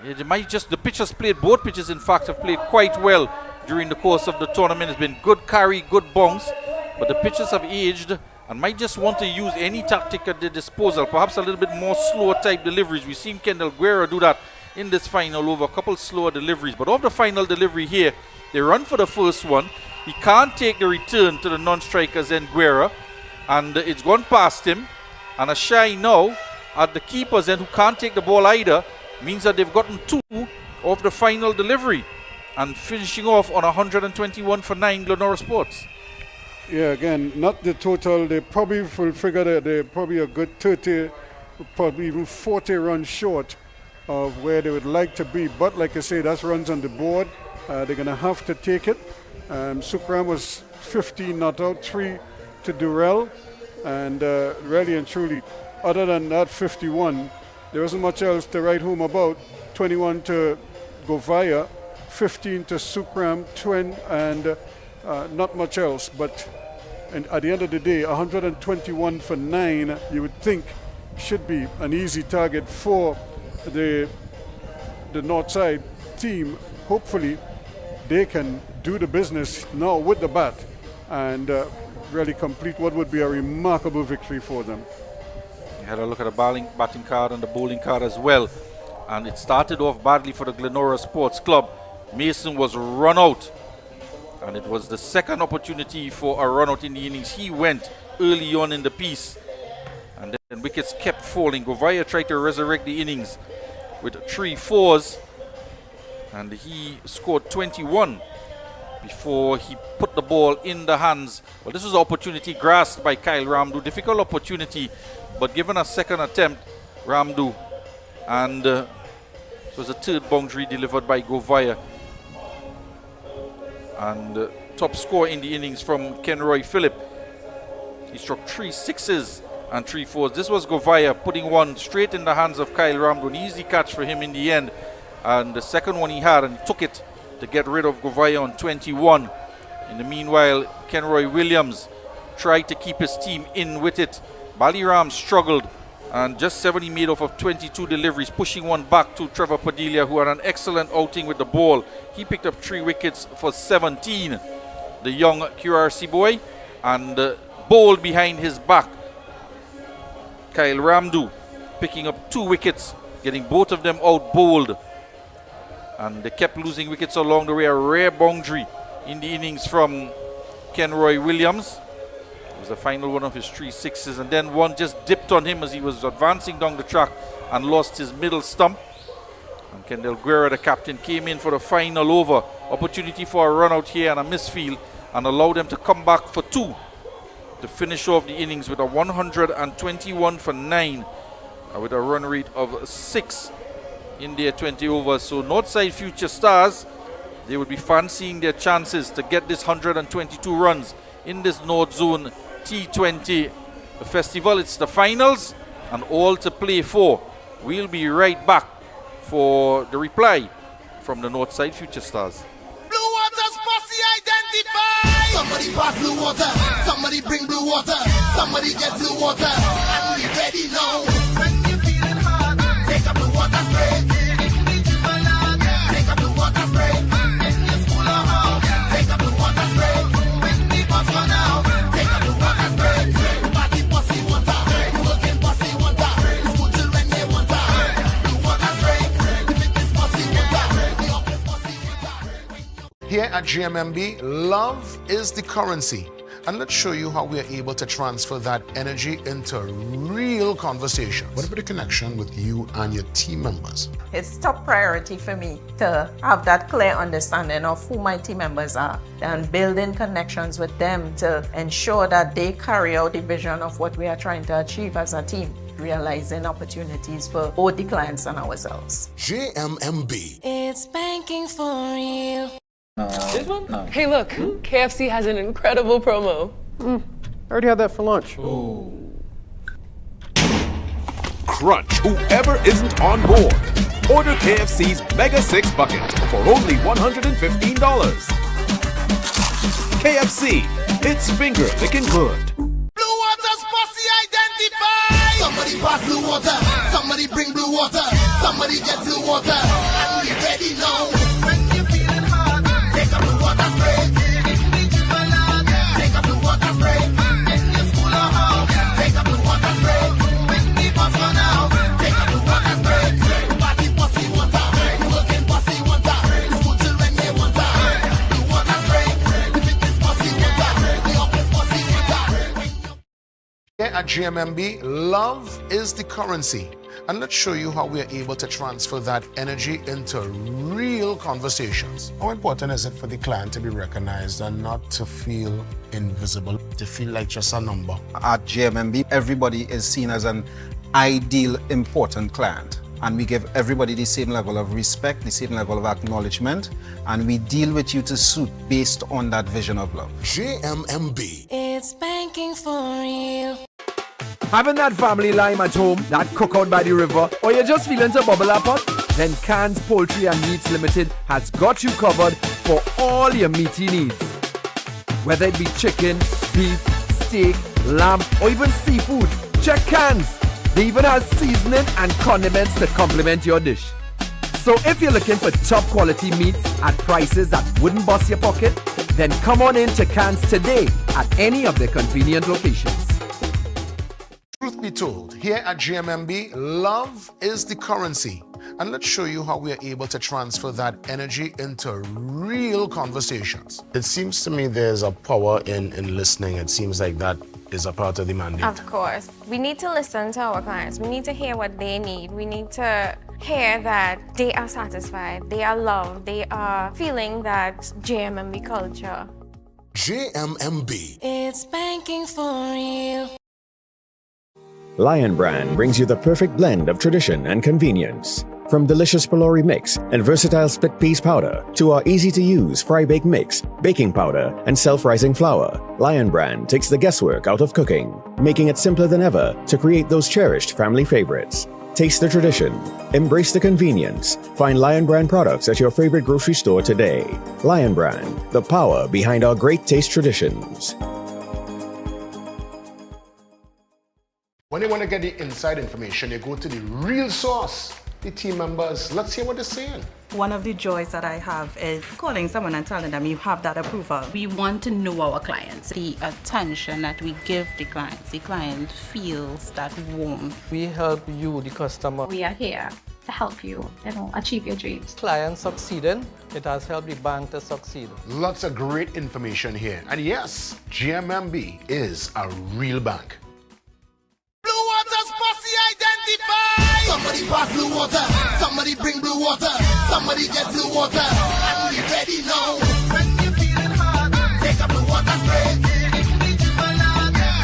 it might just, the pitch has played, both pitches in fact have played quite well during the course of the tournament. It's been good carry, good bounce, but the pitches have aged and might just want to use any tactic at their disposal, perhaps a little bit more slower type deliveries. We've seen Kendall Guerra do that in this final over, a couple slower deliveries, but of the final delivery here, they run for the first one. He can't take the return to the non-strikers and Guerra, and it's gone past him, and a shy now at the keeper's end, who can't take the ball either, means that they've gotten 2 of the final delivery, and finishing off on 121 for 9 Glenora Sports. Yeah, again, not the total. They probably will figure that they're probably a good 30, probably even 40 runs short of where they would like to be. But like I say, that's runs on the board. They're going to have to take it. Sukram was 15 not out, 3 to Durrell, and really and truly, other than that 51, there wasn't much else to write home about. 21 to Govaya, 15 to Sukram, 20, and not much else. But at the end of the day, 121 for 9, you would think should be an easy target for the North Side team. Hopefully, they can do the business now with the bat and really complete what would be a remarkable victory for them. You had a look at the batting card and the bowling card as well, and it started off badly for the Glenora Sports Club. Mason was run out, and it was the second opportunity for a run out in the innings. He went early on in the piece, and then wickets kept falling. Govaya tried to resurrect the innings with 3 fours, and he scored 21 before he put the ball in the hands. Well, this was an opportunity grasped by Kyle Ramdu. Difficult opportunity, but given a second attempt, Ramdu, and it was a third boundary delivered by Govaya. And top score in the innings from Kenroy Phillip. He struck 3 sixes and 3 fours. This was Govaya putting one straight in the hands of Kyle Ramdo. An easy catch for him in the end. And the second one he had, and he took it to get rid of Govaya on 21. In the meanwhile, Kenroy Williams tried to keep his team in with it. Baliram struggled, and just 70 made off of 22 deliveries, pushing one back to Trevor Padilla, who had an excellent outing with the ball. He picked up 3 wickets for 17, the young QRC boy, and bowled behind his back. Kyle Ramdu picking up 2 wickets, getting both of them out bowled. And they kept losing wickets along the way. A rare boundary in the innings from Kenroy Williams. It was the final one of his 3 sixes, and then one just dipped on him as he was advancing down the track and lost his middle stump. And Kendall Guerra, the captain, came in for the final over. Opportunity for a run out here and a misfield, and allowed them to come back for 2 to finish off the innings with a 121 for 9 with a run rate of 6 in their 20 overs. So Northside Future Stars, they would be fancying their chances to get this 122 runs in this North Zone T20 festival. It's the finals and all to play for. We'll be right back for the reply from the Northside Future Stars. Blue Water's posse identified. Somebody pass blue water. Somebody bring blue water. Somebody get blue water. And we ready now. When you feeling hard, take a blue water spray. Take a blue water spray. In your school or home, take a blue water spray. When the bus run out, take a blue water spray. Party posse water. Working posse water. School children they water. Blue water spray. The fitness posse water. The office posse water. Here at GMMB, love is the currency. And let's show you how we are able to transfer that energy into real conversation. What about the connection with you and your team members? It's top priority for me to have that clear understanding of who my team members are and building connections with them to ensure that they carry out the vision of what we are trying to achieve as a team, realizing opportunities for both the clients and ourselves. JMMB. It's banking for real. This one? No. Hey, look, KFC has an incredible promo. I already had that for lunch. Crunch whoever isn't on board. Order KFC's Mega 6 Bucket for only $115. KFC, it's finger licking good. Blue Water's posse identified. Somebody pass blue water. Somebody bring blue water. Somebody get blue water. And we ready now. When you feeling hard, take a blue water spray. Take a blue water spray. In your school or home, take a blue water spray. When the bus run out, take a blue water spray. Party posse water. Working posse water. School children they water. Blue water spray. The fitness posse water. The office posse water. Here at GMMB, love is the currency. And let's show you how we are able to transfer that energy into real conversations. How important is it for the client to be recognized and not to feel invisible, to feel like just a number? At GMMB, everybody is seen as an ideal, important client. And we give everybody the same level of respect, the same level of acknowledgement, and we deal with you to suit based on that vision of love. JMMB. It's banking for real. Having that family lime at home, that cookout by the river, or you're just feeling to bubble up pot? Then Cans Poultry and Meats Limited has got you covered for all your meaty needs. Whether it be chicken, beef, steak, lamb, or even seafood, check Cans. They even have seasoning and condiments to complement your dish. So if you're looking for top quality meats at prices that wouldn't bust your pocket, then come on in to Cans today at any of their convenient locations. Truth be told, here at GMMB, love is the currency. And let's show you how we are able to transfer that energy into real conversations. It seems to me there's a power in listening. It seems like that is a part of the mandate. Of course. We need to listen to our clients. We need to hear what they need. We need to hear that they are satisfied, they are loved, they are feeling that JMMB culture. JMMB. It's banking for real. Lion Brand brings you the perfect blend of tradition and convenience. From delicious pylori mix and versatile split peas powder to our easy-to-use fry-bake mix, baking powder, and self-rising flour, Lion Brand takes the guesswork out of cooking, making it simpler than ever to create those cherished family favorites. Taste the tradition. Embrace the convenience. Find Lion Brand products at your favorite grocery store today. Lion Brand, the power behind our great taste traditions. When you want to get the inside information, you go to the real source, the team members. Let's hear what they're saying. One of the joys that I have is calling someone and telling them you have that approval. We want to know our clients. The attention that we give the client feels that warmth. We help you, the customer. We are here to help you, achieve your dreams. Client succeeding, it has helped the bank to succeed. Lots of great information here. And yes, GMMB is a real bank. Blue Water's posse identified. Somebody pass blue water. Somebody bring blue water. Somebody get blue water. And we ready now. When you feeling hard, take a blue water spray.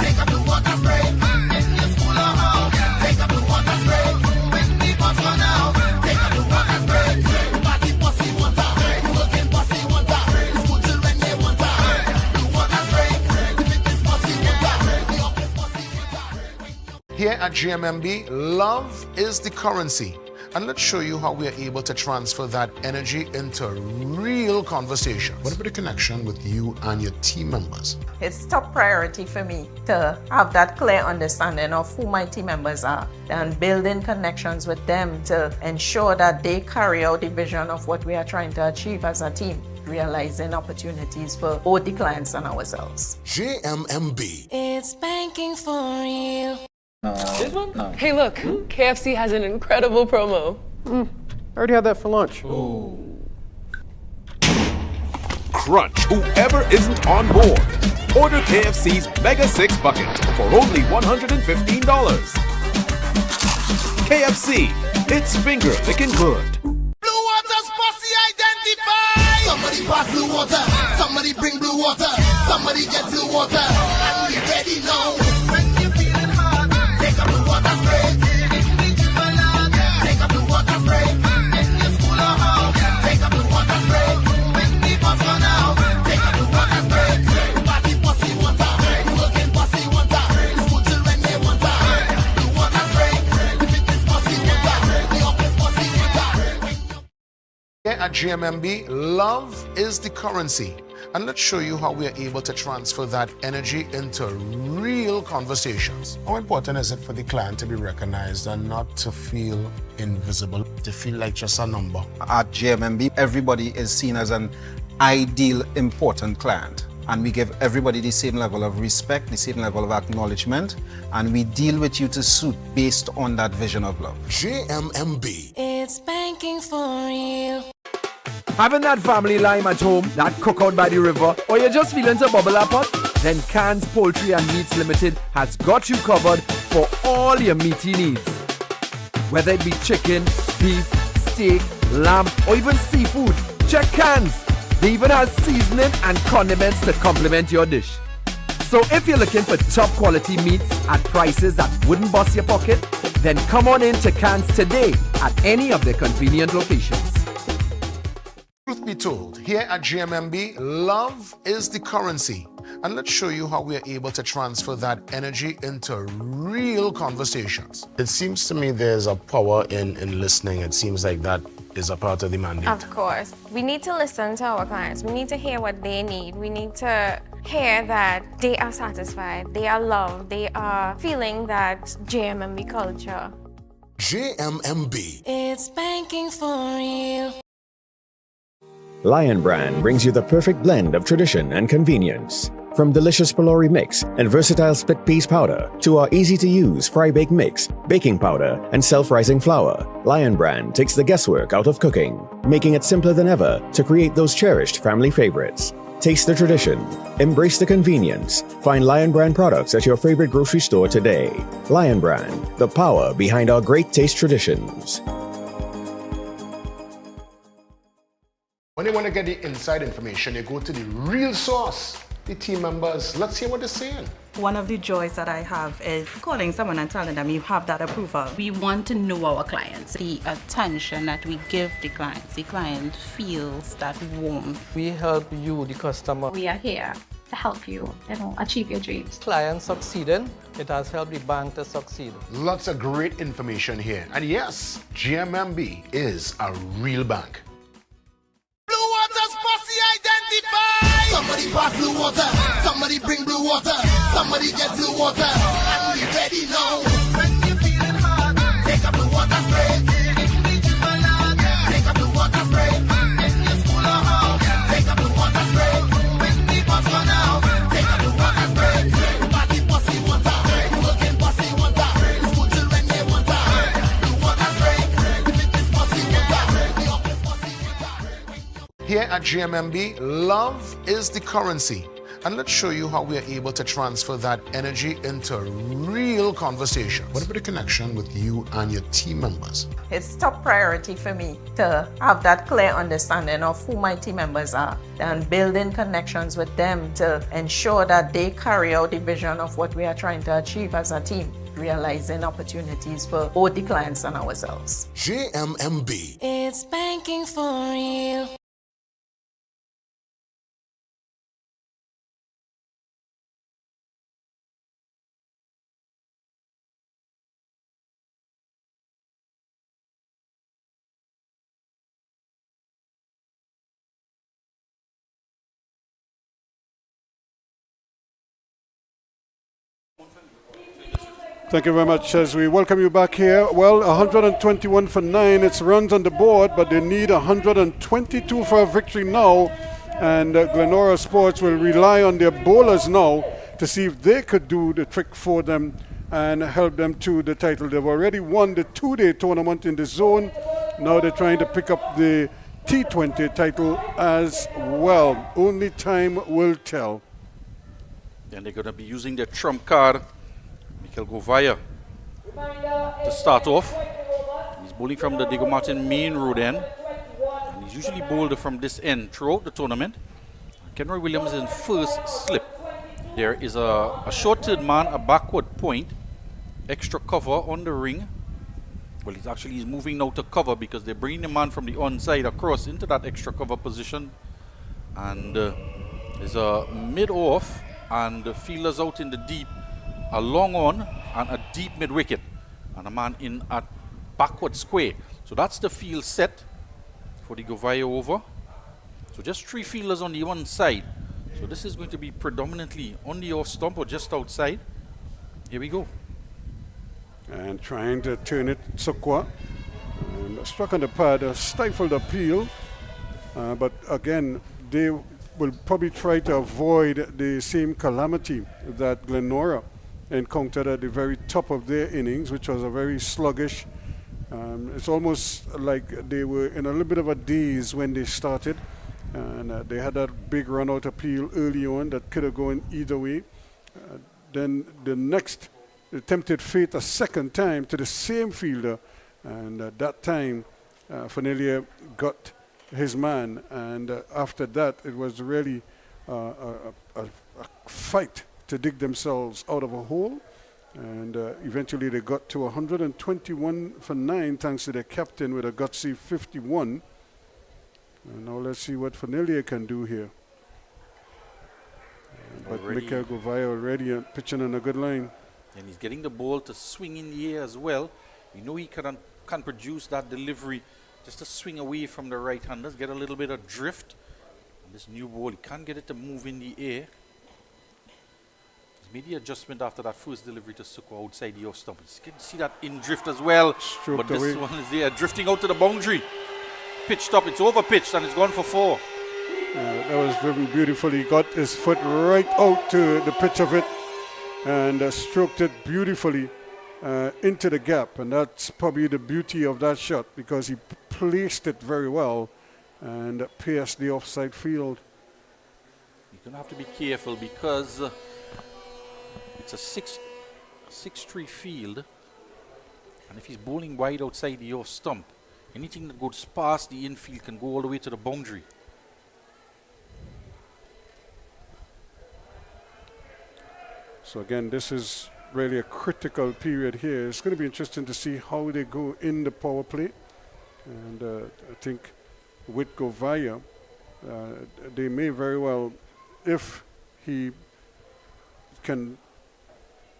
Take a blue water spray. In your school or home, take a blue water spray. When the bus run out, take a blue water spray. Party posse water. Working posse water. School children they water. Blue water spray. Fitness posse water. The office posse water. Here at GMMB, love is the currency. And let's show you how we are able to transfer that energy into real conversation. What about the connection with you and your team members? It's top priority for me to have that clear understanding of who my team members are and building connections with them to ensure that they carry out the vision of what we are trying to achieve as a team, realizing opportunities for both the clients and ourselves. GMMB. It's banking for real. This one? No. Hey, look, KFC has an incredible promo. I already had that for lunch. Crunch whoever isn't on board. Order KFC's Mega 6 Bucket for only $115. KFC, it's finger licking good. Blue Water's posse identified. Somebody pass blue water. Somebody bring blue water. Somebody get blue water. And we ready now. When you feeling hard, take a blue water spray. Take a blue water spray. In your school or home, take a blue water spray. When the bus run out, take a blue water spray. Party posse water. Working posse water. School children they water. Blue water spray. Fitness posse water. The office posse water. Here at GMMB, love is the currency. And let's show you how we are able to transfer that energy into real conversations. How important is it for the client to be recognized and not to feel invisible, to feel like just a number? At GMMB, everybody is seen as an ideal, important client. And we give everybody the same level of respect, the same level of acknowledgement, and we deal with you to suit based on that vision of love. GMMB. It's banking for real. Having that family lime at home, that cookout by the river, or you're just feeling to bubble up pot? Then Cans Poultry and Meats Limited has got you covered for all your meaty needs. Whether it be chicken, beef, steak, lamb, or even seafood, check Cans. They even have seasoning and condiments to complement your dish. So if you're looking for top quality meats at prices that wouldn't bust your pocket, then come on in to Cans today at any of their convenient locations. Truth be told, here at GMMB, love is the currency. And let's show you how we are able to transfer that energy into real conversations. It seems to me there's a power in listening. It seems like that is a part of the mandate. Of course. We need to listen to our clients. We need to hear what they need. We need to hear that they are satisfied, they are loved, they are feeling that GMMB culture. GMMB. It's banking for real. Lion Brand brings you the perfect blend of tradition and convenience. From delicious pylori mix and versatile split peas powder to our easy-to-use fry-bake mix, baking powder, and self-rising flour, Lion Brand takes the guesswork out of cooking, making it simpler than ever to create those cherished family favorites. Taste the tradition. Embrace the convenience. Find Lion Brand products at your favorite grocery store today. Lion Brand, the power behind our great taste traditions. When you want to get the inside information, you go to the real source, the team members. Let's hear what they're saying. One of the joys that I have is calling someone and telling them you have that approval. We want to know our clients. The attention that we give the client feels that warmth. We help you, the customer. We are here to help you, achieve your dreams. Client succeeding, it has helped the bank to succeed. Lots of great information here. And yes, GMMB is a real bank. Blue Water's posse identified. Somebody pass blue water. Somebody bring blue water. Somebody get blue water. And we ready now. When you feeling hard, take a blue water spray. Take a blue water spray. In your school or house, take a blue water spray. When the bus run out, take a blue water spray. Party posse water. Working posse water. School children they water. Blue water spray. Fitness posse water. The office posse water. Here at GMMB, love is the currency. And let's show you how we are able to transfer that energy into real conversation. What about the connection with you and your team members? It's top priority for me to have that clear understanding of who my team members are and building connections with them to ensure that they carry out the vision of what we are trying to achieve as a team, realizing opportunities for both the clients and ourselves. GMMB. It's banking for real. Thank you very much as we welcome you back here. Well, 121 for 9. It's runs on the board, but they need 122 for a victory now. And GLENORA Sports will rely on their bowlers now to see if they could do the trick for them and help them to the title. They've already won the two-day tournament in the zone. Now they're trying to pick up the T20 title as well. Only time will tell. Then they're going to be using their trump card, Mikel Govaya, to start off. He's bowling from the Diego Martin main road end. And he's usually bowled from this end throughout the tournament. Kenroy Williams in first slip. There is a short third man, a backward point, extra cover on the ring. Well, he's moving now to cover because they're bringing the man from the onside across into that extra cover position. And there's a mid-off and the fielders out in the deep, a long on and a deep mid-wicket. And a man in at backward square. So that's the field set for the Govaya over. So just 3 fielders on the one side. So this is going to be predominantly on the off stump or just outside. Here we go. And trying to turn it Sukwa. And struck on the pad, a stifled appeal. But again, they will probably try to avoid the same calamity that GLENORA encountered at the very top of their innings, which was a very sluggish. It's almost like they were in a little bit of a daze when they started. And they had that big run-out appeal early on that could have gone either way. Then the next attempted fate a second time to the same fielder. And that time, Fanellia got his man. And after that, it was really a fight to dig themselves out of a hole. And eventually they got to 121 for 9 thanks to their captain with a gutsy 51. And now let's see what Fanellia can do here. But Mikel Govaya already pitching on a good line. And he's getting the ball to swing in the air as well. You know he can produce that delivery just to swing away from the right-handers, get a little bit of drift. And this new ball, he can't get it to move in the air. He's made the adjustment after that first delivery to Sukwa outside the off stump. You can see that in drift as well. Stroked but this away. one is there, drifting out to the boundary. Pitched up, it's over pitched and it's gone for 4. That was driven beautifully. Got his foot right out to the pitch of it and stroked it beautifully into the gap. And that's probably the beauty of that shot because he placed it very well and pierced the offside field. You're going to have to be careful because it's a 6-3 field. And if he's bowling wide outside the off stump, anything that goes past the infield can go all the way to the boundary. So again, this is really a critical period here. It's going to be interesting to see how they go in the power play. And I think with Govaya, they may very well, if he can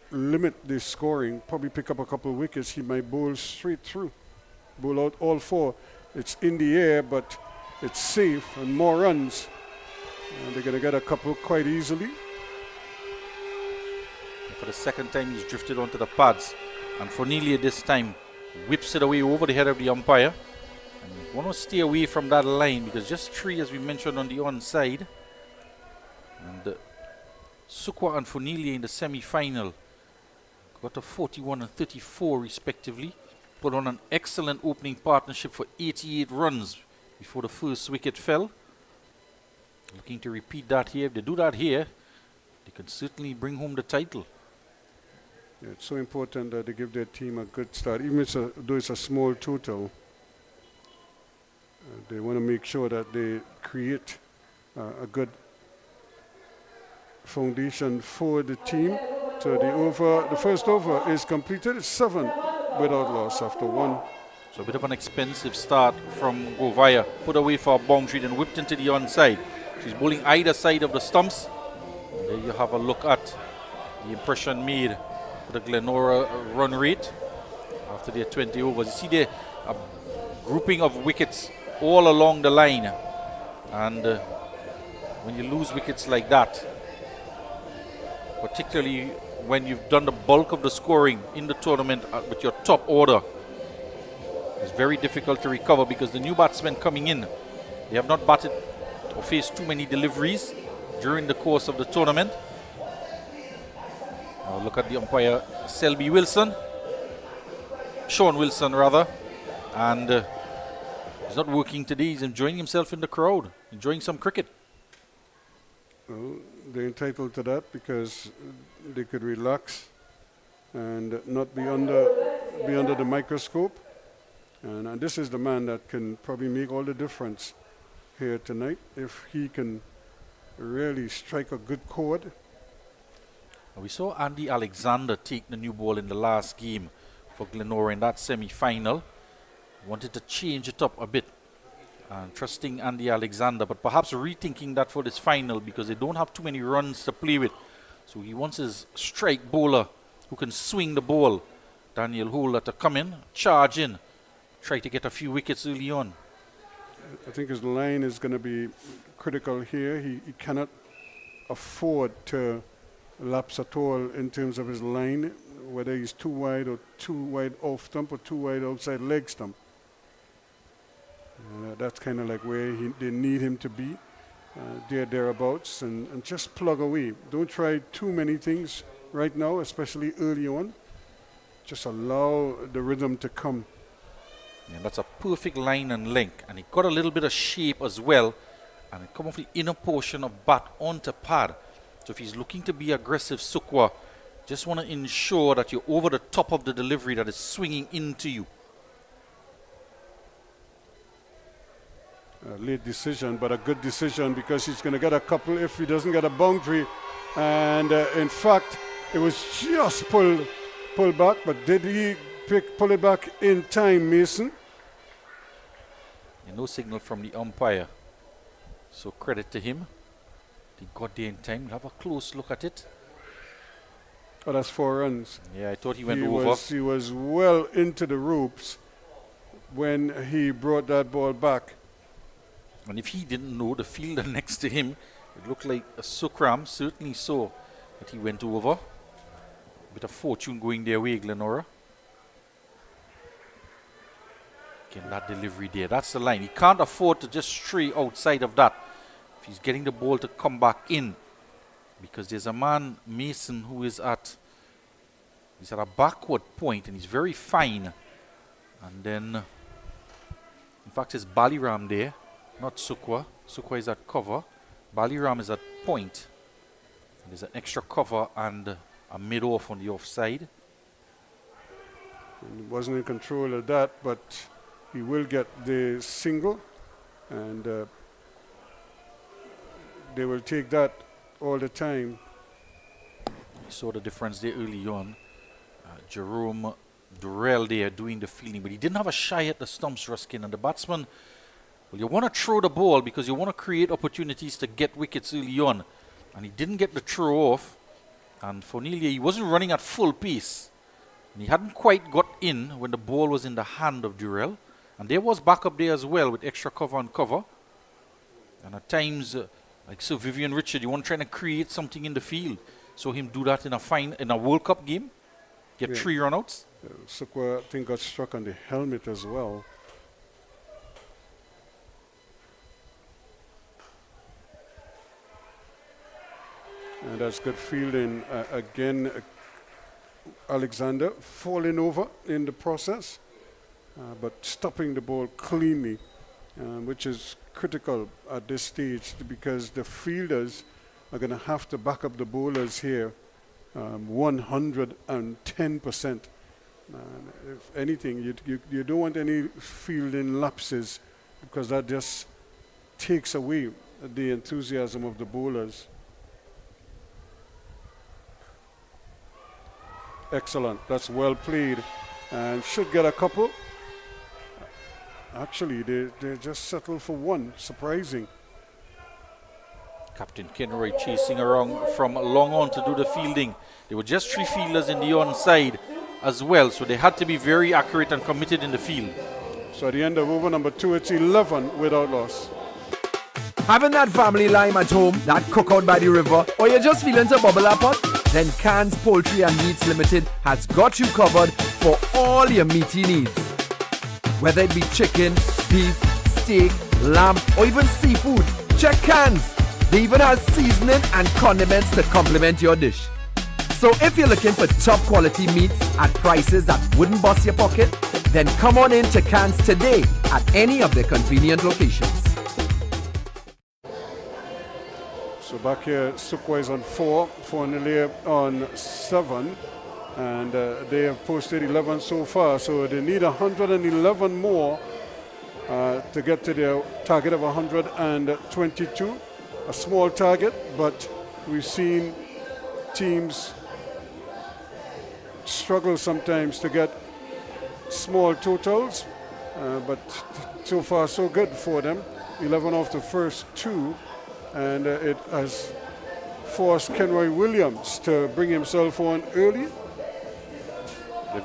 limit the scoring, probably pick up a couple of wickets, he might bowl straight through, bowl out all four. It's in the air, but it's safe and more runs. And they're going to get a couple quite easily. For the second time, he's drifted onto the pads. And Fornelia this time whips it away over the head of the umpire. And you want to stay away from that line because just 3, as we mentioned, on the onside. And Sukwa and Fornelia in the semi-final got to 41 and 34 respectively. Put on an excellent opening partnership for 88 runs before the first wicket fell. Looking to repeat that here. If they do that here, they can certainly bring home the title. Yeah, it's so important that they give their team a good start, even though it's a small total. They want to make sure that they create a good foundation for the team. So the first over is completed. It's 7 without loss after 1. So a bit of an expensive start from Govaya. Put away for a boundary, then whipped into the onside. She's bowling either side of the stumps. And there you have a look at the impression made for the GLENORA run rate after their 20 overs. You see there a grouping of wickets all along the line. And when you lose wickets like that, particularly when you've done the bulk of the scoring in the tournament with your top order, it's very difficult to recover because the new batsmen coming in, they have not batted or faced too many deliveries during the course of the tournament. Now look at the umpire, Sean Wilson rather, and he's not working today. He's enjoying himself in the crowd, enjoying some cricket. Well, they're entitled to that because they could relax and not be under the microscope. And this is the man that can probably make all the difference here tonight if he can really strike a good chord. We saw Andy Alexander take the new ball in the last game for GLENORA in that semi-final. Wanted to change it up a bit, trusting Andy Alexander, but perhaps rethinking that for this final because they don't have too many runs to play with. So he wants his strike bowler who can swing the ball, Daniel Holder, to come in, charge in, try to get a few wickets early on. I think his line is going to be critical here. He cannot afford to lapse at all in terms of his line, whether he's too wide or too wide off stump or too wide outside leg stump. That's kind of like where they need him to be, thereabouts, and just plug away. Don't try too many things right now, especially early on. Just allow the rhythm to come. Yeah, that's a perfect line and length, and it got a little bit of shape as well, and it come off the inner portion of bat onto pad. So if he's looking to be aggressive, Sukwa, just want to ensure that you're over the top of the delivery that is swinging into you. A late decision, but a good decision because he's going to get a couple if he doesn't get a boundary. And in fact, it was just pulled back, but did he pull it back in time, Mason? Yeah, no signal from the umpire, so credit to him. He got there in time. We'll have a close look at it. Oh, that's 4 runs. Yeah, I thought he went over. He was well into the ropes when he brought that ball back. And if he didn't know, the fielder next to him, it looked like a Sukram, certainly so, that he went over. Bit of fortune going their way, GLENORA. Again, that delivery there, that's the line. He can't afford to just stray outside of that if he's getting the ball to come back in. Because there's a man, Mason, who is he's at a backward point and he's very fine. And then, in fact, it's Baliram there, not Sukwa. Sukwa is at cover. Baliram is at point. There's an extra cover and a mid-off on the offside. He wasn't in control of that, but he will get the single, and they will take that all the time. You saw the difference there early on. Jerome Durrell there doing the fielding, but he didn't have a shy at the stumps, Ruskin. And the batsman, well, you want to throw the ball because you want to create opportunities to get wickets early on. And he didn't get the throw off. And Fornelia, he wasn't running at full pace. And he hadn't quite got in when the ball was in the hand of Durrell. And there was backup there as well with extra cover and cover. And at times, like Sir Vivian Richard, you want to try to create something in the field. So him do that in a World Cup game. Get 3 runouts. Sukwa, I think, got struck on the helmet as well. And that's good fielding. Again, Alexander falling over in the process, but stopping the ball cleanly, which is critical at this stage because the fielders are going to have to back up the bowlers here 110%. If anything, you don't want any fielding lapses because that just takes away the enthusiasm of the bowlers. Excellent. That's well played and should get a couple. Actually, they just settled for 1. Surprising. Captain Kenroy chasing around from long on to do the fielding. There were just 3 fielders in the onside as well, so they had to be very accurate and committed in the field. So at the end of over number 2, it's 11 without loss. Having that family lime at home, that cookout by the river, or you're just feeling to bubble up pot? Then Cans Poultry and Meats Limited has got you covered for all your meaty needs. Whether it be chicken, beef, steak, lamb, or even seafood, check Cans. They even have seasoning and condiments to complement your dish. So if you're looking for top quality meats at prices that wouldn't bust your pocket, then come on in to Cans today at any of their convenient locations. So back here, Sukwa is on 4, Fornelia on 7, and they have posted 11 so far. So they need 111 more to get to their target of 122. A small target, but we've seen teams struggle sometimes to get small totals, but so far so good for them. 11 off the first 2. And it has forced Kenroy Williams to bring himself on early.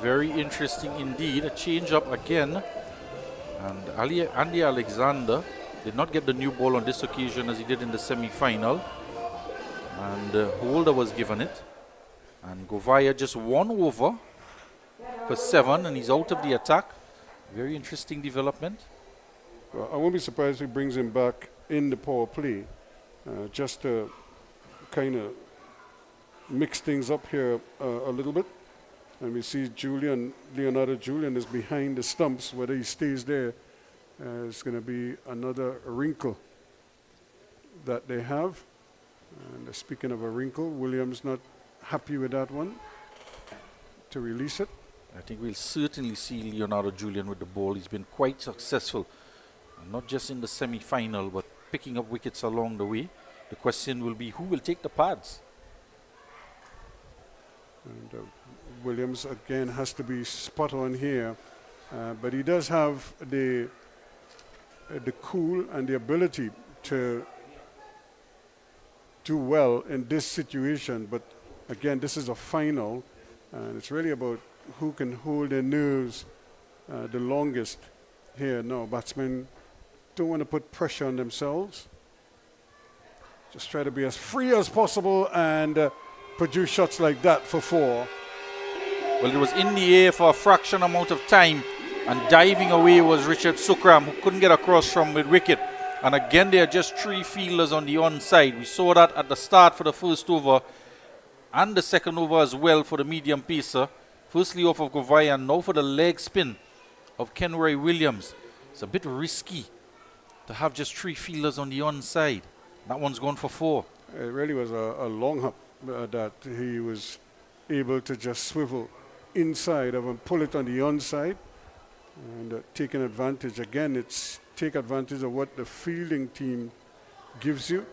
Very interesting indeed. A change up again. And Andy Alexander did not get the new ball on this occasion as he did in the semi-final. And Holder was given it. And Govaya just 1 over for 7 and he's out of the attack. Very interesting development. Well, I won't be surprised if he brings him back in the power play. Just to kind of mix things up here a little bit. And we see Leonardo Julian is behind the stumps. Whether he stays there is going to be another wrinkle that they have. And speaking of a wrinkle, Williams not happy with that one to release it. I think we'll certainly see Leonardo Julian with the ball. He's been quite successful, not just in the semi-final, but picking up wickets along the way. The question will be who will take the pads. And Williams again has to be spot on here, but he does have the cool and the ability to do well in this situation. But again, this is a final, and it's really about who can hold their nerves the longest here. No, batsmen don't want to put pressure on themselves. Just try to be as free as possible and produce shots like that for 4. Well, it was in the air for a fraction amount of time, and diving away was Richard Sukram, who couldn't get across from mid-wicket. And again, there are just 3 fielders on the onside. We saw that at the start for the first over and the second over as well for the medium pacer. Firstly off of Govaya and now for the leg spin of Kenroy Williams. It's a bit risky to have just 3 fielders on the onside. That one's gone for 4. It really was a long hop that he was able to just swivel inside of and pull it on the onside and taking advantage. Again, it's take advantage of what the fielding team gives you,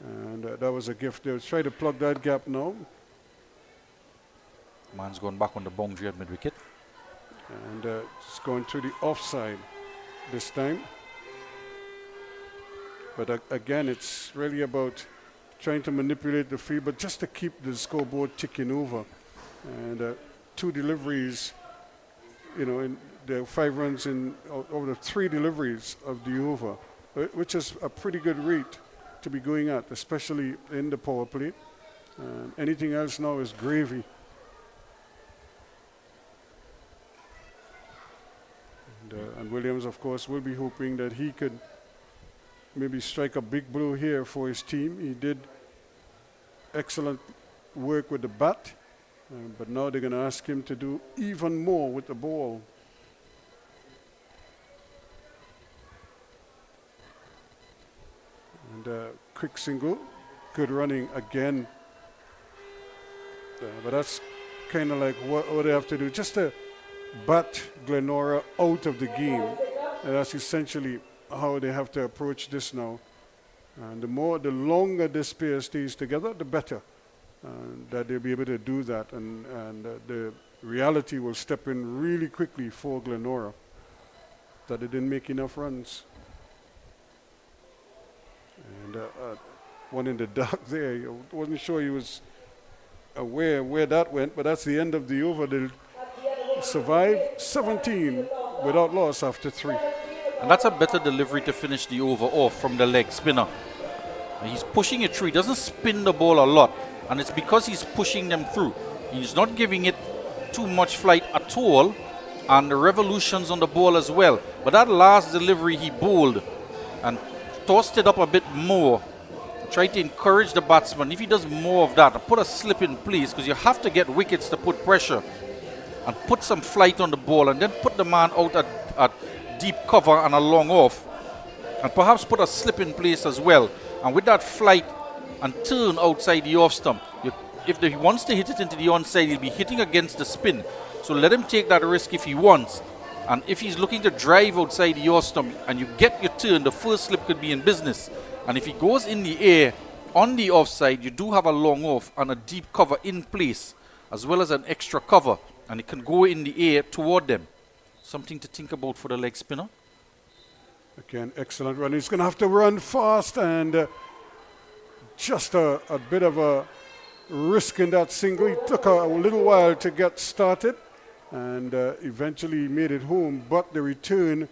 and that was a gift. They'll try to plug that gap now. Man's gone back on the boundary at mid-wicket. And it's going through the offside this time. But again, it's really about trying to manipulate the field, but just to keep the scoreboard ticking over. And 2 deliveries, you know, in the 5 runs in over the 3 deliveries of the over, which is a pretty good rate to be going at, especially in the power play. Anything else now is gravy. And Williams, of course, will be hoping that he could maybe strike a big blow here for his team. He did excellent work with the bat, but now they're going to ask him to do even more with the ball. And quick single, good running again. But that's kind of like what they have to do, just to bat GLENORA out of the game. And that's essentially how they have to approach this now. And the longer this pair stays together, the better. That they'll be able to do that. And the reality will step in really quickly for GLENORA, that they didn't make enough runs. And one in the dark there, I wasn't sure he was aware where that went, but that's the end of the over. They'll survive 17 without loss after 3. And that's a better delivery to finish the over off from the leg spinner. And he's pushing it through. He doesn't spin the ball a lot, and it's because he's pushing them through. He's not giving it too much flight at all, and the revolutions on the ball as well. But that last delivery he bowled and tossed it up a bit more, tried to encourage the batsman. If he does more of that and put a slip in place, because you have to get wickets to put pressure, and put some flight on the ball, and then put the man out at deep cover and a long off, and perhaps put a slip in place as well. And with that flight and turn outside the off stump, if he wants to hit it into the onside, he'll be hitting against the spin. So let him take that risk if he wants. And if he's looking to drive outside the off stump and you get your turn, the first slip could be in business. And if he goes in the air on the offside, you do have a long off and a deep cover in place, as well as an extra cover, and it can go in the air toward them. Something to think about for the leg spinner. Again, excellent run. He's going to have to run fast, and just a bit of a risk in that single. He took a little while to get started, and eventually made it home. But the return,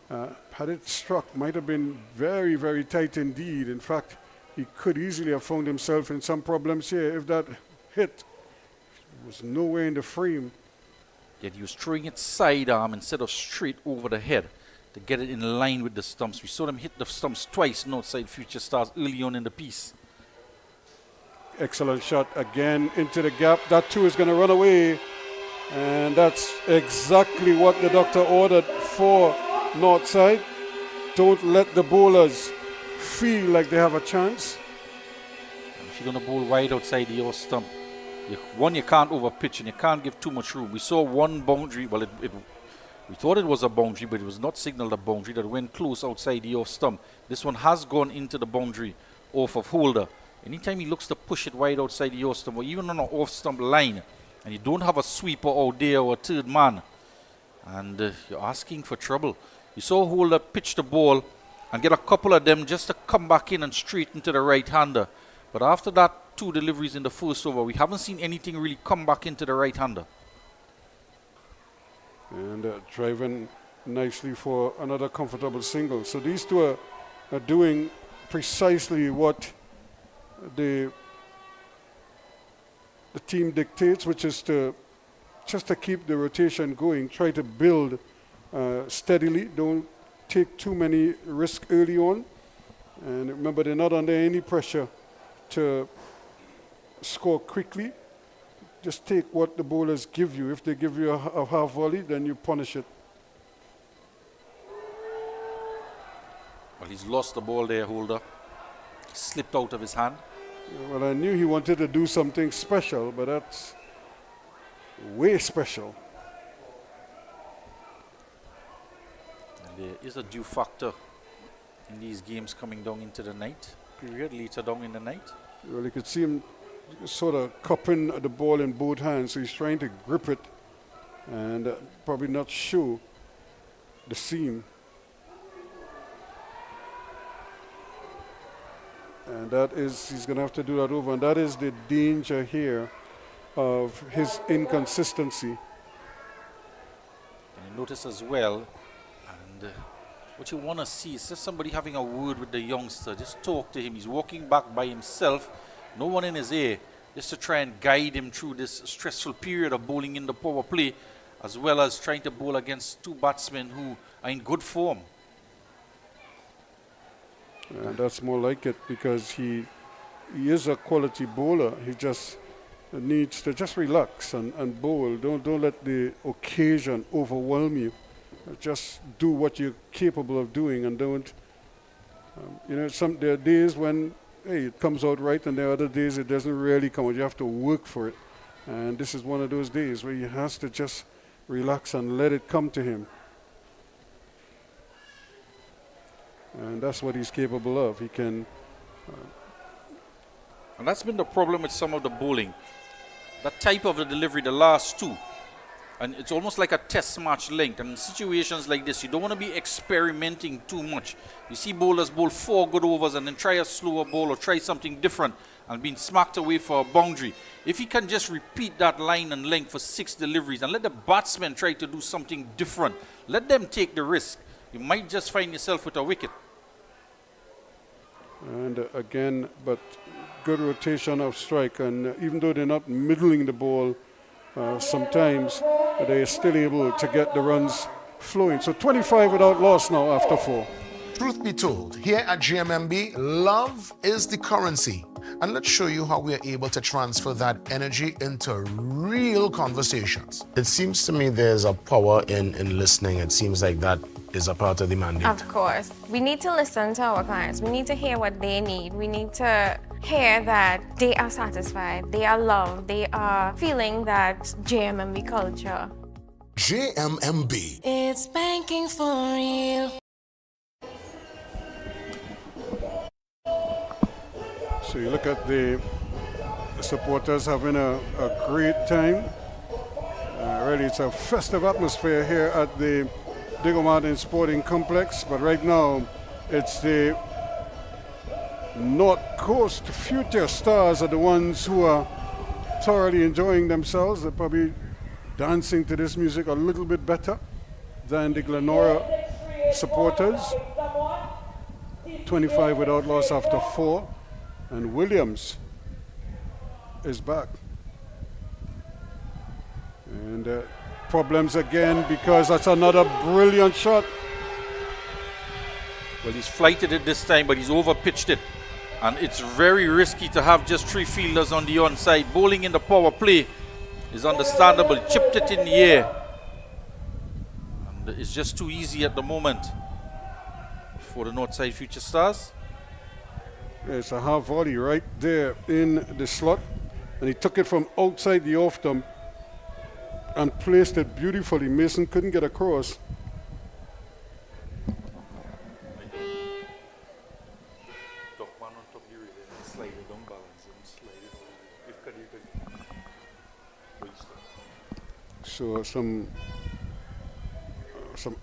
had it struck, might have been very, very tight indeed. In fact, he could easily have found himself in some problems here if that hit was nowhere in the frame. Yet he was throwing it sidearm instead of straight over the head to get it in line with the stumps. We saw them hit the stumps twice, Northside Future Stars, early on in the piece. Excellent shot again into the gap. That too is going to run away. And that's exactly what the doctor ordered for Northside. Don't let the bowlers feel like they have a chance. And if you're going to bowl wide outside the off stump, you can't over pitch and you can't give too much room. We saw one boundary, well, we thought it was a boundary, but it was not signaled a boundary, that went close outside the off stump. This one has gone into the boundary off of Holder. Anytime he looks to push it wide outside the off stump, or even on an off stump line, and you don't have a sweeper out there or a third man, and you're asking for trouble. You saw Holder pitch the ball and get a couple of them just to come back in and straight into the right-hander. But after that, 2 deliveries in the first over, we haven't seen anything really come back into the right-hander. And driving nicely for another comfortable single. So these two are doing precisely what the team dictates, which is just to keep the rotation going, try to build steadily, don't take too many risks early on. And remember, they're not under any pressure to score quickly. Just take what the bowlers give you. If they give you a half volley, then you punish it. Well, he's lost the ball there, Holder. Slipped out of his hand. Well, I knew he wanted to do something special, but that's way special. And there is a due factor in these games coming down into the night period, later down in the night. Well, you could see him sort of cupping the ball in both hands, so he's trying to grip it and probably not show the seam. And that is, he's going to have to do that over, and that is the danger here of his inconsistency. And you notice as well, and what you want to see is just somebody having a word with the youngster. Just talk to him. He's walking back by himself, no one in his ear, just to try and guide him through this stressful period of bowling in the power play, as well as trying to bowl against two batsmen who are in good form. And that's more like it, because he is a quality bowler. He just needs to just relax and bowl. Don't let the occasion overwhelm you. Just do what you're capable of doing, and don't. You know, there are days when it comes out right, and there are other days it doesn't really come out. You have to work for it, and this is one of those days where he has to just relax and let it come to him. And that's what he's capable of. He can. And that's been the problem with some of the bowling. That type of the delivery, the last two. And it's almost like a test match length. And in situations like this, you don't want to be experimenting too much. You see bowlers bowl 4 good overs and then try a slower ball or try something different and being smacked away for a boundary. If he can just repeat that line and length for 6 deliveries and let the batsmen try to do something different, let them take the risk, you might just find yourself with a wicket. And again, but good rotation of strike, and even though they're not middling the ball, sometimes they're still able to get the runs flowing. So 25 without loss now after 4. Truth be told, here at GMMB, love is the currency. And let's show you how we are able to transfer that energy into real conversations. It seems to me there's a power in listening. It seems like that is a part of the mandate. Of course. We need to listen to our clients. We need to hear what they need. We need to hear that they are satisfied, they are loved, they are feeling that JMMB culture. JMMB. It's banking for real. So you look at the supporters having a great time. Really, it's a festive atmosphere here at the Diego Martin Sporting Complex, but right now it's the North Coast future stars are the ones who are thoroughly enjoying themselves. They're probably dancing to this music a little bit better than the GLENORA supporters. 25 without loss after 4, and Williams is back. And problems again, because that's another brilliant shot. Well, he's flighted it this time, but he's over-pitched it. And it's very risky to have just 3 fielders on the onside. Bowling in the power play is understandable. Chipped it in the air. And it's just too easy at the moment for the Northside Future Stars. It's a half volley right there in the slot. And he took it from outside the off-stump and placed it beautifully. Mason couldn't get across. So some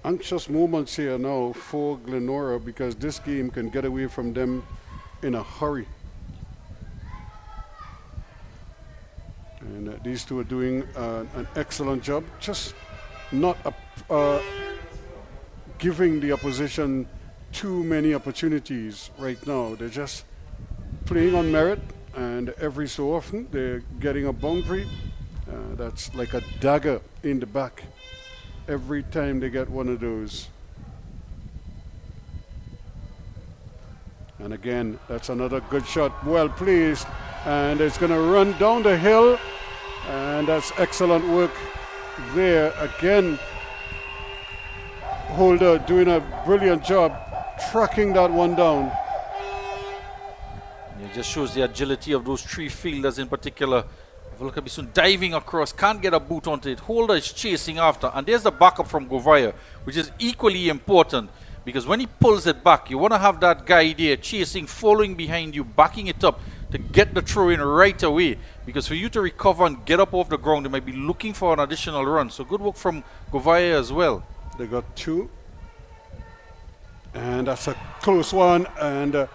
anxious moments here now for GLENORA, because this game can get away from them in a hurry. And these two are doing an excellent job, just not giving the opposition too many opportunities right now. They're just playing on merit, and every so often they're getting a boundary. That's like a dagger in the back every time they get one of those. And again, that's another good shot, well placed, and it's going to run down the hill, and that's excellent work there. Again, Holder doing a brilliant job tracking that one down. It just shows the agility of those 3 fielders in particular. Look at Bisun diving across, can't get a boot onto it. Holder is chasing after, and there's the backup from Govaya, which is equally important, Because when he pulls it back, you want to have that guy there chasing, following behind you, backing it up to get the throw in right away. Because for you to recover and get up off the ground, they might be looking for an additional run. So good work from Govaya as well. They got 2. And that's a close one. And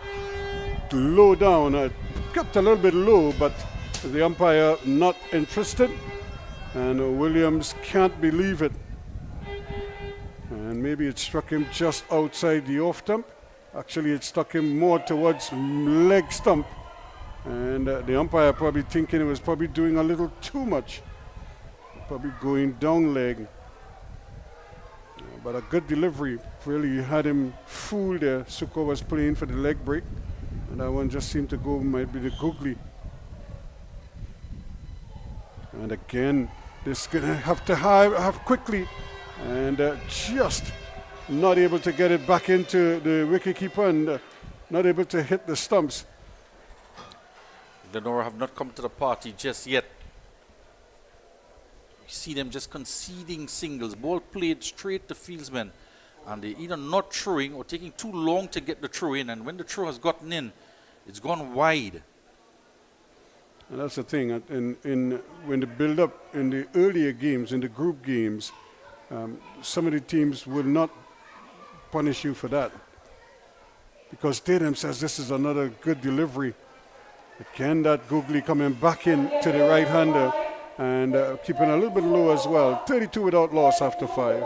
low down. Kept a little bit low, but the umpire not interested. And Williams can't believe it. And maybe it struck him just outside the off stump. Actually, it struck him more towards leg stump. And the umpire probably thinking it was probably doing a little too much. Probably going down leg. But a good delivery. Really had him fooled there. Suko was playing for the leg break. And that one just seemed to go, might be the googly. And again, this going to have to have quickly. And just not able to get it back into the wicketkeeper and not able to hit the stumps. GLENORA have not come to the party just yet. You see them just conceding singles. Ball played straight to fieldsmen. And they're either not throwing or taking too long to get the throw in. And when the throw has gotten in, it's gone wide. And that's the thing. When the build-up in the earlier games, in the group games, some of the teams will not punish you for that because they themselves, this is another good delivery. Again, that googly coming back in to the right-hander and keeping a little bit low as well. 32 without loss after 5.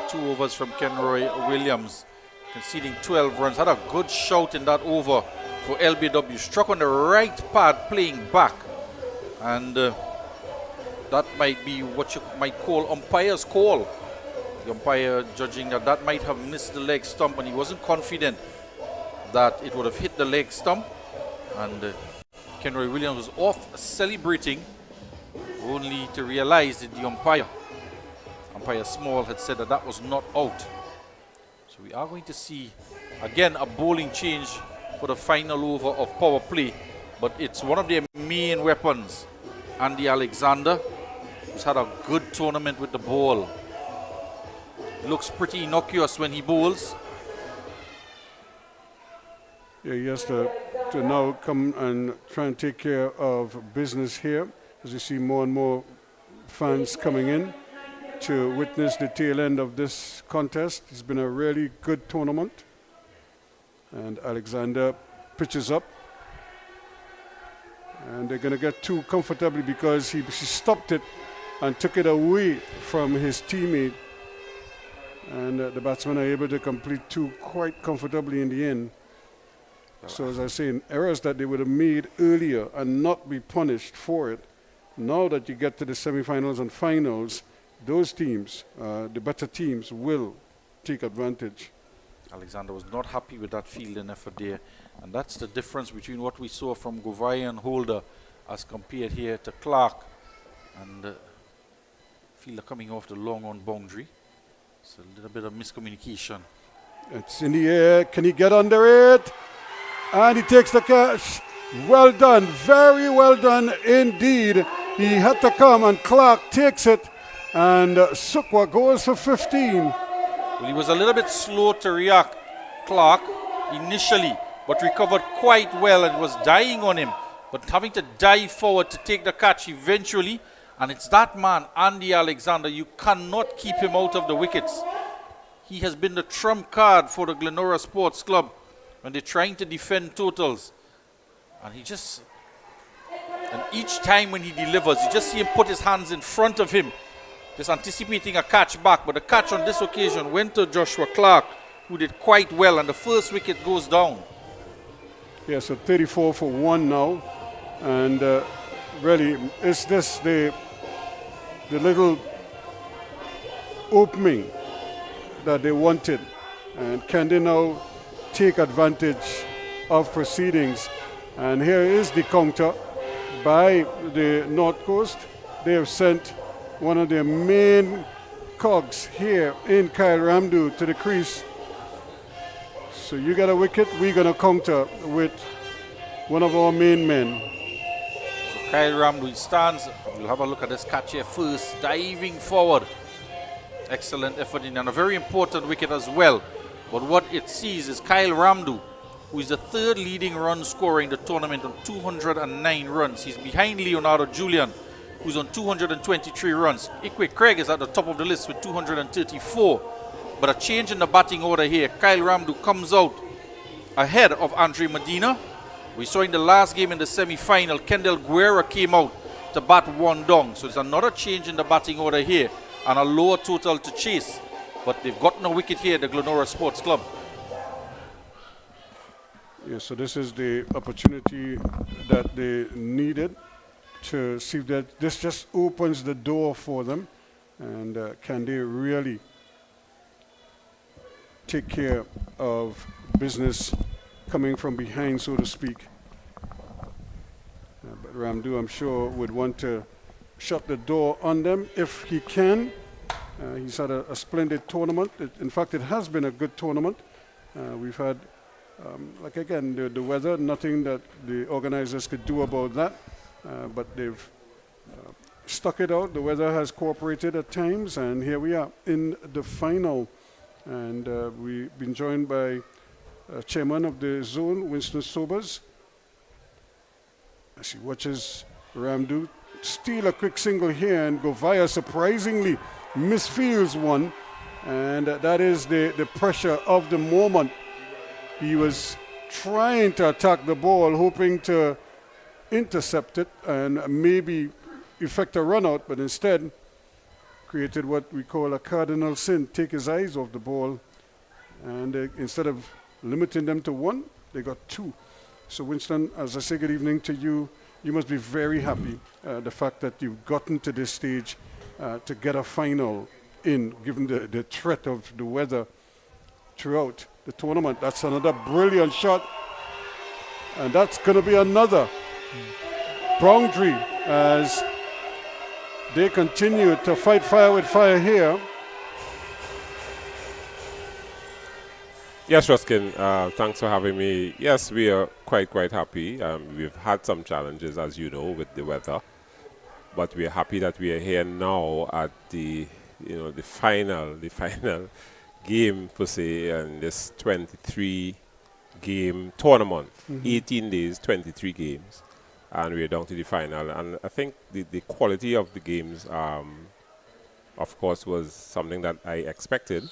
2 overs from Kenroy Williams, conceding 12 runs. Had a good shout in that over for LBW. Struck on the right pad, playing back. And that might be what you might call umpire's call. The umpire judging that might have missed the leg stump, and he wasn't confident that it would have hit the leg stump. And Kenroy Williams was off celebrating, only to realize that the umpire Small had said that was not out. So we are going to see again a bowling change for the final over of power play, but it's one of their main weapons, Andy Alexander, who's had a good tournament with the ball. Looks pretty innocuous when he bowls. Yeah, he has to now come and try and take care of business here, as you see more and more fans coming in to witness the tail end of this contest. It's been a really good tournament. And Alexander pitches up. And they're going to get 2 comfortably because he stopped it and took it away from his teammate. And the batsmen are able to complete 2 quite comfortably in the end. So as I say, errors that they would have made earlier and not be punished for it. Now that you get to the semi-finals and finals, those teams, the better teams, will take advantage. Alexander was not happy with that fielding effort there. And that's the difference between what we saw from Govaya and Holder as compared here to Clark. And fielder coming off the long on boundary. It's a little bit of miscommunication. It's in the air. Can he get under it? And he takes the catch. Well done. Very well done indeed. He had to come and Clark takes it. And Sukwa goes for 15. Well, he was a little bit slow to react, Clark, initially, but recovered quite well and was dying on him. But having to dive forward to take the catch eventually. And it's that man, Andy Alexander. You cannot keep him out of the wickets. He has been the trump card for the GLENORA Sports Club when they're trying to defend totals. And and each time when he delivers, you just see him put his hands in front of him, just anticipating a catch back. But the catch on this occasion went to Joshua Clark, who did quite well, and the first wicket goes down. Yeah, so 34 for 1 now. And really, is this the little opening that they wanted? And can they now take advantage of proceedings? And here is the counter by the North Coast. They have sent one of their main cogs here in Kyle Ramdu to the crease. So you got a wicket, we're going to counter with one of our main men. So Kyle Ramdu stands. We'll have a look at this catch here first, diving forward. Excellent effort in, and a very important wicket as well But what it sees is Kyle Ramdu, who is the third leading run scorer in the tournament on 209 runs. He's behind Leonardo Julian, who's on 223 runs. Ikwe Craig is at the top of the list with 234. But a change in the batting order here. Kyle Ramdu comes out ahead of Andre Medina. We saw in the last game in the semi-final, Kendall Guerra came out to bat one down. So there's another change in the batting order here and a lower total to chase. But they've gotten a wicket here at the GLENORA Sports Club. Yeah, so this is the opportunity that they needed to see that this just opens the door for them. And can they really take care of business coming from behind, so to speak. But Ramdu, I'm sure, would want to shut the door on them if he can. He's had a splendid tournament. In fact, it has been a good tournament. We've had, like again, the weather, nothing that the organizers could do about that. But they've stuck it out. The weather has cooperated at times, and here we are in the final. And we've been joined by chairman of the zone, Winston Sobers. As he watches Ramdu steal a quick single here, and Govaya surprisingly misfields one. And that is the pressure of the moment. He was trying to attack the ball, hoping to intercept it and maybe effect a run out, but instead created what we call a cardinal sin, take his eyes off the ball. And instead of limiting them to one, they got two. So Winston, as I say good evening to you, you must be very happy the fact that you've gotten to this stage to get a final in, given the threat of the weather throughout the tournament. That's another brilliant shot. And that's going to be another boundary as they continue to fight fire with fire here. Yes, Ruskin, thanks for having me. Yes, we are quite happy. We've had some challenges, as you know, with the weather, but we are happy that we are here now at the final game per se, and this 23-game tournament. 18 days, 23 games, and we're down to the final. And I think the quality of the games, of course, was something that I expected,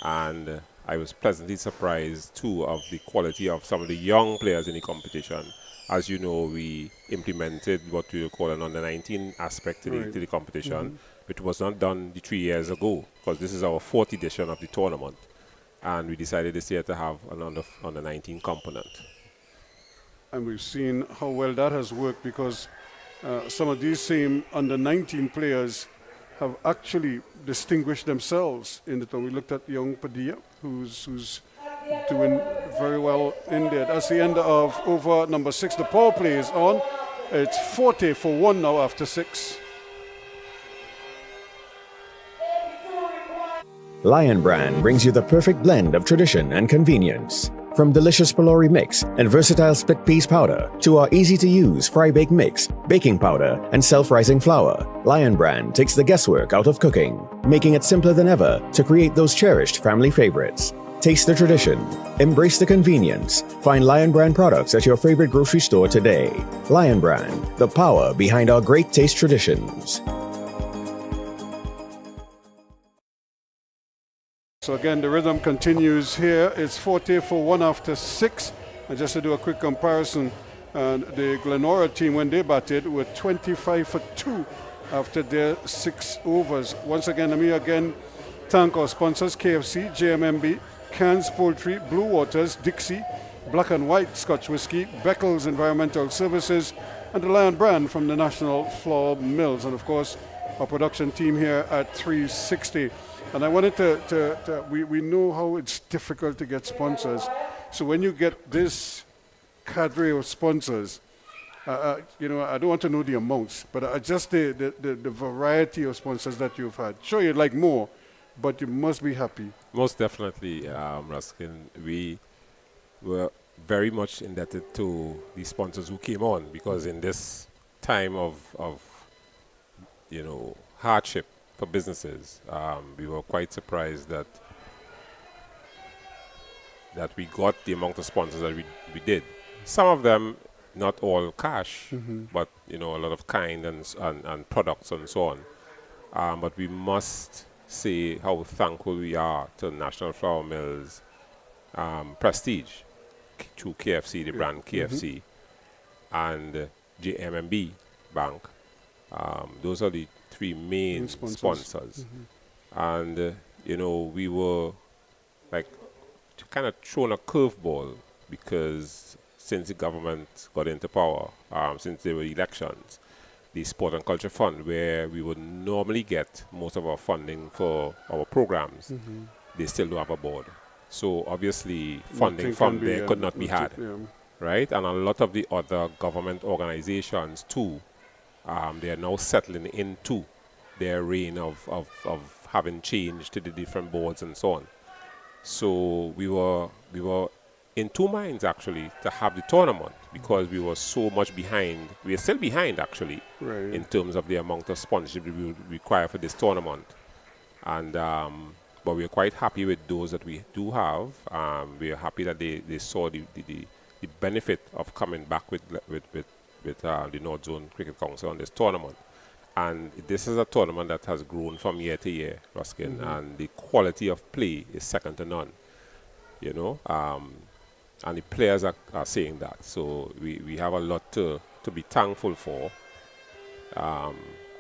and I was pleasantly surprised, too, of the quality of some of the young players in the competition. As you know, we implemented what we call an under-19 aspect to the competition, which was not done 3 years ago, because this is our 4th edition of the tournament. And we decided this year to have an under-19 component. And we've seen how well that has worked, because some of these same under-19 players have actually distinguished themselves in the tournament. We looked at young Padilla, who's doing very well in there. That's the end of over number 6. The power play is on. It's 40 for 1 now after 6. Lion Brand brings you the perfect blend of tradition and convenience. From delicious Pelori mix and versatile split peas powder to our easy-to-use fry-bake mix, baking powder, and self-rising flour, Lion Brand takes the guesswork out of cooking, making it simpler than ever to create those cherished family favorites. Taste the tradition. Embrace the convenience. Find Lion Brand products at your favorite grocery store today. Lion Brand, the power behind our great taste traditions. So again, the rhythm continues here. It's 40 for 1 after 6. And just to do a quick comparison, the GLENORA team, when they batted, were 25 for 2 after their 6 overs. Once again, let me thank our sponsors, KFC, JMMB, Cairns Poultry, Blue Waters, Dixie, Black and White Scotch Whisky, Beckles Environmental Services, and the Lion Brand from the National Flour Mills. And of course, our production team here at 360. And I wanted we know how it's difficult to get sponsors. So when you get this cadre of sponsors, I don't want to know the amounts, but just the variety of sponsors that you've had. Sure, you'd like more, but you must be happy. Most definitely, Ruskin. We were very much indebted to the sponsors who came on, because in this time of hardship for businesses, we were quite surprised that that we got the amount of sponsors that we did. Some of them, not all cash, but a lot of kind and products and so on. But we must say how thankful we are to National Flour Mills Prestige through KFC, the brand KFC, and JMMB Bank. Those are the three main sponsors. And we were like kind of thrown a curveball because since the government got into power, since there were elections, the Sport and Culture Fund, where we would normally get most of our funding for our programs, they still don't have a board. So obviously funding from there could not be had, right? And a lot of the other government organizations too, they are now settling into their reign of having changed to the different boards and so on. So we were in two minds actually to have the tournament because we were so much behind. We are still behind actually in terms of the amount of sponsorship we will require for this tournament. And but we are quite happy with those that we do have. We are happy that they saw the benefit of coming back with the North Zone Cricket Council on this tournament. And this is a tournament that has grown from year to year, Ruskin, and the quality of play is second to none, and the players are saying that. So we have a lot to be thankful for,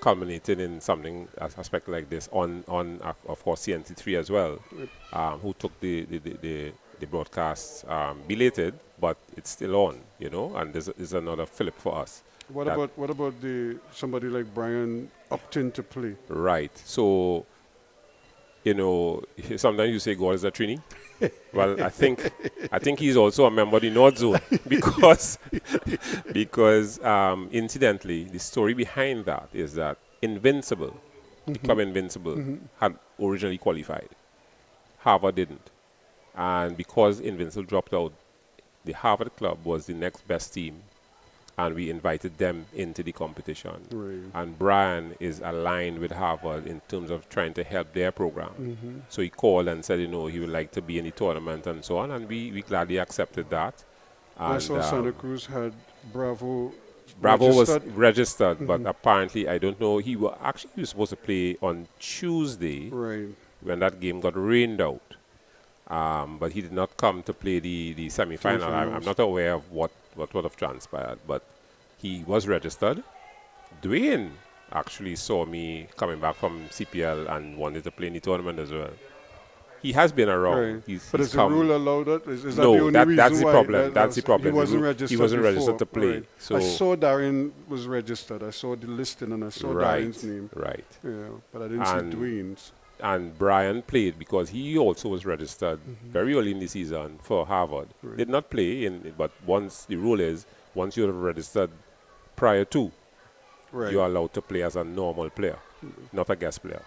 culminating in something aspect like this on of course CNT3 as well, who took the broadcast belated, but it's still on, and there's another fillip for us. What about somebody like Brian opting to play? Right. So, sometimes you say God is a Trini. Well, I think he's also a member of the North Zone because incidentally, the story behind that is that Invincible, the club Invincible, had originally qualified. Harvard didn't. And because Invincible dropped out, the Harvard club was the next best team. And we invited them into the competition. Right. And Brian is aligned with Harvard in terms of trying to help their program. So he called and said, he would like to be in the tournament and so on. And we gladly accepted that. And I saw Santa Cruz had Bravo was registered, but apparently, I don't know, he was supposed to play on Tuesday when that game got rained out. But he did not come to play the semi-final. I'm not aware of what would have transpired, but he was registered. Dwayne actually saw me coming back from CPL and wanted to play in the tournament as well. He has been around. Right. But is the rule allowed that? Is that no, the only reason that's the why? problem. That's the problem. He wasn't registered. He wasn't registered to play. Right. So I saw Darren was registered. I saw the listing and I saw Darren's name. Right. Yeah, but I didn't see Dwayne's. And Brian played because he also was registered very early in the season for Harvard. Right. Did not play, but the rule is once you're registered prior to, you're allowed to play as a normal player, not a guest player.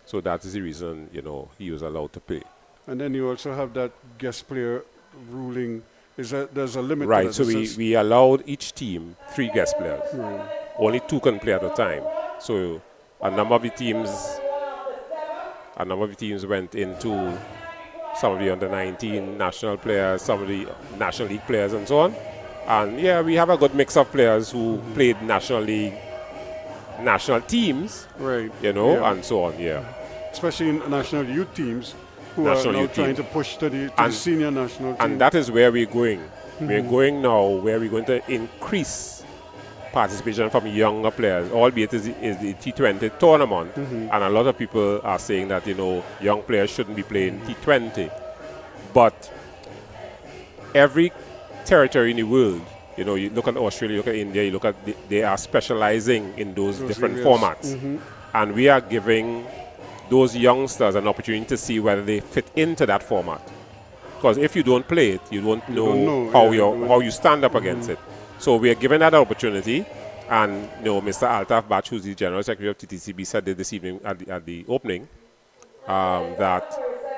So that is the reason, he was allowed to play. And then you also have that guest player ruling. There's a limit? Right, so we allowed each team 3 guest players. Only 2 can play at a time. So a number of the teams went into some of the under-19 national players, some of the National League players and so on. And yeah, we have a good mix of players who played National League, national teams, and so on, Especially in national youth teams who are now trying to push to the senior national team. And that is where we're going. We're going now where we're going to increase participation from younger players, albeit is the T20 tournament. And a lot of people are saying that, young players shouldn't be playing T20. But every territory in the world, you look at Australia, you look at India, you look at they are specializing in those different formats. And we are giving those youngsters an opportunity to see whether they fit into that format. Because if you don't play it, you don't know how you stand up against it. So we are given that opportunity. And Mr. Altaf Batch, who's the General Secretary of TTCB, said this evening at the opening that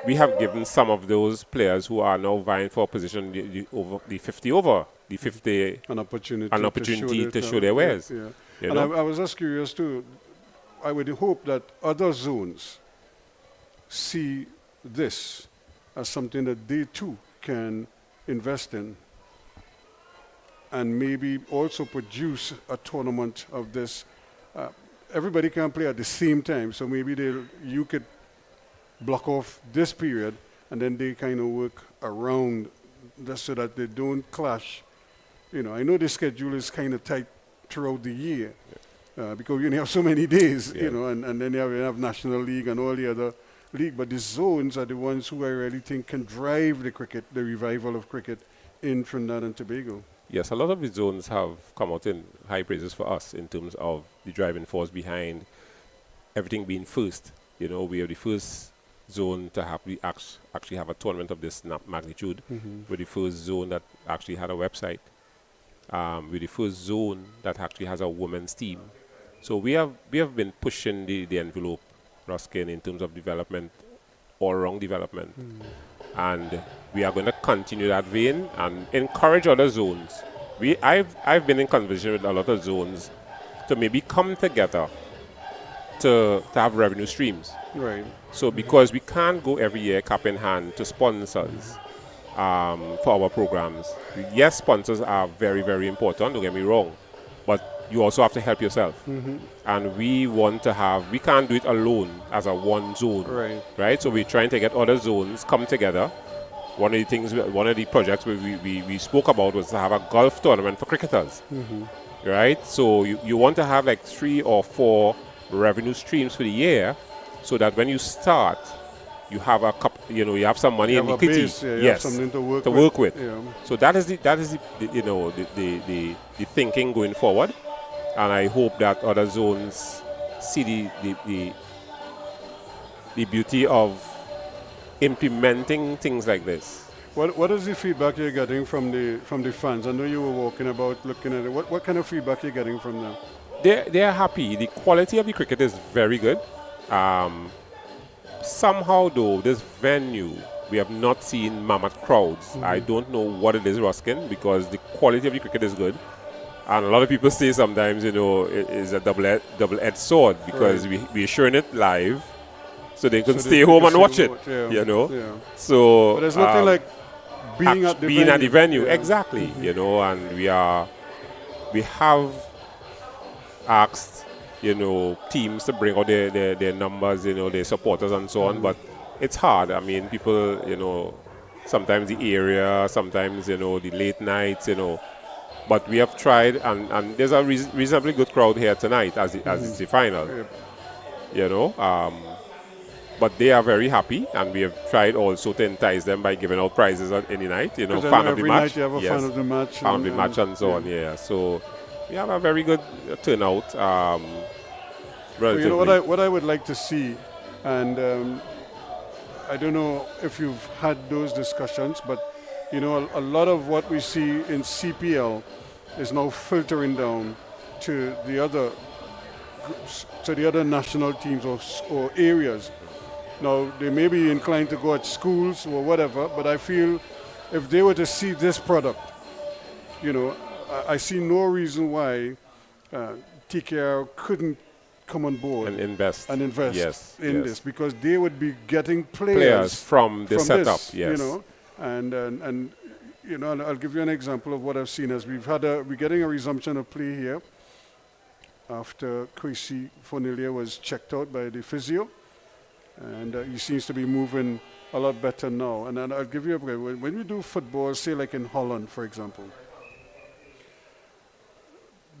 we have given some of those players who are now vying for a position the 50 over, an opportunity to show their wares. And I was just curious too. I would hope that other zones see this as something that they too can invest in and maybe also produce a tournament of this. Everybody can play at the same time, so maybe you could block off this period and then they kind of work around just so that they don't clash. You know, I know the schedule is kind of tight throughout the year because you only have so many days, you know, and then you have National League and all the other league, but the zones are the ones who I really think can drive the cricket, the revival of cricket in Trinidad and Tobago. Yes, a lot of the zones have come out in high praises for us in terms of the driving force behind everything being first. You know, we are the first zone to have actually have a tournament of this magnitude. We're the first zone that actually had a website. We're the first zone that actually has a women's team. So we have been pushing the envelope, Ruskin, in terms of development, all around development. And we are going to continue that vein and encourage other zones. I've been in conversation with a lot of zones to maybe come together to have revenue streams. Right. So because we can't go every year cap in hand to sponsors for our programs. Yes, sponsors are very, very important, don't get me wrong, but you also have to help yourself. And we want to we can't do it alone as a one zone. Right? So we're trying to get other zones come together. One of the projects we spoke about was to have a golf tournament for cricketers. Right? So you want to have like 3 or 4 revenue streams for the year so that when you start, you have you have some money in the kitty. Yes, something to work with. Yeah. So that is the thinking going forward, and I hope that other zones see the beauty of implementing things like this. What is the feedback you're getting from the fans? I know you were walking about looking at it. What kind of feedback you're getting from them? They are happy. The quality of the cricket is very good. Somehow though, this venue, we have not seen mammoth crowds. I don't know what it is, Ruskin, because the quality of the cricket is good. And a lot of people say sometimes, it is a double-edged sword because we're showing it live so they can stay home and watch it, So, but there's nothing like being at the venue. Exactly, and we have asked teams to bring out their numbers, their supporters and so on, but it's hard. I mean, people, sometimes the area, sometimes, the late nights, but we have tried, and there's a reasonably good crowd here tonight as it's the final, but they are very happy, and we have tried also to entice them by giving out prizes on any night, fan of the match. Every night you have a fan of the match. Fan of the match and so on, so we have a very good turnout. What I would like to see, and I don't know if you've had those discussions, but a lot of what we see in CPL is now filtering down to the other groups, to the other national teams or areas. Now, they may be inclined to go at schools or whatever, but I feel if they were to see this product, I see no reason why TKR couldn't come on board and invest in this, because they would be getting players from the setup. And I'll give you an example of what I've seen as we're getting a resumption of play here after Kwesi Fonilia was checked out by the physio, and he seems to be moving a lot better now. And I'll give you when we do football, say like in Holland, for example,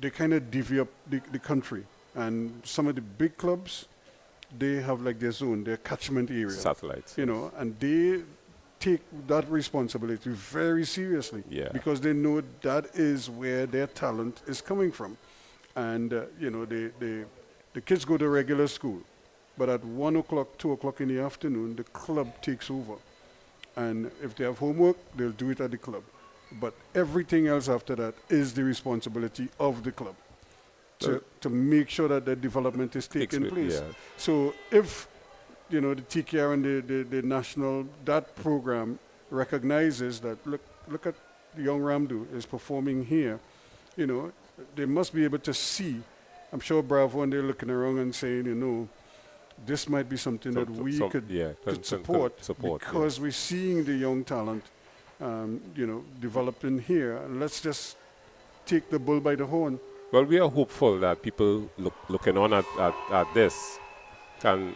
they kind of divvy up the country, and some of the big clubs, they have like their zone, their catchment area, satellites, and they take that responsibility very seriously, because they know that is where their talent is coming from. And the kids go to regular school, but at 1 o'clock, 2 o'clock in the afternoon, the club takes over, and if they have homework, they'll do it at the club. But everything else after that is the responsibility of the club to make sure that the development is taking place. So if the TKR and the national, that program recognizes that, look at young Ramdu is performing here, they must be able to see. I'm sure Bravo, and they're looking around and saying, this might be something that we could support because we're seeing the young talent developing here. And let's just take the bull by the horn. Well, we are hopeful that people looking on at this can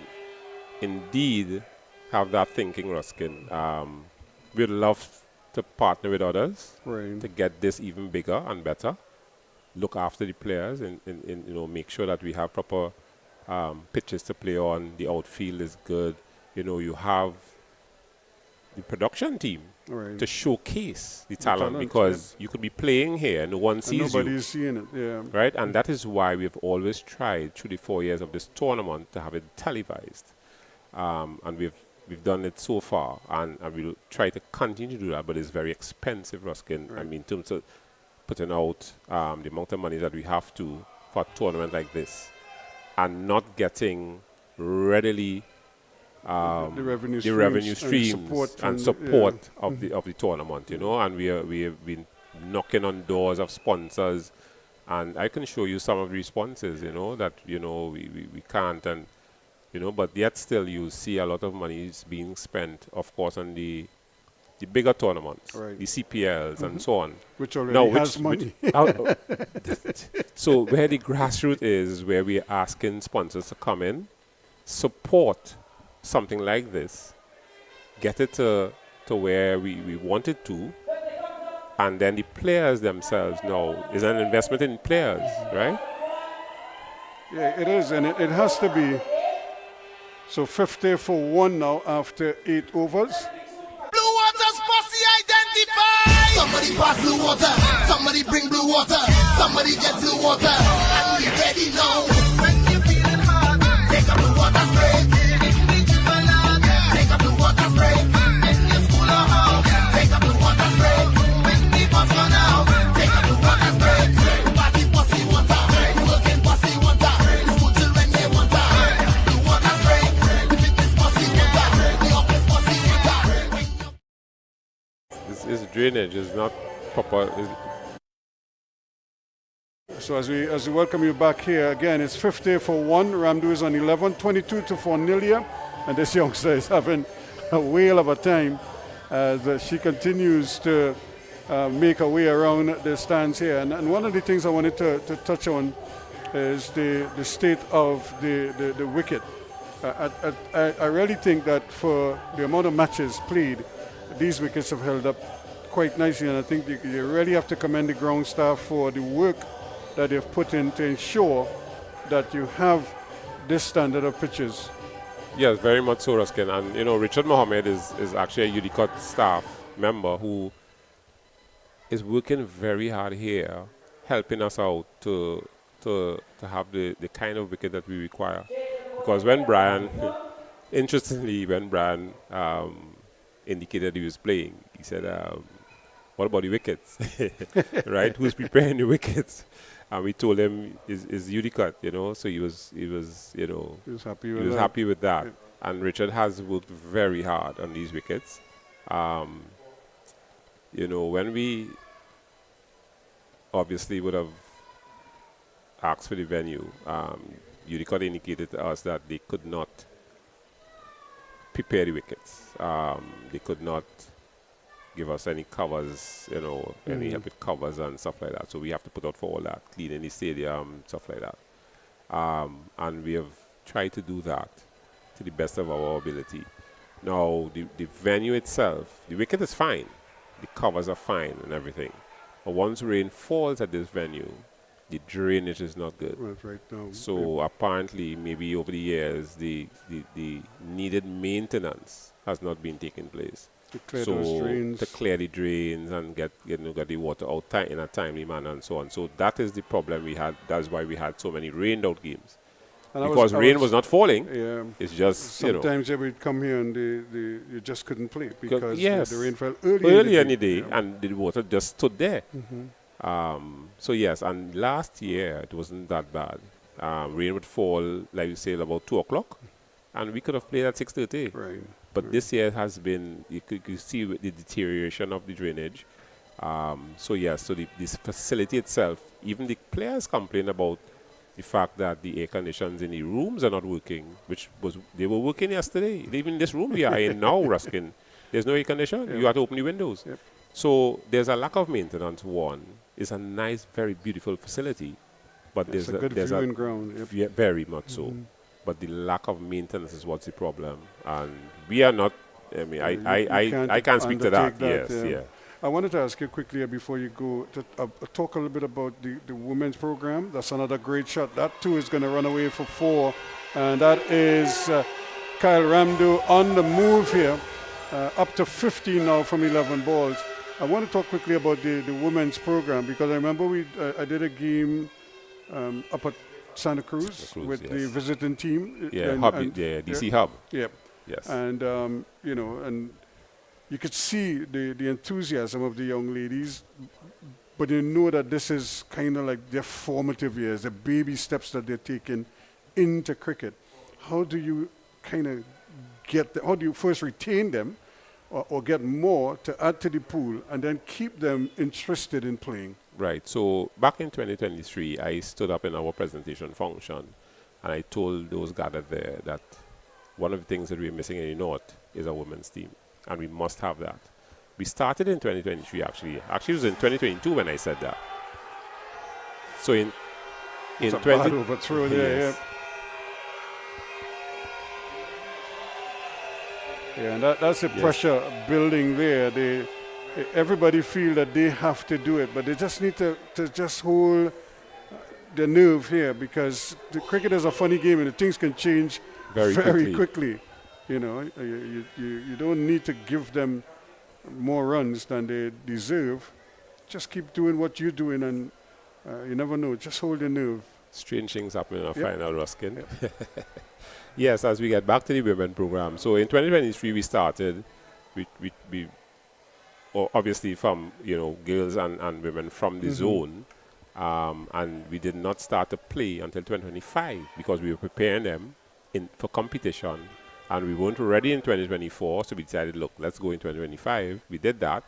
indeed have that thinking, Ruskin. We'd love to partner with others to get this even bigger and better. Look after the players and make sure that we have proper pitches to play on. The outfield is good. You have the production team to showcase the talent because you could be playing here and no one sees you. Nobody's seeing it, yeah. Right? And that is why we've always tried through the 4 years of this tournament to have it televised. And we've done it so far, and we'll try to continue to do that, but it's very expensive, Ruskin. I mean, in terms of putting out the amount of money that we have to for a tournament like this and not getting readily the revenue streams and support of Mm-hmm. the tournament, and we have been knocking on doors of sponsors, and I can show you some of the responses, that we can't, and but yet still you see a lot of money is being spent, of course, on the bigger tournaments, the CPLs and so on, which already has money. So where the grassroots is where we are asking sponsors to come in, support something like this, get it to where we want it to, and then the players themselves now is an investment in players, right? Yeah, it is, and it has to be. So 50 for 1 now after 8 overs. Blue Water's posse identified. Somebody pass blue water. Somebody bring blue water. Somebody get blue water. And we ready now. When you feeling hard, take a blue water spray. Take a blue water spray. In your school or house, take a blue water spray. When the bus run out, take a blue water spray. Party posse water. Working posse water. School children they water. Blue water spray. The fitness posse water. The office posse water. This drainage is not proper. So as we welcome you back here again, it's 50 for 1. Ramdu is on 11, 22 to 4 Nilia, and this youngster is having a whale of a time as she continues to make her way around the stands here. And one of the things I wanted to touch on is the state of the wicket. I really think that for the amount of matches played, these wickets have held up quite nicely, and I think you really have to commend the ground staff for the work that they've put in to ensure that you have this standard of pitches. Yes, very much so, Ruskin. And Richard Mohammed is actually a UDCOT staff member who is working very hard here, helping us out to have the kind of wicket that we require. Because when Brian, interestingly, when Brian indicated he was playing, he said, "What about the wickets?" Right? Who's preparing the wickets? And we told him is UDCOT, so he was happy with that. Yeah. And Richard has worked very hard on these wickets. When we obviously would have asked for the venue, UDCOT indicated to us that they could not prepare the wickets. They could not give us any covers, any help with covers and stuff like that. So we have to put out for all that, cleaning the stadium, stuff like that. And we have tried to do that to the best of our ability. Now, the venue itself, the wicket is fine. The covers are fine and everything. But once rain falls at this venue, the drainage is not good. Right now. So apparently, maybe over the years, the needed maintenance has not been taking place. To clear those drains. To clear the drains and get the water out in a timely manner and so on. So that is the problem we had. That's why we had so many rained out games. And because rain was not falling. Yeah. It's just, sometimes they would come here and you just couldn't play because the rain fell early in the day and the water just stood there. Mm-hmm. So yes, and last year it wasn't that bad. Rain would fall, like you say, about 2 o'clock, and we could have played at 6:30. Right. But this year has been, you could see the deterioration of the drainage. So yes, so this facility itself, even the players complain about the fact that the air conditions in the rooms are not working, they were working yesterday. Even this room we are in now, Ruskin, there's no air condition. You have to open the windows. Yep. So there's a lack of maintenance. One, it's a nice, very beautiful facility, but It's a good viewing ground. Yep. Yeah, very much so. But the lack of maintenance is what's the problem, and we are not. I mean, I can't speak to that. Yes, yeah. I wanted to ask you quickly before you go to talk a little bit about the women's program. That's another great shot. That too is going to run away for 4, and that is Kyle Ramdo on the move here, up to 15 now from 11 balls. I want to talk quickly about the women's program because I remember I did a game up at Santa Cruz with the visiting team. Yeah, DC Hub. Yep. Yes. And you know, and you could see the enthusiasm of the young ladies, but you know that this is kind of like their formative years, the baby steps that they're taking into cricket. How do you kind of how do you first retain them or get more to add to the pool and then keep them interested in playing? Right. So back in 2023, I stood up in our presentation function and I told those gathered there that one of the things that we're missing in the North is a women's team. And we must have that. We started in 2023, actually. Actually, it was in 2022 when I said that. So in it's a bad overthrow there, yes. Yeah, and that's the pressure building there. Everybody feel that they have to do it, but they just need to just hold the nerve here because the cricket is a funny game and things can change very quickly. You know, you don't need to give them more runs than they deserve. Just keep doing what you're doing, and you never know. Just hold your nerve. Strange things happen in our final, Ruskin. Yep. Yes, as we get back to the women program. So in 2023, we started. We obviously from girls and women from the zone, and we did not start to play until 2025 because we were preparing them for competition. And we weren't ready in 2024, so we decided, look, let's go in 2025. We did that,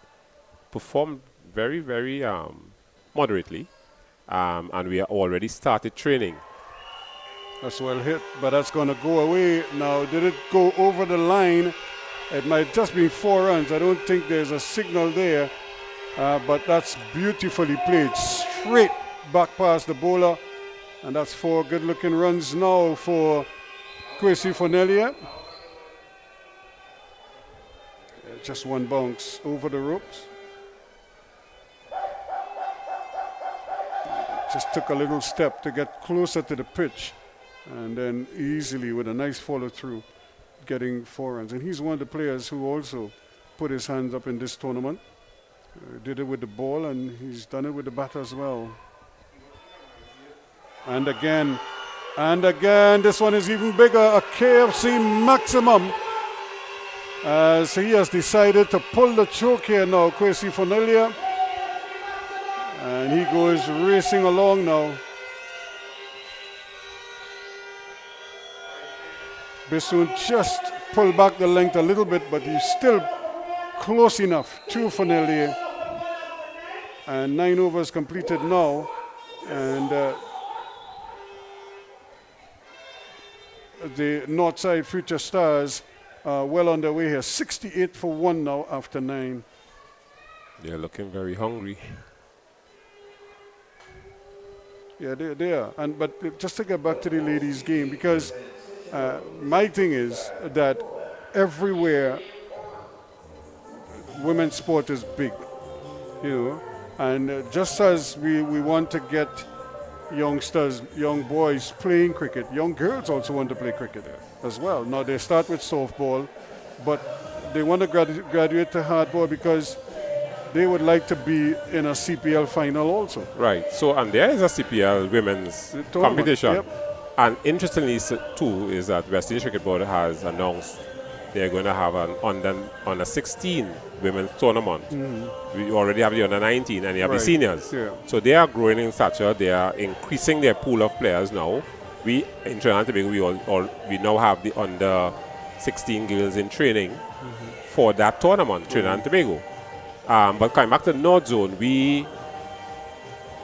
performed very, very moderately, and we already started training. That's well hit, but that's going to go away now. Did it go over the line? It might just be 4 runs. I don't think there's a signal there, but that's beautifully played. Straight back past the bowler, and that's 4 good-looking runs now for Kwesi Fonelia. Just 1 bounce over the ropes. Just took a little step to get closer to the pitch, and then easily with a nice follow through, getting 4 runs. And he's one of the players who also put his hands up in this tournament. Did it with the ball, and he's done it with the bat as well. And again, this one is even bigger, a KFC maximum. As he has decided to pull the choke here now, Kwesi Fonelia. And he goes racing along now. Bissoon just pulled back the length a little bit, but he's still close enough to Fonelia. And 9 overs completed now. And the Northside Future Stars well on their way here. 68 for 1 now after 9. They're looking very hungry. Yeah, they are. But just to get back to the ladies' game, because my thing is that everywhere women's sport is big, and just as we want to get youngsters, young boys playing cricket, young girls also want to play cricket as well. Now they start with softball, but they want to graduate to hardball because they would like to be in a CPL final also. Right. So, and there is a CPL women's competition. Yep. And interestingly, too, is that West Indies Cricket Board has announced they're going to have an under 16 women's tournament. Mm-hmm. We already have the under 19 and you have the seniors. Yeah. So they are growing in stature. They are increasing their pool of players now. We in Trinidad and Tobago, we now have the under 16 girls in training for that tournament, Trinidad and Tobago. But coming back to the North Zone, we,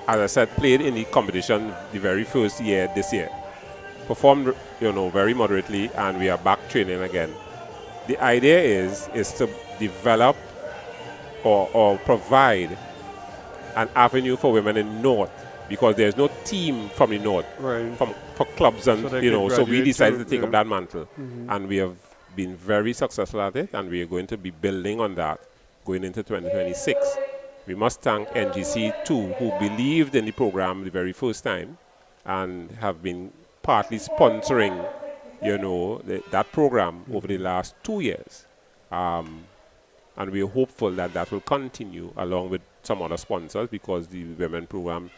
as I said, played in the competition the very first year this year. Performed, very moderately, and we are back training again. The idea is to develop or provide an avenue for women in North, because there's no team from the North for clubs, and so we decided to take up that mantle, and we have been very successful at it, and we are going to be building on that going into 2026. We must thank NGC too, who believed in the program the very first time and have been partly sponsoring, that program over the last 2 years. And we are hopeful that that will continue along with some other sponsors, because the women program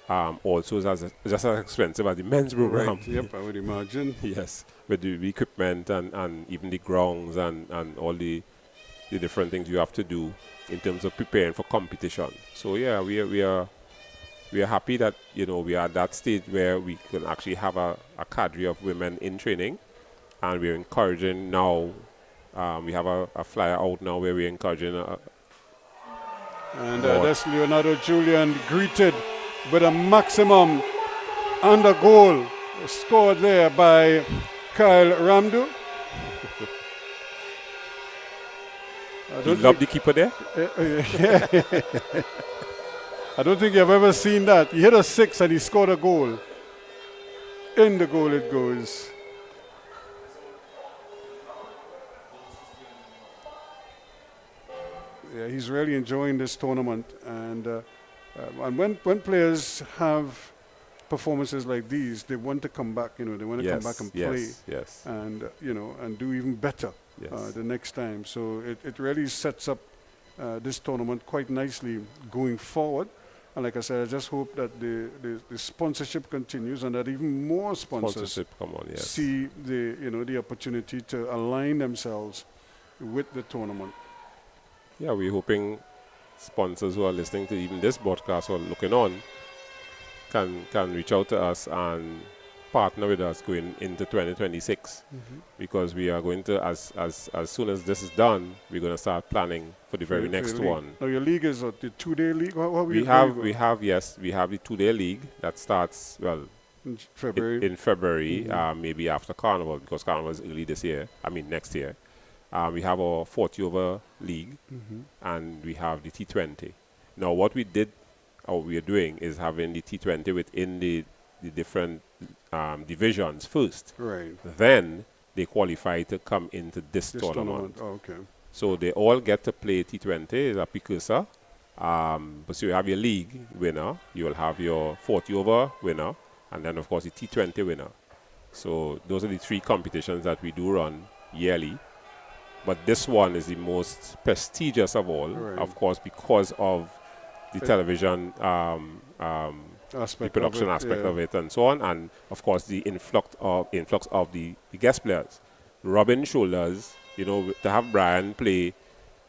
also is just as expensive as the men's program. Right. Yep, I would imagine. Yes, with the equipment and even the grounds and all the different things you have to do in terms of preparing for competition. So yeah, we are happy that we are at that stage where we can actually have a cadre of women in training, and we're encouraging now. We have a flyer out now where we're encouraging. And that's Leonardo Julian greeted with a maximum and a goal scored there by Kyle Ramdu. You love the keeper there? I don't think you've ever seen that. He hit a 6 and he scored a goal. In the goal it goes. Yeah, he's really enjoying this tournament, and when players have performances like these, they want to come back. They want to come back and play, and and do even better the next time. So it really sets up this tournament quite nicely going forward. And like I said, I just hope that the sponsorship continues, and that even more sponsors come on, see the opportunity to align themselves with the tournament. Yeah, we're hoping sponsors who are listening to even this broadcast or looking on can reach out to us and partner with us going into 2026, because we are going to, as soon as this is done, we're going to start planning for the very next one. Now your league is the 2-day league. We have the 2-day league that starts in February. In February, maybe after Carnival, because Carnival is early this year. Next year. We have our 40-over league, and we have the T20. Now, what we are doing is having the T20 within the different divisions first. Right. Then they qualify to come into this tournament. Oh, okay. So they all get to play T20 as a precursor. But so you have your league winner, you will have your 40-over winner, and then, of course, the T20 winner. So those are the 3 competitions that we do run yearly. But this one is the most prestigious of all, of course, because of the television the production aspect of it, and so on, and of course the influx of the guest players, rubbing shoulders. To have Brian play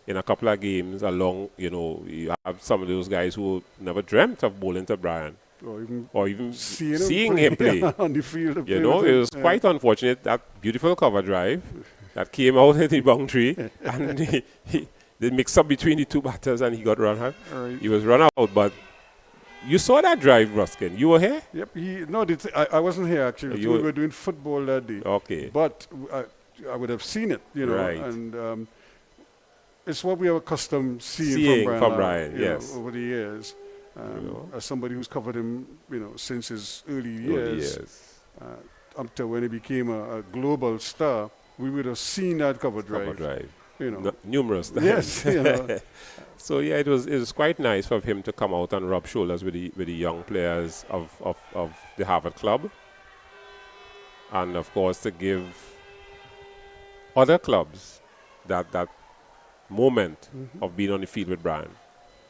in a couple of games along, you have some of those guys who never dreamt of bowling to Brian, or even seeing him play on the field. It was quite unfortunate, that beautiful cover drive that came out at the boundary, and the mix-up between the 2 batters, and he got run out. Right. He was run out, but you saw that drive, Ruskin. You were here? Yep. I wasn't here, actually. We were doing football that day. Okay. But I would have seen it, Right. And it's what we are accustomed seeing from Brian yes. Over the years. As somebody who's covered him, since his early years. Up to when he became a global star, we would have seen that cover drive. Numerous times. Yes. So yeah, it was quite nice for him to come out and rub shoulders with the young players of the Harvard club, and of course to give other clubs that moment of being on the field with Brian.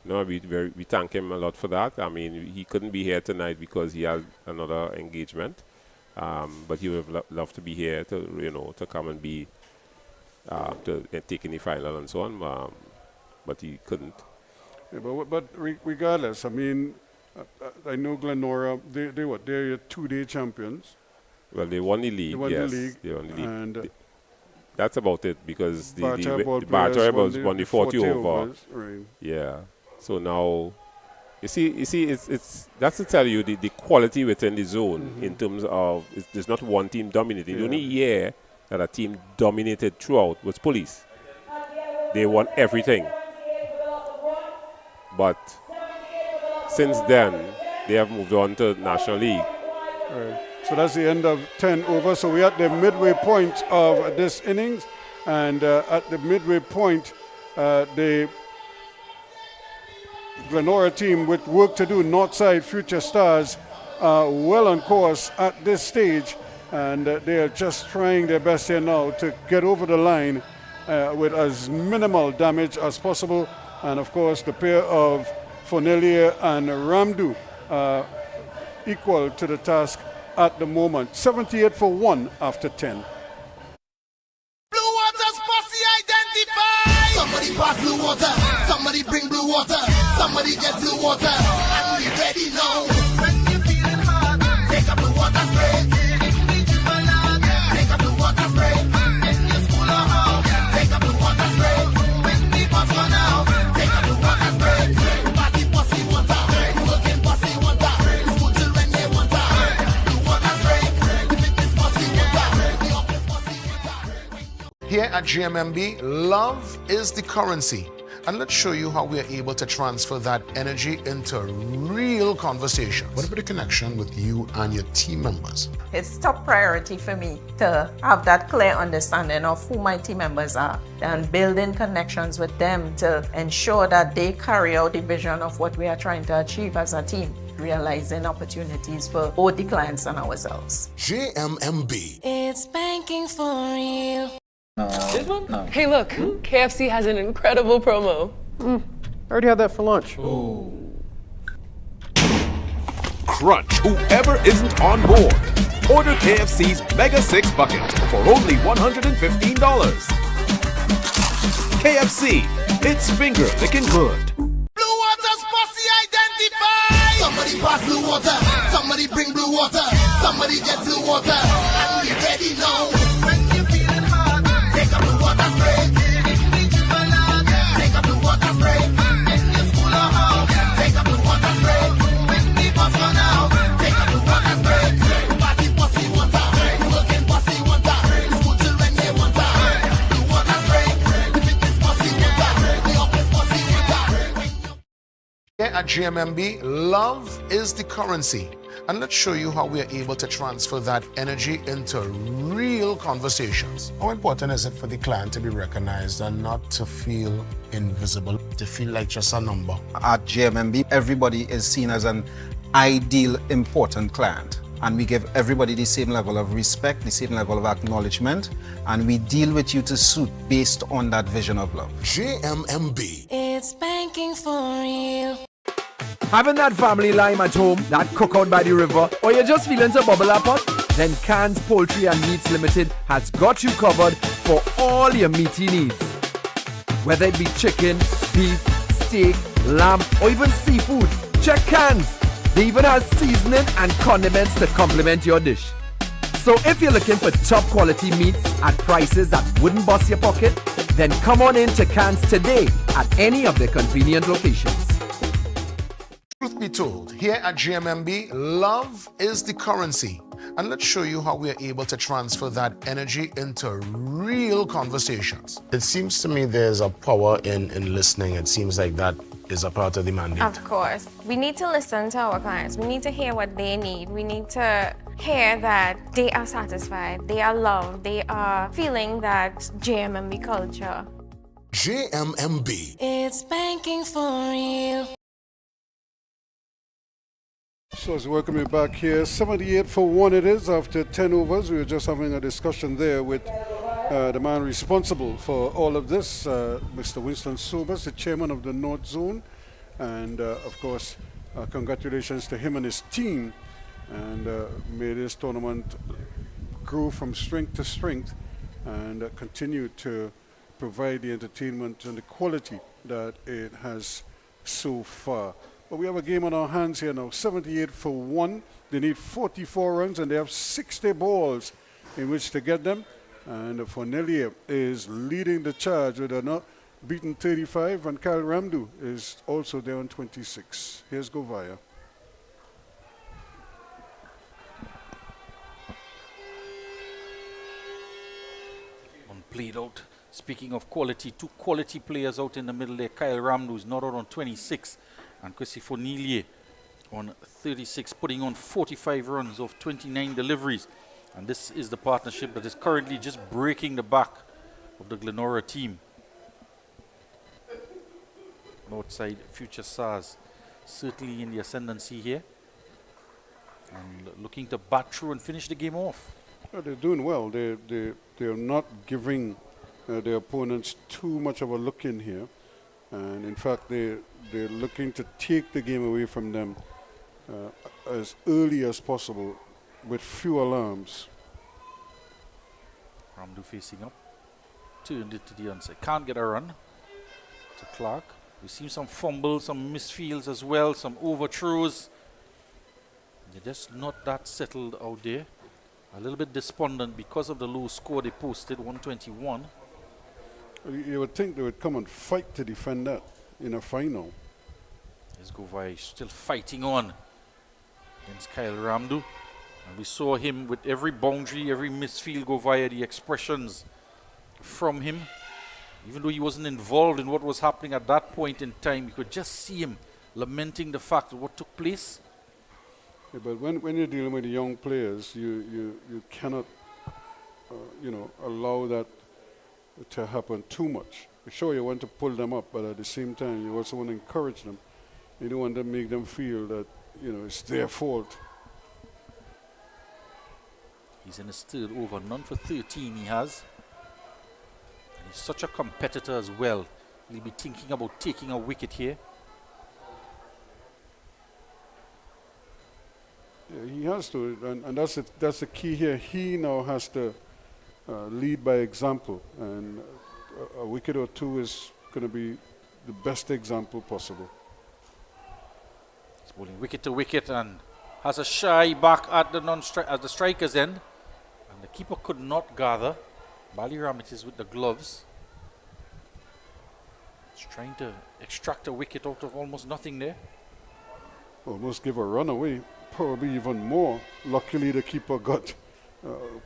We thank him a lot for that. I mean, he couldn't be here tonight because he had another engagement, but he would have loved to be here to come and be to take in the final and so on, but he couldn't. Yeah, but regardless, I mean, I know Glenora. They're your 2-day champions. Well, they won the league. They won the league. And that's about it, because the Barter won the 40 over. Right. Yeah. So now, you see, it's that's to tell you the quality within the zone in terms of there's not one team dominating. The only year that a team dominated throughout was Police. They won everything. But since then, they have moved on to National League. Right. So that's the end of 10 over. So we're at the midway point of this innings. And at the midway point, the GLENORA team with work to do, Northside Future Stars, are well on course at this stage. And they are just trying their best here now to get over the line with as minimal damage as possible. And of course, the pair of Fornelia and Ramdu equal to the task at the moment. 78 for 1 after 10. Blue Water's posse identified. Somebody pass blue water. Somebody bring blue water. Somebody get blue water. And we ready now. When you feeling hard, take a blue water spray. Take a blue water spray. In your school or home, take a blue water spray. When people run out, take a blue water spray. Party posse water. Working posse water. School children they water. Blue water spray. Fitness posse water. The office posse water. Here at GMMB, love is the currency. And let's show you how we are able to transfer that energy into real conversation. What about the connection with you and your team members? It's top priority for me to have that clear understanding of who my team members are and building connections with them to ensure that they carry out the vision of what we are trying to achieve as a team, realizing opportunities for both the clients and ourselves. JMMB. It's banking for real. This one? No. Hey, look, KFC has an incredible promo. I already had that for lunch. Crunch whoever isn't on board. Order KFC's Mega 6 bucket for only $115. KFC, it's finger licking good. Blue Water's posse identified. Somebody pass blue water. Somebody bring blue water. Somebody get blue water. And we ready now. When you feeling hard, take a blue water spray. Take a blue water spray. In your school or home, take a blue water spray. When people run out, take a blue water spray. Party posse water. Working posse water. School children they water. Blue water spray. Fitness posse water. The office posse water. Here at GMMB, love is the currency. And let's show you how we are able to transfer that energy into real conversations. How important is it for the client to be recognized and not to feel invisible, to feel like just a number? At GMMB, everybody is seen as an ideal, important client. And we give everybody the same level of respect, the same level of acknowledgement, and we deal with you to suit based on that vision of love. JMMB. It's banking for real. Having that family lime at home, that cookout by the river, or you're just feeling to bubble up pot? Then Cans Poultry and Meats Limited has got you covered for all your meaty needs. Whether it be chicken, beef, steak, lamb, or even seafood, check Cans. They even have seasoning and condiments to complement your dish. So if you're looking for top quality meats at prices that wouldn't bust your pocket, then come on in to Cans today at any of their convenient locations. Truth be told, here at GMMB, love is the currency. And let's show you how we are able to transfer that energy into real conversations. It seems to me there's a power in listening. It seems like that is a part of the mandate. Of course. We need to listen to our clients. We need to hear what they need. We need to hear that they are satisfied, they are loved, they are feeling that JMMB culture. JMMB. It's banking for real. So as we welcome you back here, 78 for 1 it is after 10 overs. We were just having a discussion there with the man responsible for all of this, Mr. Winston Sobers, the chairman of the North Zone. And of course, congratulations to him and his team. And may this tournament grow from strength to strength and continue to provide the entertainment and the quality that it has so far. But we have a game on our hands here now, 78 for 1. They need 44 runs and they have 60 balls in which to get them. And Fornelia is leading the charge with a beaten 35, and Kyle Ramdu is also there on 26. Here's Govaya. One played out Speaking of quality, two quality players out in the middle there. Kyle Ramdu is not out on 26, and Chrissy Fonilier on 36, putting on 45 runs of 29 deliveries. And this is the partnership that is currently just breaking the back of the GLENORA team. Northside Future Stars certainly in the ascendancy here, and looking to bat through and finish the game off. Well, they're doing well. They're not giving their opponents too much of a look in here, and in fact they're looking to take the game away from them as early as possible with few alarms. Ramdu facing up, turned it to the onside, can't get a run to Clark. We've seen some fumbles, some misfields as well, some overthrows. They're just not that settled out there. A little bit despondent because of the low score they posted, 121. You would think they would come and fight to defend that in a final. Here's Govai still fighting on against Kyle Ramdu. And we saw him with every boundary, every misfield go via the expressions from him. Even though he wasn't involved in what was happening at that point in time, you could just see him lamenting the fact of what took place. Yeah, but when you're dealing with young players, you cannot allow that to happen too much. Sure, you want to pull them up, but at the same time, you also want to encourage them. You don't want to make them feel that it's their fault. He's in his third over, none for 13 he has. And he's such a competitor as well. He'll be thinking about taking a wicket here. Yeah, he has to, and that's the key here. He now has to lead by example, and a wicket or two is going to be the best example possible. He's bowling wicket to wicket and has a shy back at the striker's end. And the keeper could not gather. Baliram it is with the gloves. He's trying to extract a wicket out of almost nothing there. Almost give a run away, probably even more. Luckily the keeper got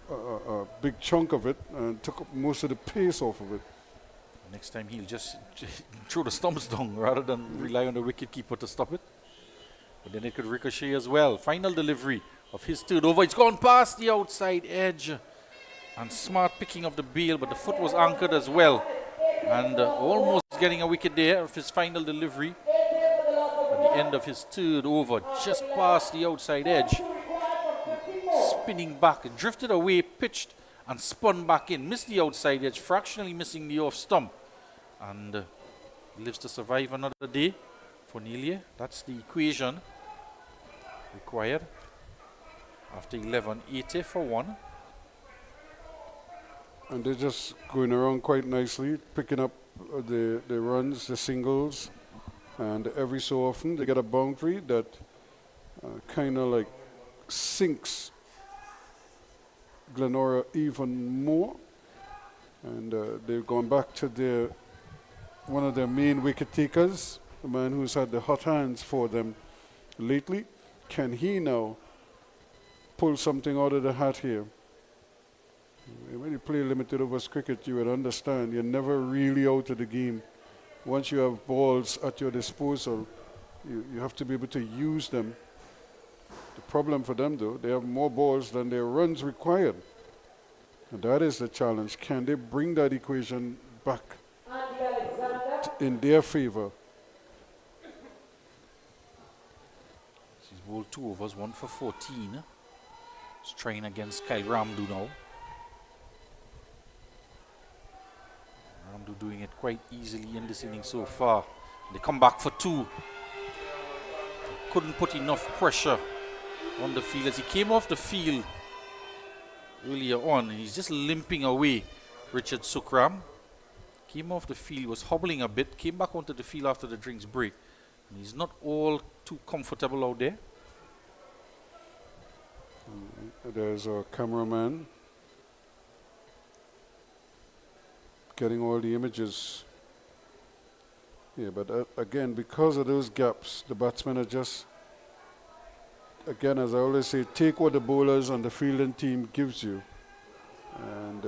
a big chunk of it and took up most of the pace off of it. Next time he'll just throw the stumps down rather than rely on the wicket keeper to stop it. But then it could ricochet as well. Final delivery of his third over. It's gone past the outside edge. And smart picking of the bail, but the foot was anchored as well. And almost getting a wicket there of his final delivery. At the end of his third over, just past the outside edge. Spinning back, it drifted away, pitched, and spun back in. Missed the outside edge, fractionally missing the off stump. And lives to survive another day for Nelia. That's the equation required. After 11, 80 for 1. And they're just going around quite nicely, picking up the runs, the singles, and every so often they get a boundary that kind of like sinks GLENORA even more. And they've gone back to one of their main wicket takers, the man who's had the hot hands for them lately. Can he now pull something out of the hat here? When you play limited overs cricket, you would understand you're never really out of the game. Once you have balls at your disposal, you have to be able to use them. The problem for them, though, they have more balls than their runs required. And that is the challenge. Can they bring that equation back in their favor? He's bowled 2 overs, 1 for 14. He's trying against Kyle Ramdu now. Ramdu doing it quite easily in this inning so far. They come back for 2. Couldn't put enough pressure on the field as he came off the field earlier on. He's just limping away. Richard Sukram came off the field, was hobbling a bit, came back onto the field after the drinks break. And he's not all too comfortable out there. There's our cameraman getting all the images. Yeah, but again, because of those gaps, the batsmen are just, again, as I always say, take what the bowlers and the fielding team gives you. And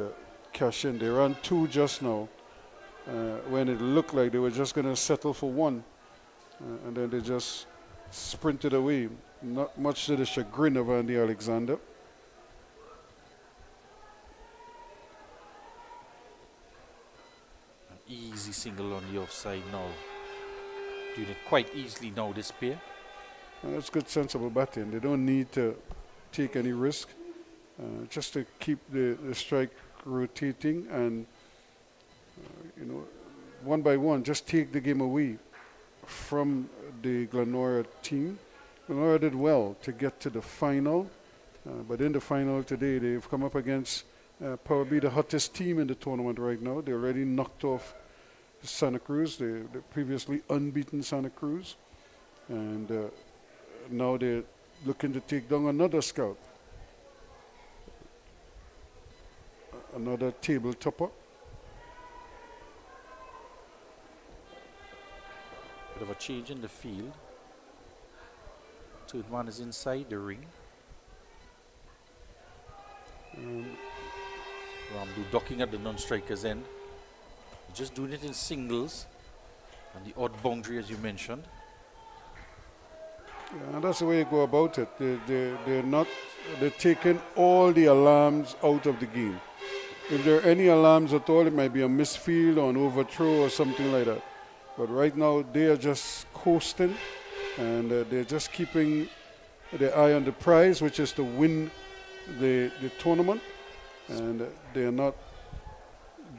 cash in. They ran 2 just now when it looked like they were just going to settle for 1. And then they just sprinted away, not much to the chagrin of Andy Alexander. An easy single on the offside now. Doing it quite easily now, this pair. And that's good, sensible batting. They don't need to take any risk, just to keep the strike rotating and, one by one, just take the game away from the GLENORA team. GLENORA did well to get to the final, but in the final today, they've come up against probably the hottest team in the tournament right now. They already knocked off Santa Cruz, the previously unbeaten Santa Cruz, and now they're looking to take down another scout, another table topper. Bit of a change in the field. Third man is inside the ring. Ramdu docking at the non-striker's end. Just doing it in singles and the odd boundary, as you mentioned. Yeah, and that's the way you go about it. They're taking all the alarms out of the game. If there are any alarms at all, it might be a misfield or an overthrow or something like that. But right now, they are just coasting, and they're just keeping their eye on the prize, which is to win the tournament. And they're not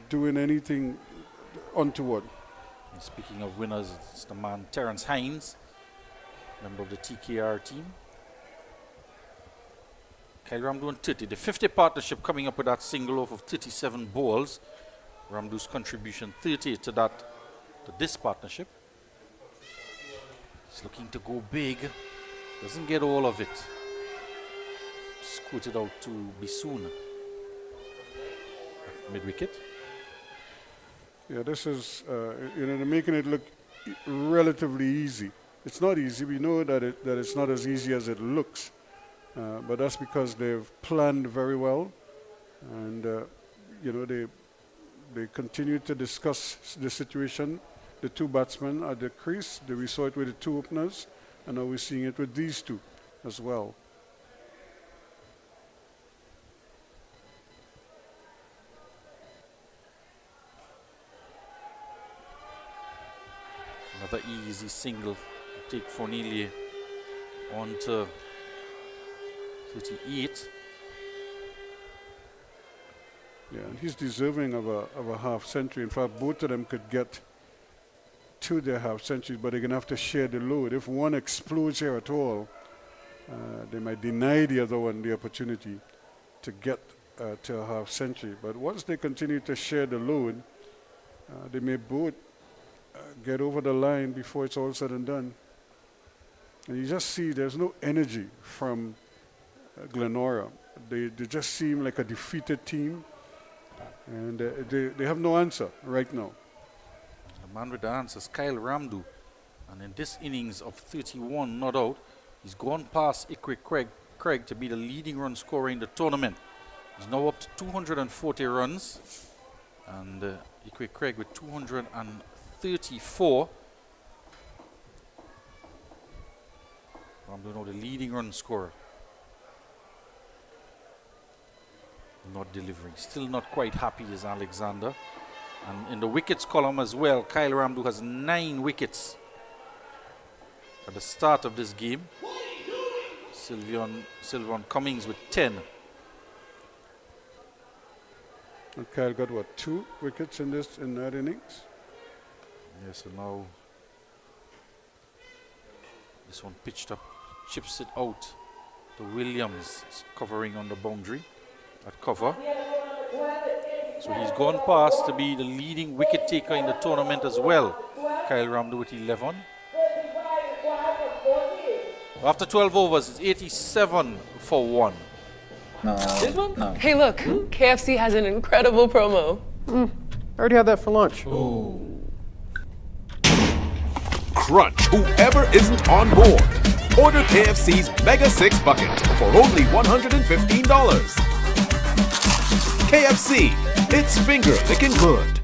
doing anything untoward. And speaking of winners, it's the man Terence Hines, member of the TKR team. Kyle Ramdu on 30. The 50 partnership coming up with that single off of 37 balls. Ramdu's contribution 30 to this partnership. He's looking to go big. Doesn't get all of it. Scooted out to Bisoon. Mid wicket. Yeah, this is, they're making it look relatively easy. It's not easy. We know that it's not as easy as it looks. But that's because they've planned very well. And, they continue to discuss the situation. The 2 batsmen at the crease. We saw it with the 2 openers. And now we're seeing it with these 2 as well. Another easy single to take Fornelli on to 38. Yeah, and he's deserving of a half century. In fact, both of them could get to their half centuries, but they're going to have to share the load. If one explodes here at all, they might deny the other one the opportunity to get to a half century. But once they continue to share the load, they may both get over the line before it's all said and done. And you just see there's no energy from GLENORA. They just seem like a defeated team, and they have no answer right now. The man with the answer is Kyle Ramdu, and in this innings of 31 not out, he's gone past Ikwe Craig to be the leading run scorer in the tournament. He's now up to 240 runs, and Ikwe Craig with 234. Ramdu now the leading run scorer. Not delivering. Still not quite happy is Alexander. And in the wickets column as well, Kyle Ramdu has 9 wickets at the start of this game. Sylvian Cummings with 10. And Kyle got what, 2 wickets in that innings? Yes, so now this one pitched up, chips it out to Williams, covering on the boundary at cover. So he's gone past to be the leading wicket taker in the tournament as well. Kyle Ramdu with 11. After 12 overs, it's 87 for 1. This one? No. Hey, look, KFC has an incredible promo. I already had that for lunch. Oh. Crunch whoever isn't on board. Order KFC's Mega 6 Bucket for only $115. KFC, it's finger licking good.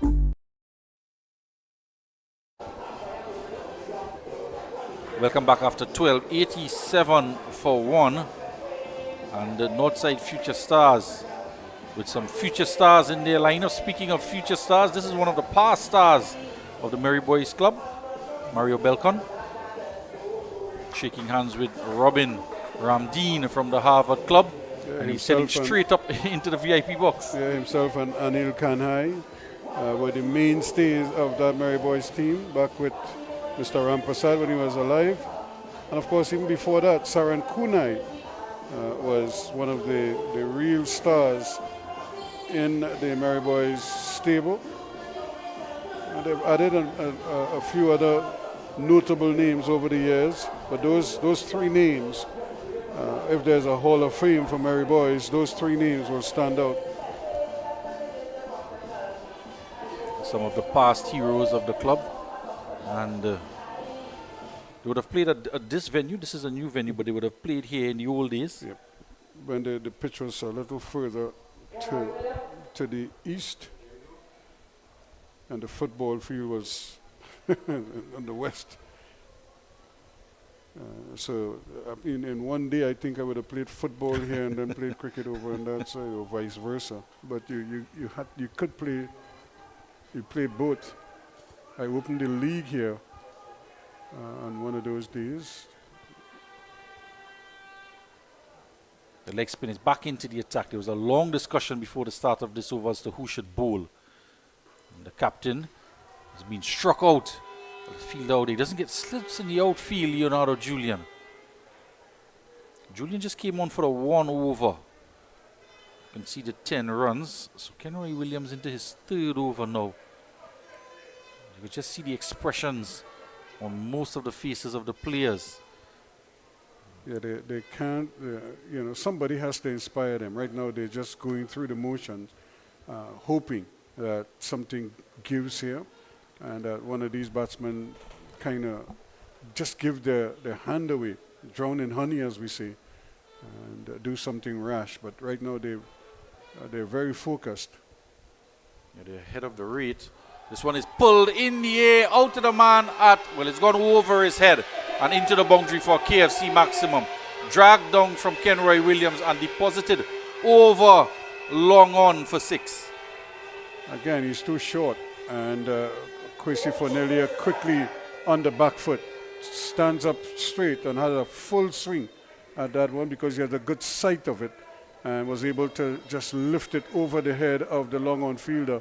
Welcome back after 12, 87 for 1. And the Northside Future Stars with some future stars in their lineup. Speaking of future stars, this is one of the past stars of the Merry Boys Club, Mario Belcon. Shaking hands with Robin Ramdeen from the Harvard Club. Yeah, and he's heading straight up into the VIP box. Yeah, himself and Anil Kanhai were the mainstays of that Merry Boys team back with Mr. Ramprasad when he was alive. And of course, even before that, Saran Kunai was one of the real stars in the Merry Boys stable. And they've added a few other notable names over the years, but those three names, if there's a Hall of Fame for Merry Boys, those three names will stand out. Some of the past heroes of the club, and they would have played at this venue. This is a new venue, but they would have played here in the old days. Yep. When the pitch was a little further to the east, and the football field was on the west. So in one day, I think I would have played football here and then played cricket over on that side, or vice versa. But you played both. I opened the league here on one of those days. The leg spin is back into the attack. There was a long discussion before the start of this over as to who should bowl. And the captain has been struck out. Field out. He doesn't get slips in the outfield, Leonardo Julian. Julian just came on for a 1 over. You can see the 10 runs. So Kenroy Williams into his 3rd over now. You can just see the expressions on most of the faces of the players. Yeah, they can't, somebody has to inspire them. Right now, they're just going through the motions, hoping that something gives here, and that one of these batsmen kind of just give their hand away, drown in honey, as we say, and do something rash. But right now, they're very focused. Yeah, they're ahead of the rate. This one is pulled in the air, out to the man it's gone over his head and into the boundary for KFC maximum. Dragged down from Kenroy Williams and deposited over long on for 6. Again, he's too short, and Kwesi Fornelia quickly on the back foot, stands up straight and has a full swing at that one because he had a good sight of it and was able to just lift it over the head of the long on fielder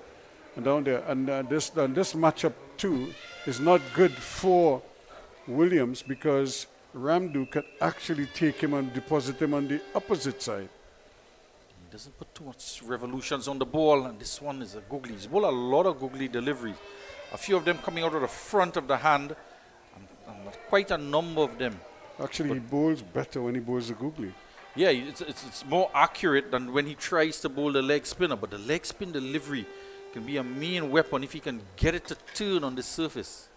and down there. And this matchup too is not good for Williams because Ramdu could actually take him and deposit him on the opposite side. He doesn't put too much revolutions on the ball, and this one is a googly. He's bowled a lot of googly deliveries. A few of them coming out of the front of the hand, and quite a number of them. Actually, he bowls better when he bowls the googly. Yeah, it's more accurate than when he tries to bowl the leg spinner, but the leg spin delivery can be a main weapon if he can get it to turn on the surface.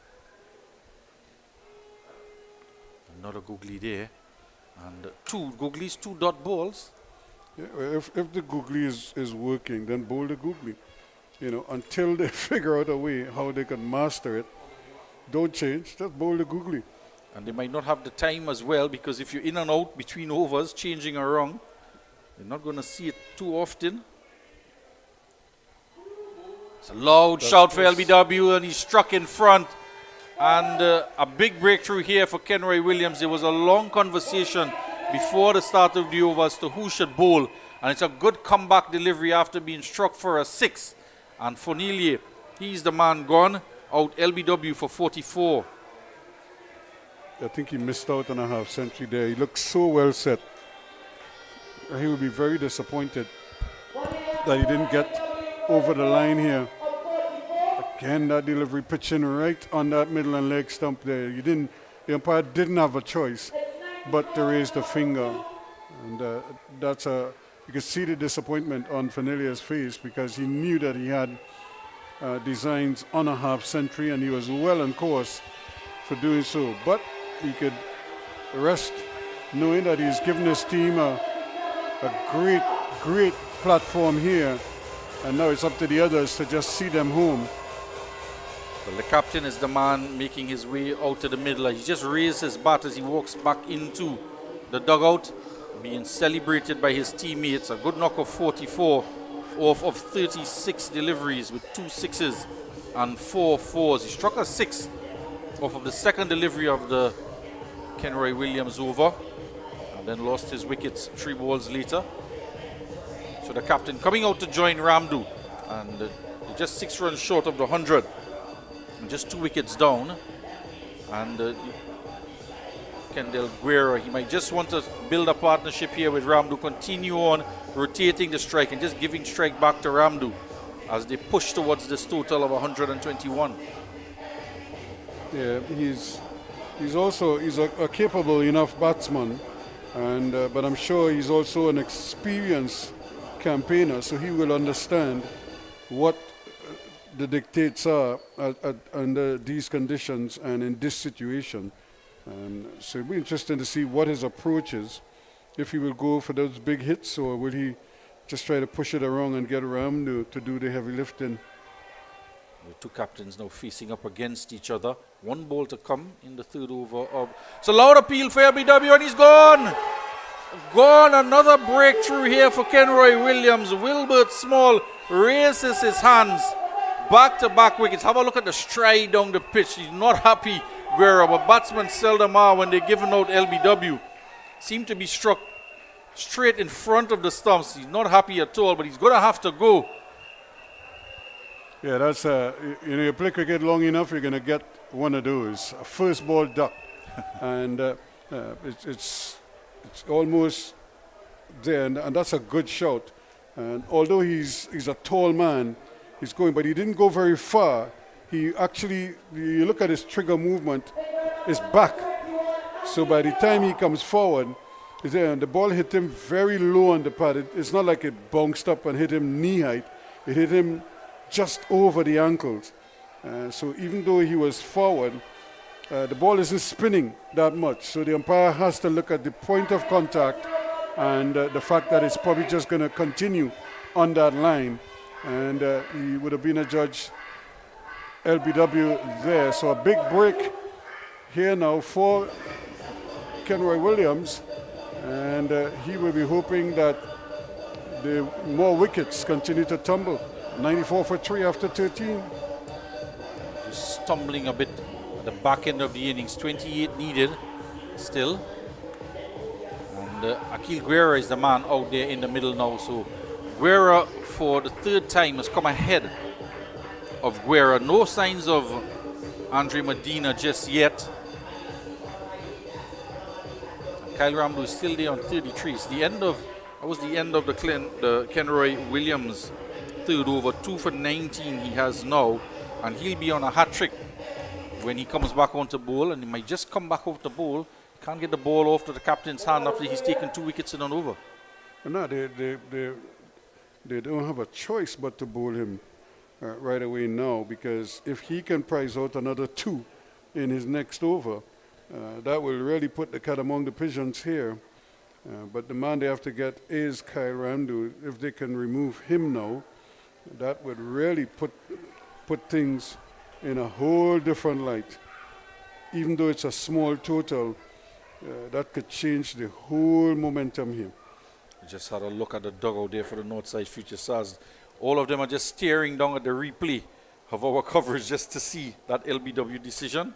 Another googly there, and 2 googlies, 2 dot balls. Yeah, if the googly is working, then bowl the googly. Until they figure out a way how they can master it, don't change, just bowl the googly. And they might not have the time as well, because if you're in and out between overs, changing around, you're not going to see it too often. It's a loud shout for LBW, and he's struck in front. And a big breakthrough here for Kenroy Williams. There was a long conversation before the start of the over as to who should bowl. And it's a good comeback delivery after being struck for a 6. And Fornelia, he's the man gone. Out LBW for 44. I think he missed out on a half century there. He looked so well set. He would be very disappointed that he didn't get over the line here. Again, that delivery pitching right on that middle and leg stump there. The umpire didn't have a choice but to raise the finger. And you could see the disappointment on Fornelia's face because he knew that he had designs on a half century and he was well on course for doing so. But he could rest knowing that he's given his team a great platform here And now it's up to the others to just see them home. Well, the captain is the man making his way out to the middle. He just raised his bat as he walks back into the dugout, being celebrated by his teammates. A good knock of 44 off of 36 deliveries with 2 sixes and 4 fours. He struck a 6 off of the second delivery of the Kenroy Williams over, and then lost his wickets 3 balls later. So the captain coming out to join Ramdu, and just 6 runs short of the 100, and just 2 wickets down. And Kendall Guerra, he might just want to build a partnership here with Ramdu, continue on rotating the strike and just giving strike back to Ramdu as they push towards this total of 121. Yeah, he's a capable enough batsman, and but I'm sure he's also an experienced campaigner, so he will understand what the dictates are under these conditions and in this situation. And so it'll be interesting to see what his approach is, if he will go for those big hits or will he just try to push it around and get around to do the heavy lifting. The 2 captains now facing up against each other. 1 ball to come in the 3rd over of... It's a loud appeal for LBW, and he's gone! Gone, another breakthrough here for Kenroy Williams. Wilbert Small raises his hands. Back-to-back wickets. Have a look at the stride down the pitch. He's not happy, Guerra, but batsmen seldom are when they're giving out LBW. Seem to be struck straight in front of the stumps. He's not happy at all, but he's going to have to go. Yeah, that's you play cricket long enough, you're going to get one of those, a first ball duck, and it's almost there, and that's a good shot. And although he's a tall man, he's going, but he didn't go very far. He actually, you look at his trigger movement, his back. So by the time he comes forward, he's there, and the ball hit him very low on the pad. It's not like it bounced up and hit him knee height. It hit him just over the ankles. So even though he was forward, the ball isn't spinning that much. So the umpire has to look at the point of contact and the fact that it's probably just going to continue on that line. And he would have been a judge LBW there. So a big break here now for Kenroy Williams. And he will be hoping that the more wickets continue to tumble. 94 for 3 after 13. Just stumbling a bit at the back end of the innings. 28 needed still. And Akil Guerra is the man out there in the middle now. So Guerra for the 3rd time has come ahead of Guerra. No signs of Andre Medina just yet. Kyle Ramdu is still there on 33. It's the end of, that was the end of the Kenroy Williams 3rd over. 2 for 19 he has now, and he'll be on a hat trick when he comes back onto bowl, and he might just come back off the bowl. Can't get the ball off to the captain's hand after he's taken 2 wickets in and over. No, they don't have a choice but to bowl him right away now, because if he can prize out another 2 in his next over, that will really put the cat among the pigeons here. But the man they have to get is Kyle Ramdu. If they can remove him now, that would really put things in a whole different light. Even though it's a small total, that could change the whole momentum here. I just had a look at the dugout there for the Northside Future Stars. All of them are just staring down at the replay of our coverage just to see that LBW decision.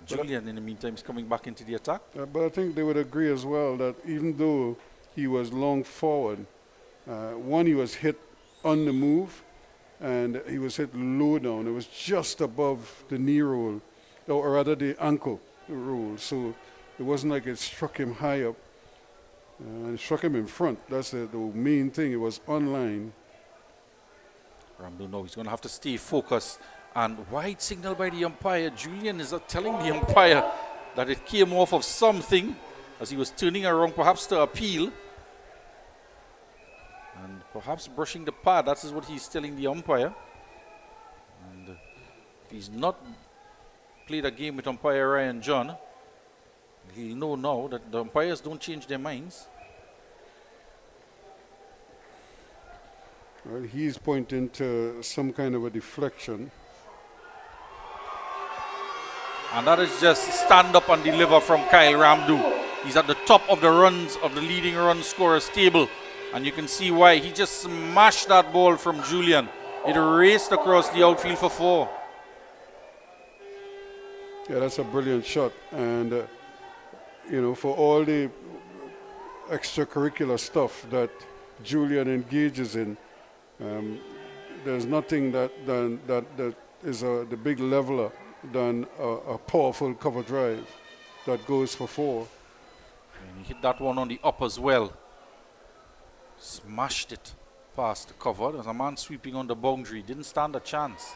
Julian, in the meantime, is coming back into the attack. But I think they would agree as well that even though he was long forward, one, he was hit on the move, and he was hit low down. It was just above the knee roll, or rather the ankle roll. So it wasn't like it struck him high up. It struck him in front. That's the main thing. It was on line. Ramdu, no, he's going to have to stay focused. And wide signal by the umpire. Julian is telling the umpire that it came off of something as he was turning around, perhaps to appeal. And perhaps brushing the pad. That is what he's telling the umpire. And if he's not played a game with umpire Ryan John, he'll know now that the umpires don't change their minds. Well, he's pointing to some kind of a deflection. And that is just stand up and deliver from Kyle Ramdu. He's at the top of the runs of the leading run scorers table. And you can see why. He just smashed that ball from Julian. It raced across the outfield for 4. Yeah, that's a brilliant shot. And, you know, for all the extracurricular stuff that Julian engages in, there's nothing that is the big leveler than a powerful cover drive that goes for 4. And he hit that one on the up as well. Smashed it past the cover. There's a man sweeping on the boundary. Didn't stand a chance.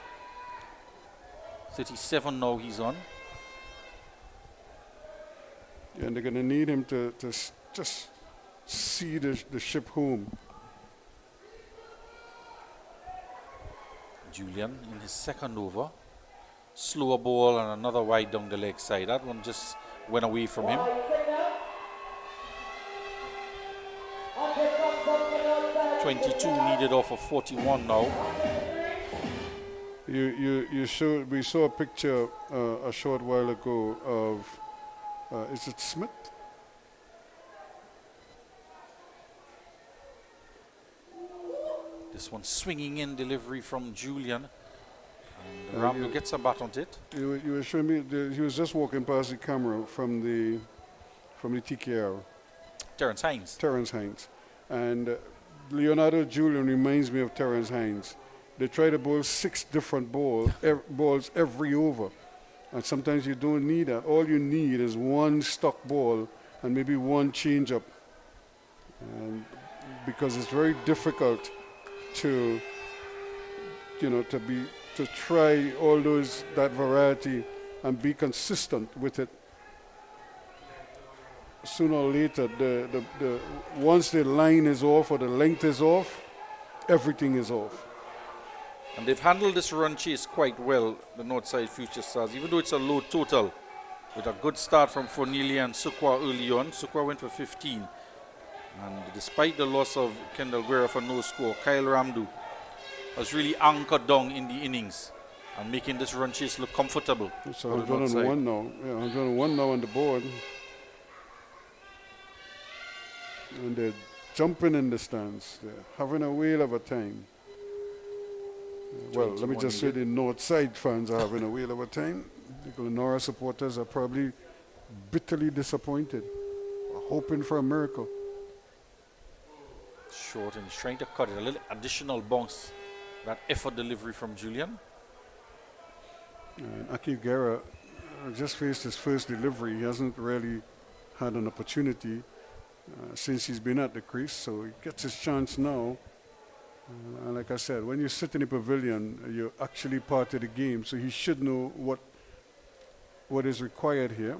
37 now he's on. Yeah, and they're going to need him to just see the ship home. Julian in his second over. Slower ball and another wide down the leg side. That one just went away from him. .22 needed off of 41 now. We saw a picture a short while ago of is it Smith? This one swinging in delivery from Julian. And Ramdu gets a bat on it. You were showing me he was just walking past the camera from the TKR. Terrence Hines. And Leonardo Julian reminds me of Terrence Hines. They try to bowl 6 different balls every over. And sometimes you don't need that. All you need is one stock ball and maybe one change-up. Because it's very difficult to try all that variety and be consistent with it. Sooner or later, once the line is off or the length is off, everything is off. And they've handled this run chase quite well, the Northside Future Stars, even though it's a low total. With a good start from Fornelia and Sukwa early on. Sukwa went for 15. And despite the loss of Kendall Guerra for no score, Kyle Ramdu was really anchored down in the innings and making this run chase look comfortable. It's 101 now. Yeah, 101 now on the board. And they're jumping in the stands. They're having a whale of a time. Well, let me just say the North Side fans are having a whale of a time. The GLENORA supporters are probably bitterly disappointed, hoping for a miracle. Short, and he's trying to cut it. A little additional bounce. That effort delivery from Julian. And Aki Guerra just faced his first delivery. He hasn't really had an opportunity since he's been at the crease, so he gets his chance now. And like I said, when you sit in the pavilion, you're actually part of the game, so he should know what is required here.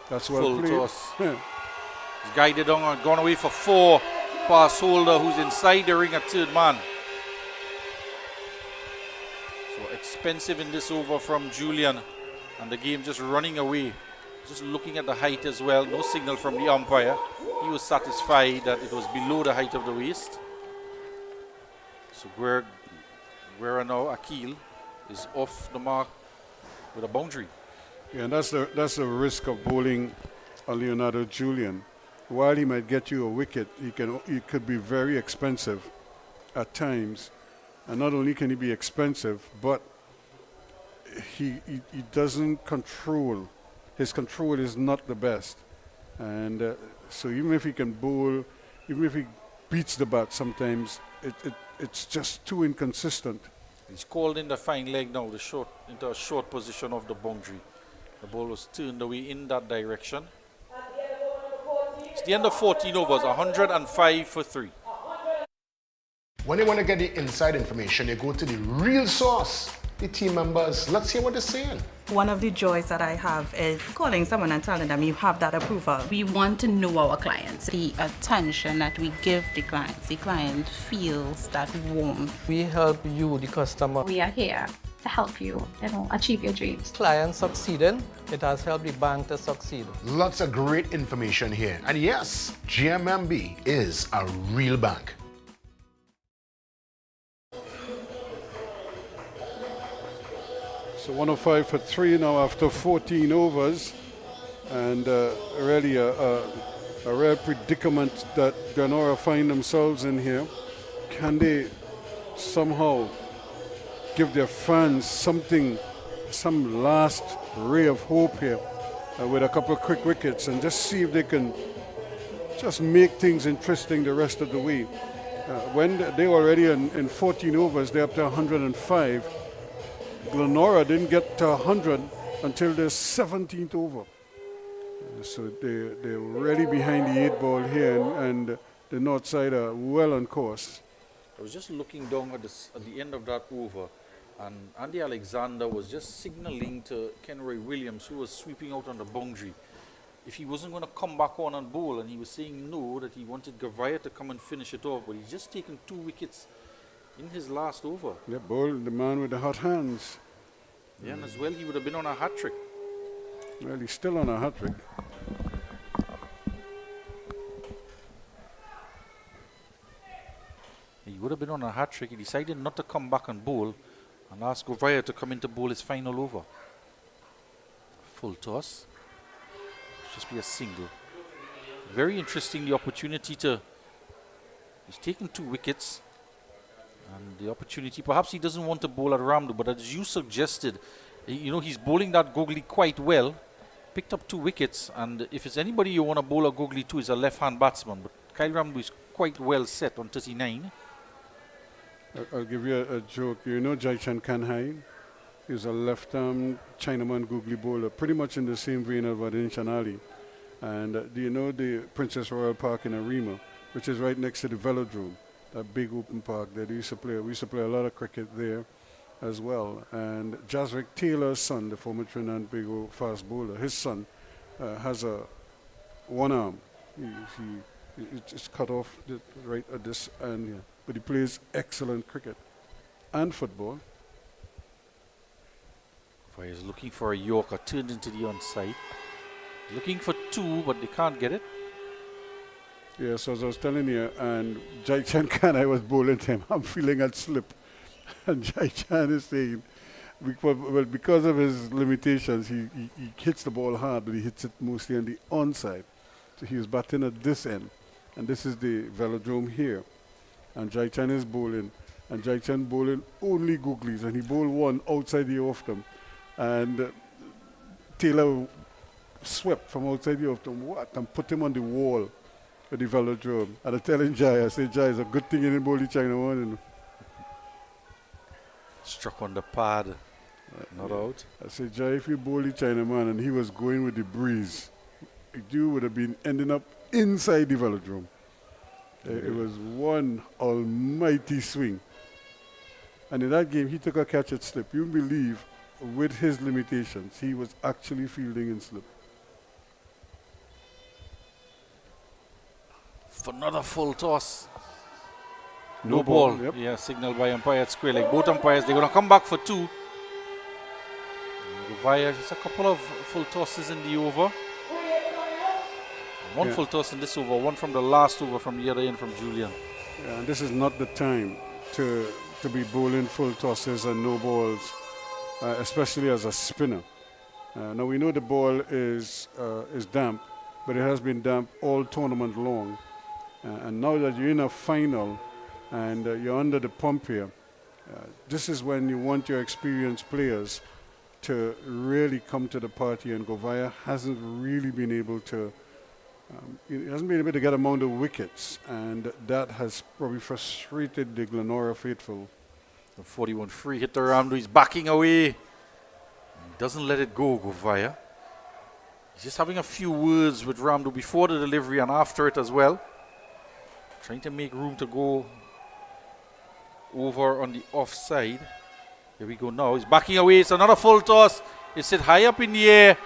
That's well Full played. toss. He's guided on and gone away for 4. Pass holder who's inside the ring at third man. So expensive in this over from Julian, and the game just running away. Just looking at the height as well. No signal from the umpire. He was satisfied that it was below the height of the waist. So Guerra now, Akil, is off the mark with a boundary. Yeah, and that's the risk of bowling a Leonardo Julian. While he might get you a wicket, he could be very expensive at times. And not only can he be expensive, but he doesn't control. His control is not the best. And so even if he can bowl, even if he beats the bat sometimes, it's just too inconsistent. He's called in the fine leg now, into a short position of the boundary. The ball was turned away in that direction. It's the end of 14 overs, 105 for 3. When you want to get the inside information, you go to the real source, the team members. Let's hear what they're saying. One of the joys that I have is calling someone and telling them you have that approval. We want to know our clients. The attention that we give the client feels that warmth. We help you, the customer. We are here to help you, achieve your dreams. Client succeeding, it has helped the bank to succeed. Lots of great information here. And yes, GMMB is a real bank. So 105 for 3 now after 14 overs. And really a rare predicament that GLENORA find themselves in here. Can they somehow give their fans some last ray of hope here with a couple of quick wickets and just see if they can just make things interesting the rest of the way. When they already in 14 overs, they're up to 105. GLENORA didn't get to 100 until their 17th over. So they're really behind the 8 ball here, and the north side are well on course. I was just looking down at the end of that over, and Andy Alexander was just signaling to Kenroy Williams, who was sweeping out on the boundary, if he wasn't going to come back on and bowl, and he was saying no, that he wanted Gavaya to come and finish it off, but he's just taken 2 wickets in his last over. Yeah, bowl, the man with the hot hands. Yeah, and as well, he would have been on a hat-trick. Well, he's still on a hat-trick. He would have been on a hat-trick. He decided not to come back and bowl and ask Gavaya to come in to bowl his final over. Full toss. Just be a single. Very interesting, the opportunity to... He's taken 2 wickets. And the opportunity, perhaps he doesn't want to bowl at Ramdu, but as you suggested, you know, he's bowling that Googly quite well. Picked up 2 wickets, and if it's anybody you want to bowl a Googly to, is a left-hand batsman. But Kyle Ramdu is quite well set on 39. I'll give you a joke. You know Jaichan Kanhai? He's a left-arm Chinaman googly bowler, pretty much in the same vein of Vadin Chanali. And do you know the Princess Royal Park in Arima, which is right next to the Velodrome, that big open park that we used to play a lot of cricket there as well. And Jasrick Taylor's son, the former Trinidad and Tobago fast bowler, his son has one arm. It's cut off right at this end here. But he plays excellent cricket and football. He's looking for a Yorker, turned into the onside. Looking for 2, but they can't get it. Yeah, so as I was telling you, and Jai Chan Khan, I was bowling to him, I'm feeling a slip. And Jai Chan is saying, because of his limitations, he hits the ball hard, but he hits it mostly on the onside. So he was batting at this end. And this is the velodrome here. And Jai Chan is bowling. And Jai Chan bowling only googlies. And he bowled one outside the off them. And Taylor swept from outside the off them, and put him on the wall of the velodrome. And I'm telling Jai, I say, Jai, it's a good thing you didn't bowl the China one. Struck on the pad, not out. I said, Jai, if you bowl the Chinaman and he was going with the breeze, you would have been ending up inside the velodrome. It was one almighty swing. And in that game, he took a catch at slip. You believe, with his limitations, he was actually fielding in slip. For another full toss. No ball. Yep. Yeah, signal by umpire at square leg. Both umpires, they're going to come back for 2. Via just a couple of full tosses in the over. One full toss in this over, one from the last over from the other end from Julian. Yeah, and this is not the time to be bowling full tosses and no balls, especially as a spinner. Now we know the ball is damp, but it has been damp all tournament long. And now that you're in a final and you're under the pump here, this is when you want your experienced players to really come to the party, and Govaya hasn't really been able to he hasn't been able to get among the wickets, and that has probably frustrated the GLENORA faithful. The 41 free hit the Ramdu, he's backing away. He doesn't let it go, Govaya. He's just having a few words with Ramdu before the delivery and after it as well. Trying to make room to go over on the offside. Here we go now. He's backing away. It's another full toss. It's hit high up in the air.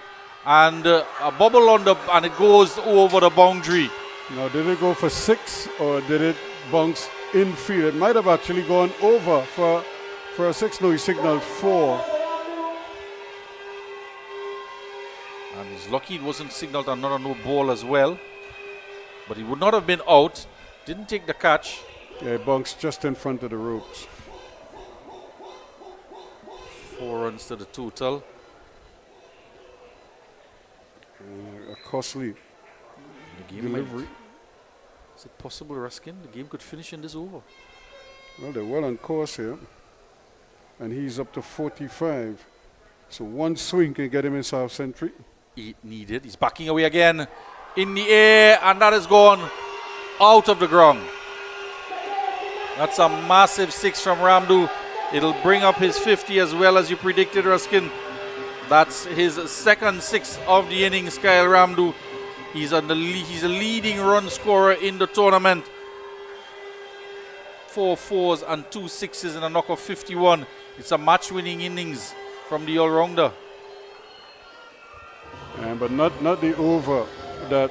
And a bubble on and it goes over the boundary. Now, did it go for 6 or did it bounce infield? It might have actually gone over for a 6. No, he signaled 4. And he's lucky it wasn't signaled another no ball as well. But he would not have been out. Didn't take the catch. Yeah, it bounced just in front of the ropes. 4 runs to the total. A costly The game delivery. Is it possible, Ruskin? The game could finish in this over. Well, they're well on course here. And he's up to 45. So one swing can get him his half century. Needed. He's backing away again in the air, and that is gone out of the ground. That's a massive 6 from Ramdu. It'll bring up his 50 as well as you predicted, Ruskin. That's his second 6 of the innings, Kyle Ramdu. He's a leading run scorer in the tournament. 4 4s and 2 6s in a knock of 51. It's a match-winning innings from the all-rounder. But not the over that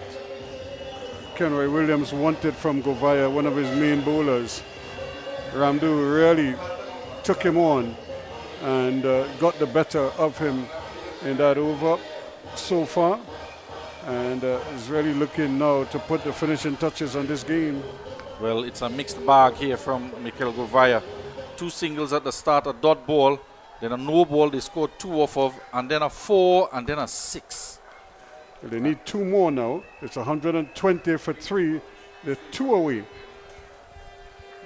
Kenroy Williams wanted from Govaya, one of his main bowlers. Ramdu really took him on and got the better of him in that over so far, and is really looking now to put the finishing touches on this game. Well, it's a mixed bag here from Mikel Govaya. 2 singles at the start, a dot ball, then a no ball they scored 2 off of, and then a 4, and then a 6. They need 2 more now. It's 120 for 3. They're 2 away.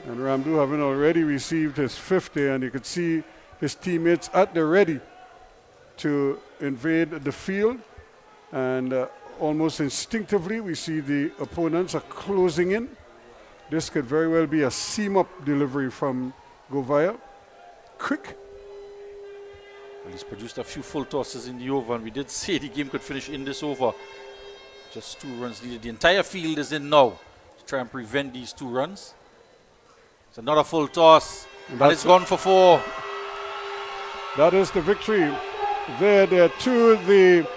And Ramdu having already received his 50, and you could see his teammates at the ready to invade the field. And almost instinctively, we see the opponents are closing in. This could very well be a seam-up delivery from Govaya. Quick. Well, he's produced a few full tosses in the over, and we did say the game could finish in this over. Just 2 runs needed. The entire field is in now to try and prevent these 2 runs. It's another full toss, and it's gone for 4. That is the victory. They're to the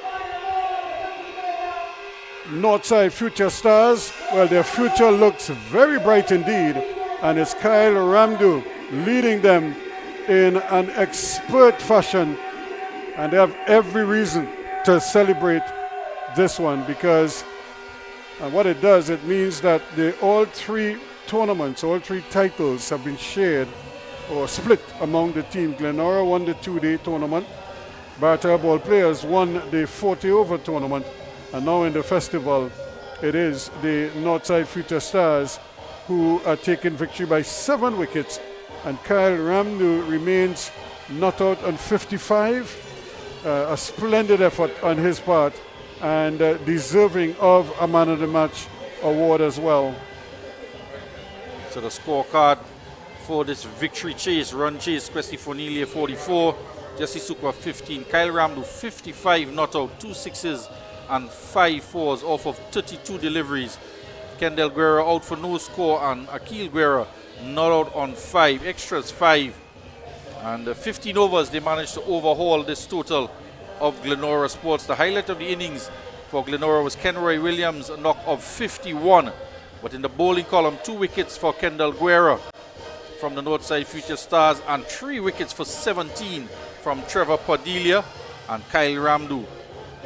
Northside Future Stars. Well, their future looks very bright indeed, and it's Kyle Ramdu leading them in an expert fashion, and they have every reason to celebrate this one, because what it does, it means that all 3 tournaments, all 3 titles have been shared or split among the team. GLENORA won the 2-day tournament, Barata Ball Players won the 40-over tournament, and now in the festival it is the Northside Future Stars who are taking victory by 7 wickets, and Kyle Ramdu remains not out on 55. A splendid effort on his part, and deserving of a Man of the Match award as well. So the scorecard for this victory chase, run chase: Kwesi Fornelia 44, Jesse Sukwa 15, Kyle Ramdu 55 not out, 2 6s and 5 4s off of 32 deliveries. Kendall Guerra out for no score, and Akil Guerra not out on 5, extras 5. And 15 overs, they managed to overhaul this total of GLENORA Sports. The highlight of the innings for GLENORA was Kenroy Williams, a knock of 51. But in the bowling column, 2 wickets for Kendall Guerra from the Northside Future Stars, and 3 wickets for 17 from Trevor Padilla and Kyle Ramdu.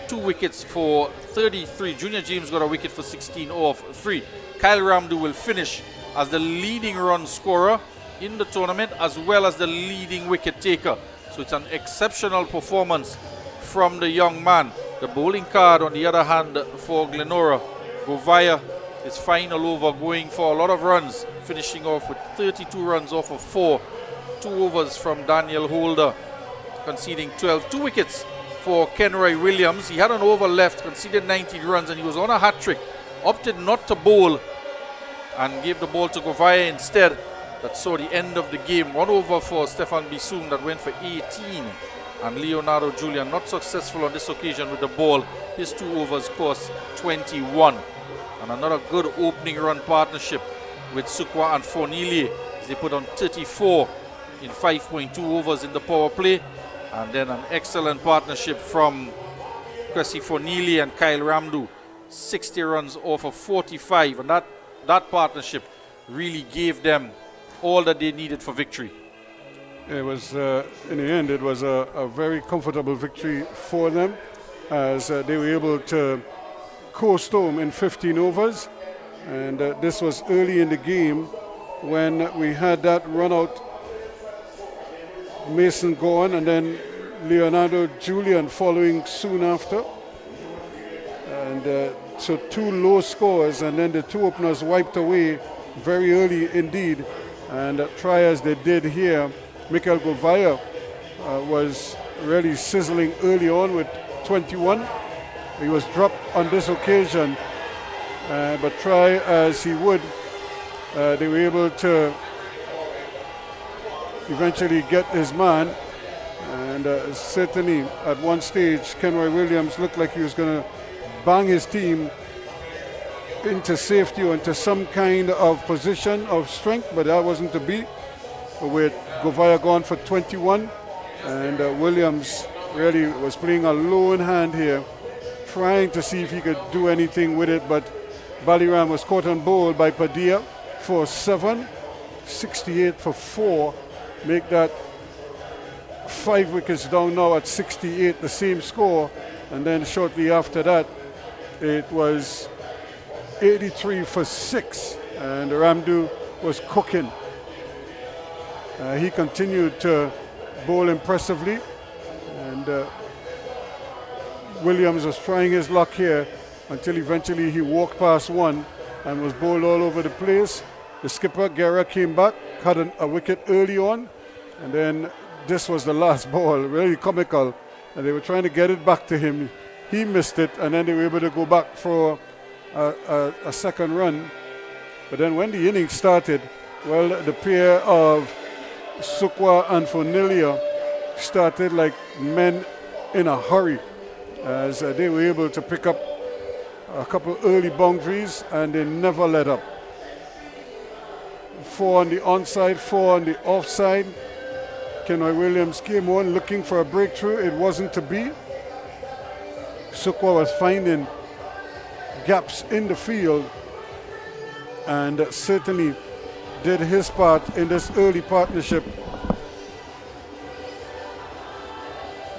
2 wickets for 33. Junior James got a wicket for 16 off 3. Kyle Ramdu will finish as the leading run scorer in the tournament, as well as the leading wicket taker. So it's an exceptional performance from the young man. The bowling card, on the other hand, for GLENORA, Govaya, his final over, going for a lot of runs, finishing off with 32 runs off of 4. 2 overs from Daniel Holder, conceding 12. 2 wickets for Kenroy Williams. He had an over left, conceded 19 runs, and he was on a hat trick. Opted not to bowl and gave the ball to Govaya instead. That saw the end of the game. 1 over for Stefan Bissoum that went for 18. And Leonardo Julian not successful on this occasion with the ball. His 2 overs cost 21. And another good opening run partnership with Sukwa and Fornelia, as they put on 34 in 5.2 overs in the power play. And then an excellent partnership from Kwesi Fornelia and Kyle Ramdu, 60 runs off of 45. And that partnership really gave them all that they needed for victory. It was, in the end, it was a very comfortable victory for them, as they were able to coast home in 15 overs. And this was early in the game when we had that run out Mason gone, and then Leonardo Julian following soon after. And so 2 low scores, and then the 2 openers wiped away very early indeed. And try as they did here, Mikel Govaya was really sizzling early on with 21. He was dropped on this occasion, but try as he would, they were able to eventually get his man. And certainly at one stage, Kenroy Williams looked like he was going to bang his team into safety or into some kind of position of strength, but that wasn't to be, with Govaya gone for 21. And Williams really was playing a lone hand here, trying to see if he could do anything with it, but Baliram was caught on bowl by Padilla for 7, 68 for 4, make that 5 wickets down now at 68, the same score. And then shortly after that, it was 83 for 6, and Ramdu was cooking. He continued to bowl impressively, and Williams was trying his luck here until eventually he walked past one and was bowled all over the place. The skipper, Guerra, came back, had a wicket early on, and then this was the last ball, really comical, and they were trying to get it back to him. He missed it, and then they were able to go back for a second run. But then when the innings started, well, the pair of Sukwa and Fonilia started like men in a hurry, as they were able to pick up a couple early boundaries, and they never let up. 4 on the onside, 4 on the offside. Kenroy Williams came on looking for a breakthrough. It wasn't to be. Sukwa was finding gaps in the field and certainly did his part in this early partnership.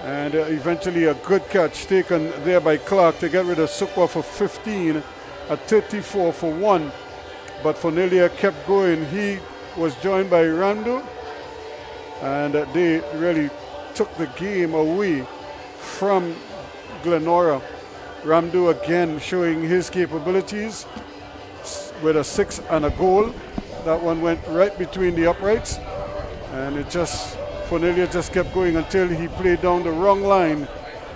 And eventually a good catch taken there by Clark to get rid of Sukwa for 15 at 34 for 1. But Fonilia kept going. He was joined by Randu, and they really took the game away from Glenora. Ramdu again showing his capabilities with a 6 and a goal. That one went right between the uprights, and Fonilia just kept going until he played down the wrong line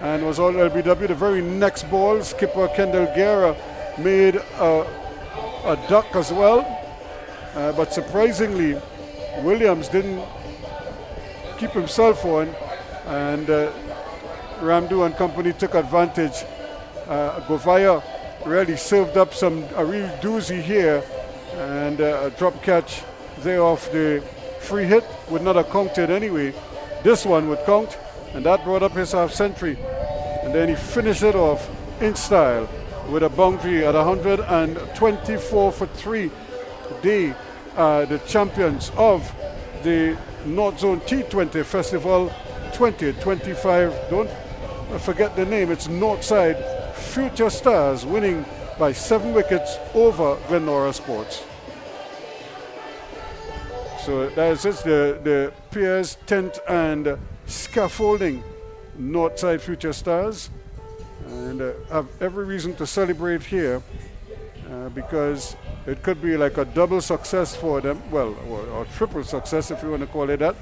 and was all LBW. The very next ball, skipper Kendall Guerra made a duck as well, but surprisingly Williams didn't keep himself on, and Ramdu and company took advantage. Govaya really served up a real doozy here, and a drop catch there off the free hit would not have counted anyway. This one would count, and that brought up his half century, and then he finished it off in style with a boundary at 124 for 3. They are the champions of the North Zone T20 Festival 2025. Don't forget the name, it's Northside Future Stars, winning by 7 wickets over Glenora Sports. So that is the Piers, Tent and Scaffolding Northside Future Stars, and have every reason to celebrate here because it could be like a double success for them, well, or triple success if you want to call it that.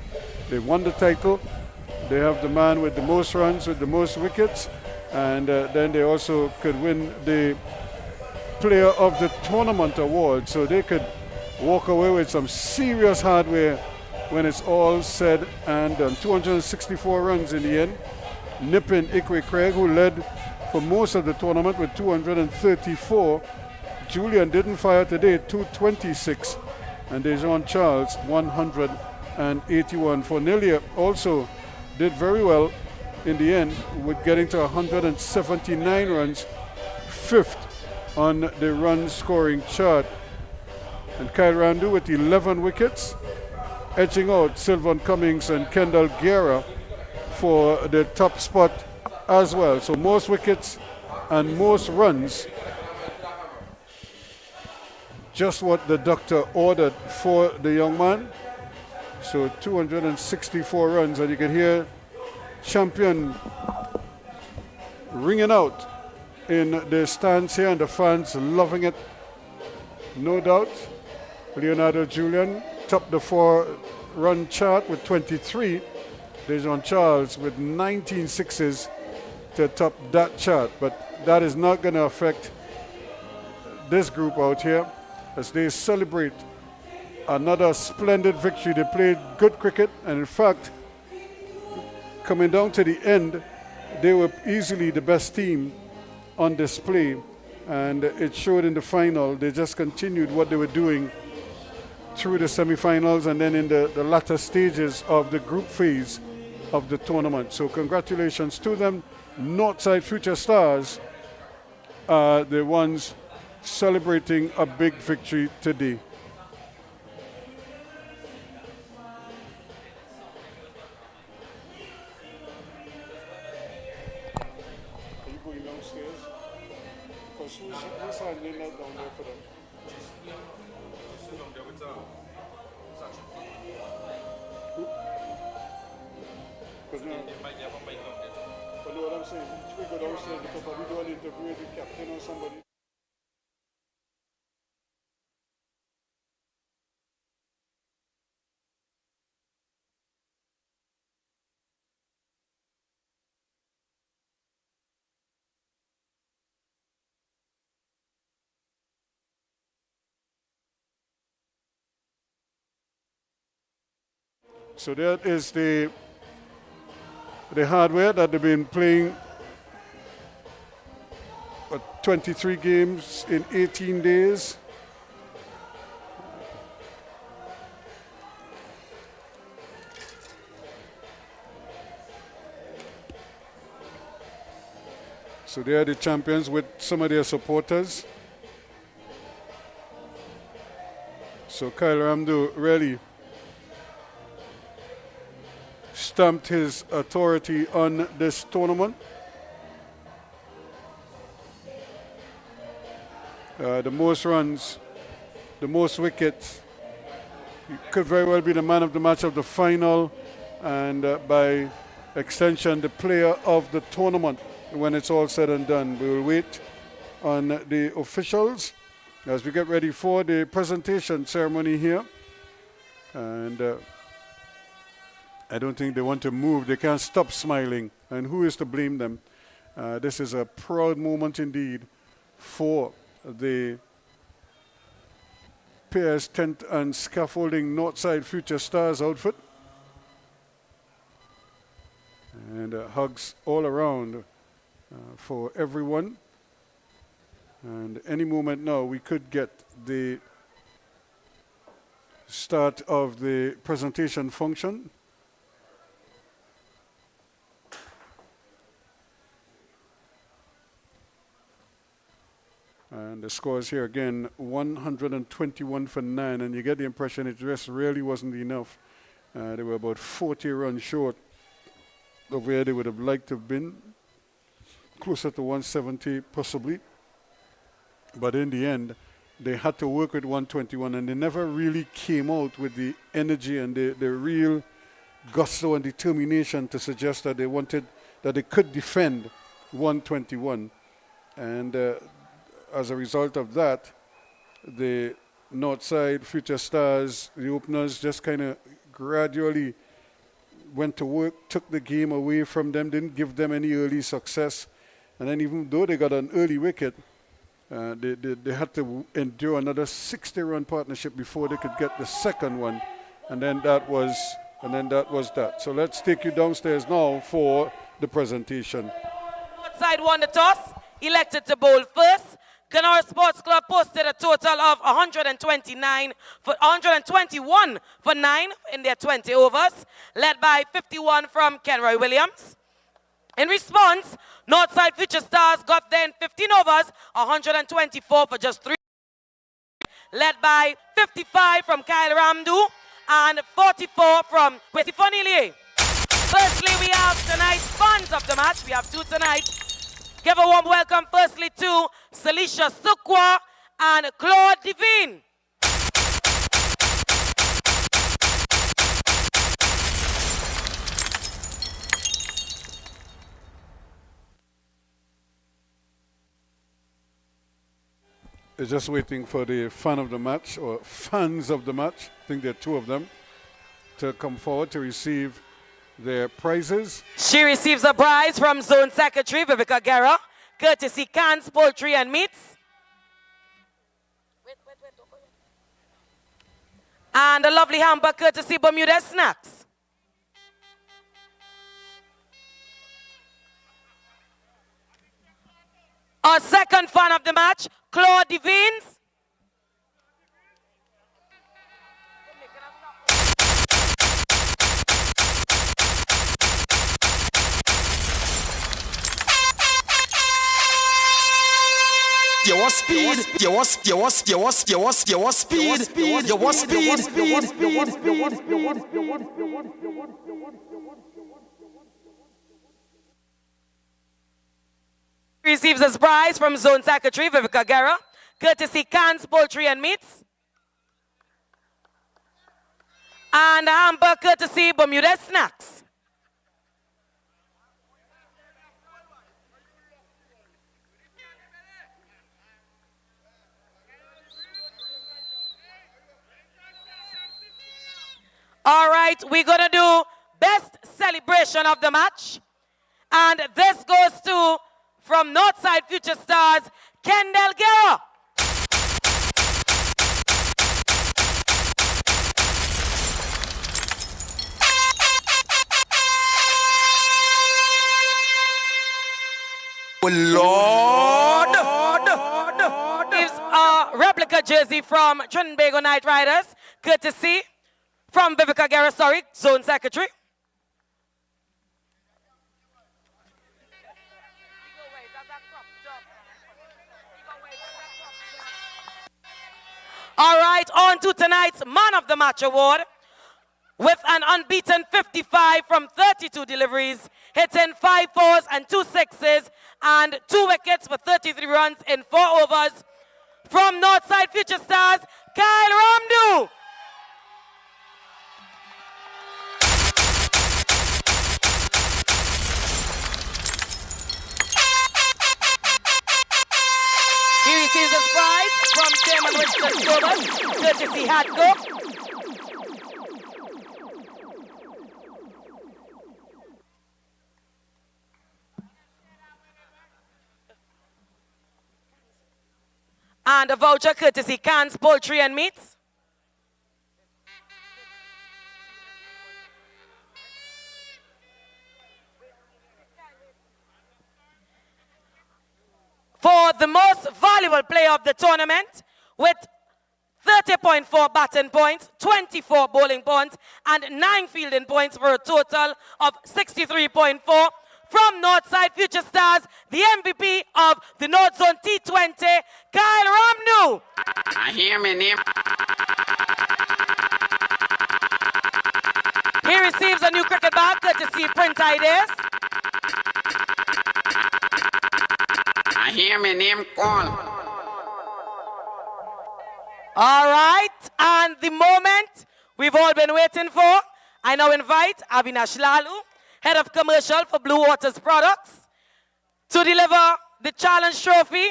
They won the title, they have the man with the most runs, with the most wickets, and then they also could win the Player of the Tournament award, so they could walk away with some serious hardware when it's all said and done. 264 runs in the end, nipping Ikwe Craig, who led for most of the tournament with 234. Julian didn't fire today, 226, and Dejon Charles 181. Fonilia also did very well in the end with getting to 179 runs, 5th on the run scoring chart. And Kyle Randu with 11 wickets, edging out Sylvan Cummings and Kendall Guerra for the top spot as well. So most wickets and most runs, just what the doctor ordered for the young man. So 264 runs, and you can hear champion ringing out in the stands here, and the fans loving it, no doubt. Leonardo Julian topped the 4-run chart with 23. Dejon Charles with 19 sixes to top that chart, but that is not going to affect this group out here as they celebrate another splendid victory. They played good cricket, and in fact, coming down to the end, they were easily the best team on display, and it showed in the final. They just continued what they were doing through the semi-finals and then in the latter stages of the group phase of the tournament. So congratulations to them. Northside Future Stars are the ones celebrating a big victory today. Are you going downstairs? Because who's handling that down there for them? Because now, but know what I'm saying? If we go downstairs because we do an interview with the captain or somebody. So that is the hardware that they've been playing 23 games in 18 days. So they are the champions with some of their supporters. So Kyle Ramdo really stamped his authority on this tournament. The most runs, the most wickets. He could very well be the man of the match of the final, and by extension, the player of the tournament when it's all said and done. We will wait on the officials as we get ready for the presentation ceremony here. And I don't think they want to move. They can't stop smiling. And who is to blame them? This is a proud moment indeed for the Piers Tent and Scaffolding Northside Future Stars outfit. And hugs all around for everyone. And any moment now we could get the start of the presentation function. And the scores here again, 121 for 9, and you get the impression it just really wasn't enough. They were about 40 runs short of where they would have liked to have been, closer to 170 possibly. But in the end, they had to work with 121, and they never really came out with the energy and the real gusto and determination to suggest that they wanted, that they could defend 121. And as a result of that, the Northside Future Stars, the openers, just kind of gradually went to work, took the game away from them, didn't give them any early success. And then even though they got an early wicket, they had to endure another 60-run partnership before they could get the second one. And then that was that. So let's take you downstairs now for the presentation. Northside won the toss, elected to bowl first. GLENORA Sports Club posted a total of 121 for 9 in their 20 overs, led by 51 from Kenroy Williams. In response, Northside Future Stars got then 15 overs, 124 for just 3, led by 55 from Kyle Ramdu and 44 from Kwesi Fonilier. Firstly, we have tonight's fans of the match. We have two tonight. Give a warm welcome firstly to Salisha Sukwa and Claude Devine. is just waiting for the fan of the match, or fans of the match, I think there are 2 of them, to come forward to receive their prizes. She receives a prize from Zone Secretary Vivica Guerra, courtesy Cans Poultry and Meats. And a lovely hamper courtesy Bermuda Snacks. Our second fan of the match, Claude Devines. You want speed, you want speed, you want speed, you want speed, you want speed, you want speed, you want Receives a prize from Zone Secretary Vivica Guerra, courtesy Cans Poultry and Meats. And a hamper courtesy Bermuda Snacks. All right, we're going to do best celebration of the match. And this goes to, from Northside Future Stars, Kendall Guerra. Lord! Gives a replica jersey from Trinbago Knight Riders, courtesy from Vivica Guerra, Zone Secretary. All right, on to tonight's Man of the Match award. With an unbeaten 55 from 32 deliveries, hitting 5 fours and 2 sixes, and 2 wickets for 33 runs in 4 overs. From Northside Future Stars, Kyle Ramdu. He receives his prize from Chairman Winston Sobers, courtesy Hadco. And a voucher courtesy Cans Poultry and Meats. For the most valuable player of the tournament, with 30.4 batting points, 24 bowling points, and 9 fielding points for a total of 63.4. From Northside Future Stars, the MVP of the North Zone T20, Kyle Ramnu. I hear my name. He receives a new cricket bat courtesy Print Ideas. I hear my name call. All right, and the moment we've all been waiting for, I now invite Avinash Lalu, Head of Commercial for Blue Waters Products, to deliver the Challenge Trophy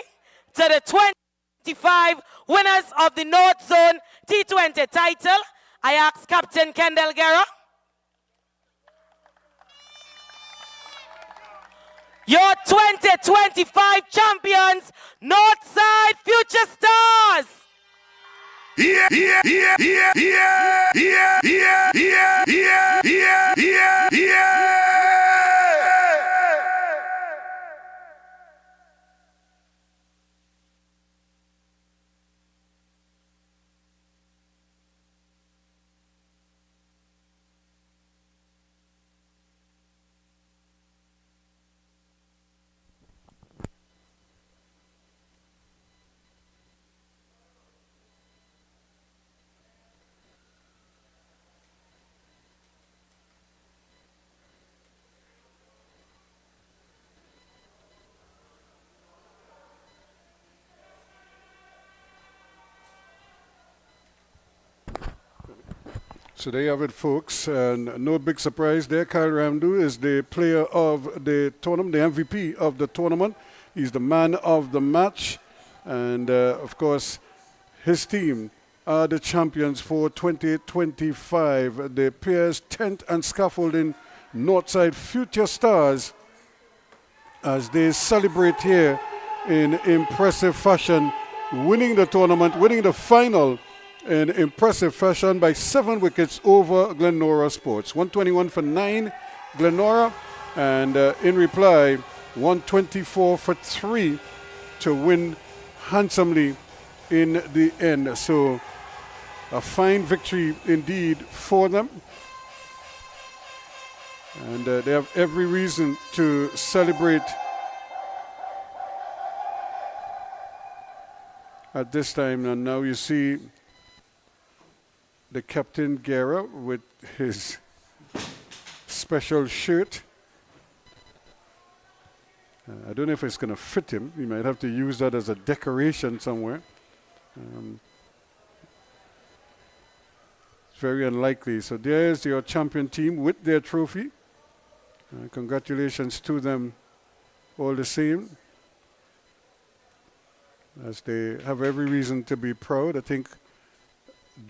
to the 2025 winners of the North Zone T20 title. I ask Captain Kendall Guerra. Your 2025 champions, Northside Future Stars. Yeah, yeah, yeah, yeah, yeah, yeah, yeah, yeah, yeah, yeah, yeah, yeah. So there you have it, folks. And no big surprise there. Kyle Ramdu is the player of the tournament, the MVP of the tournament. He's the man of the match. And of course, his team are the champions for 2025. The Piers Tent and Scaffolding Northside Future Stars, as they celebrate here in impressive fashion, winning the tournament, winning the final in impressive fashion by 7 wickets over GLENORA Sports. 121 for 9, GLENORA, and in reply, 124 for 3 to win handsomely in the end. So a fine victory indeed for them. And they have every reason to celebrate at this time. And now you see the Captain Guerra with his special shirt. I don't know if it's going to fit him. You might have to use that as a decoration somewhere. It's very unlikely. So there's your champion team with their trophy. Congratulations to them all the same, as they have every reason to be proud. I think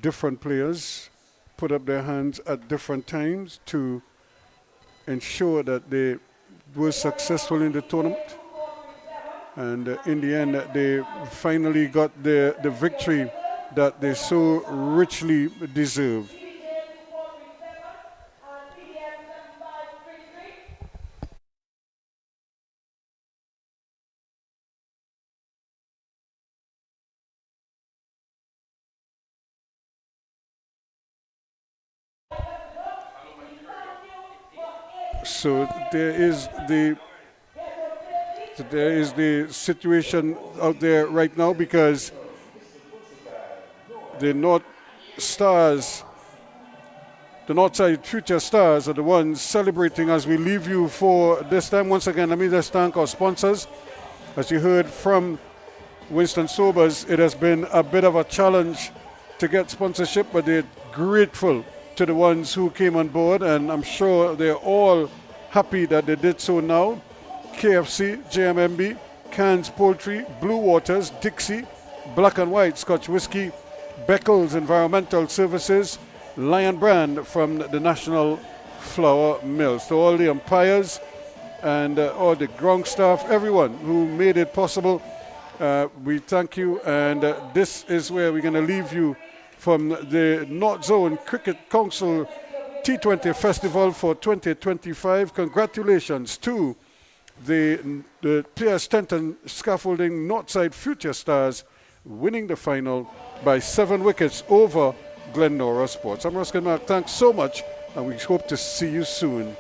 different players put up their hands at different times to ensure that they were successful in the tournament. And in the end, they finally got the victory that they so richly deserve. So there is the situation out there right now, because the Northside Future Stars are the ones celebrating as we leave you for this time. Once again, let me just thank our sponsors. As you heard from Winston Sobers, it has been a bit of a challenge to get sponsorship, but they're grateful to the ones who came on board, and I'm sure they're all happy that they did so now. KFC, JMMB, Cans Poultry, Blue Waters, Dixie, Black and White Scotch Whisky, Beckles Environmental Services, Lion Brand from the National Flour Mills. To all the umpires and all the ground staff, everyone who made it possible, we thank you. And this is where we're going to leave you from the North Zone Cricket Council T20 Festival for 2025. Congratulations to the Piers Tent and Scaffolding Northside Future Stars, winning the final by 7 wickets over GLENORA Sports. I'm Ruskin Mark. Thanks so much, and we hope to see you soon.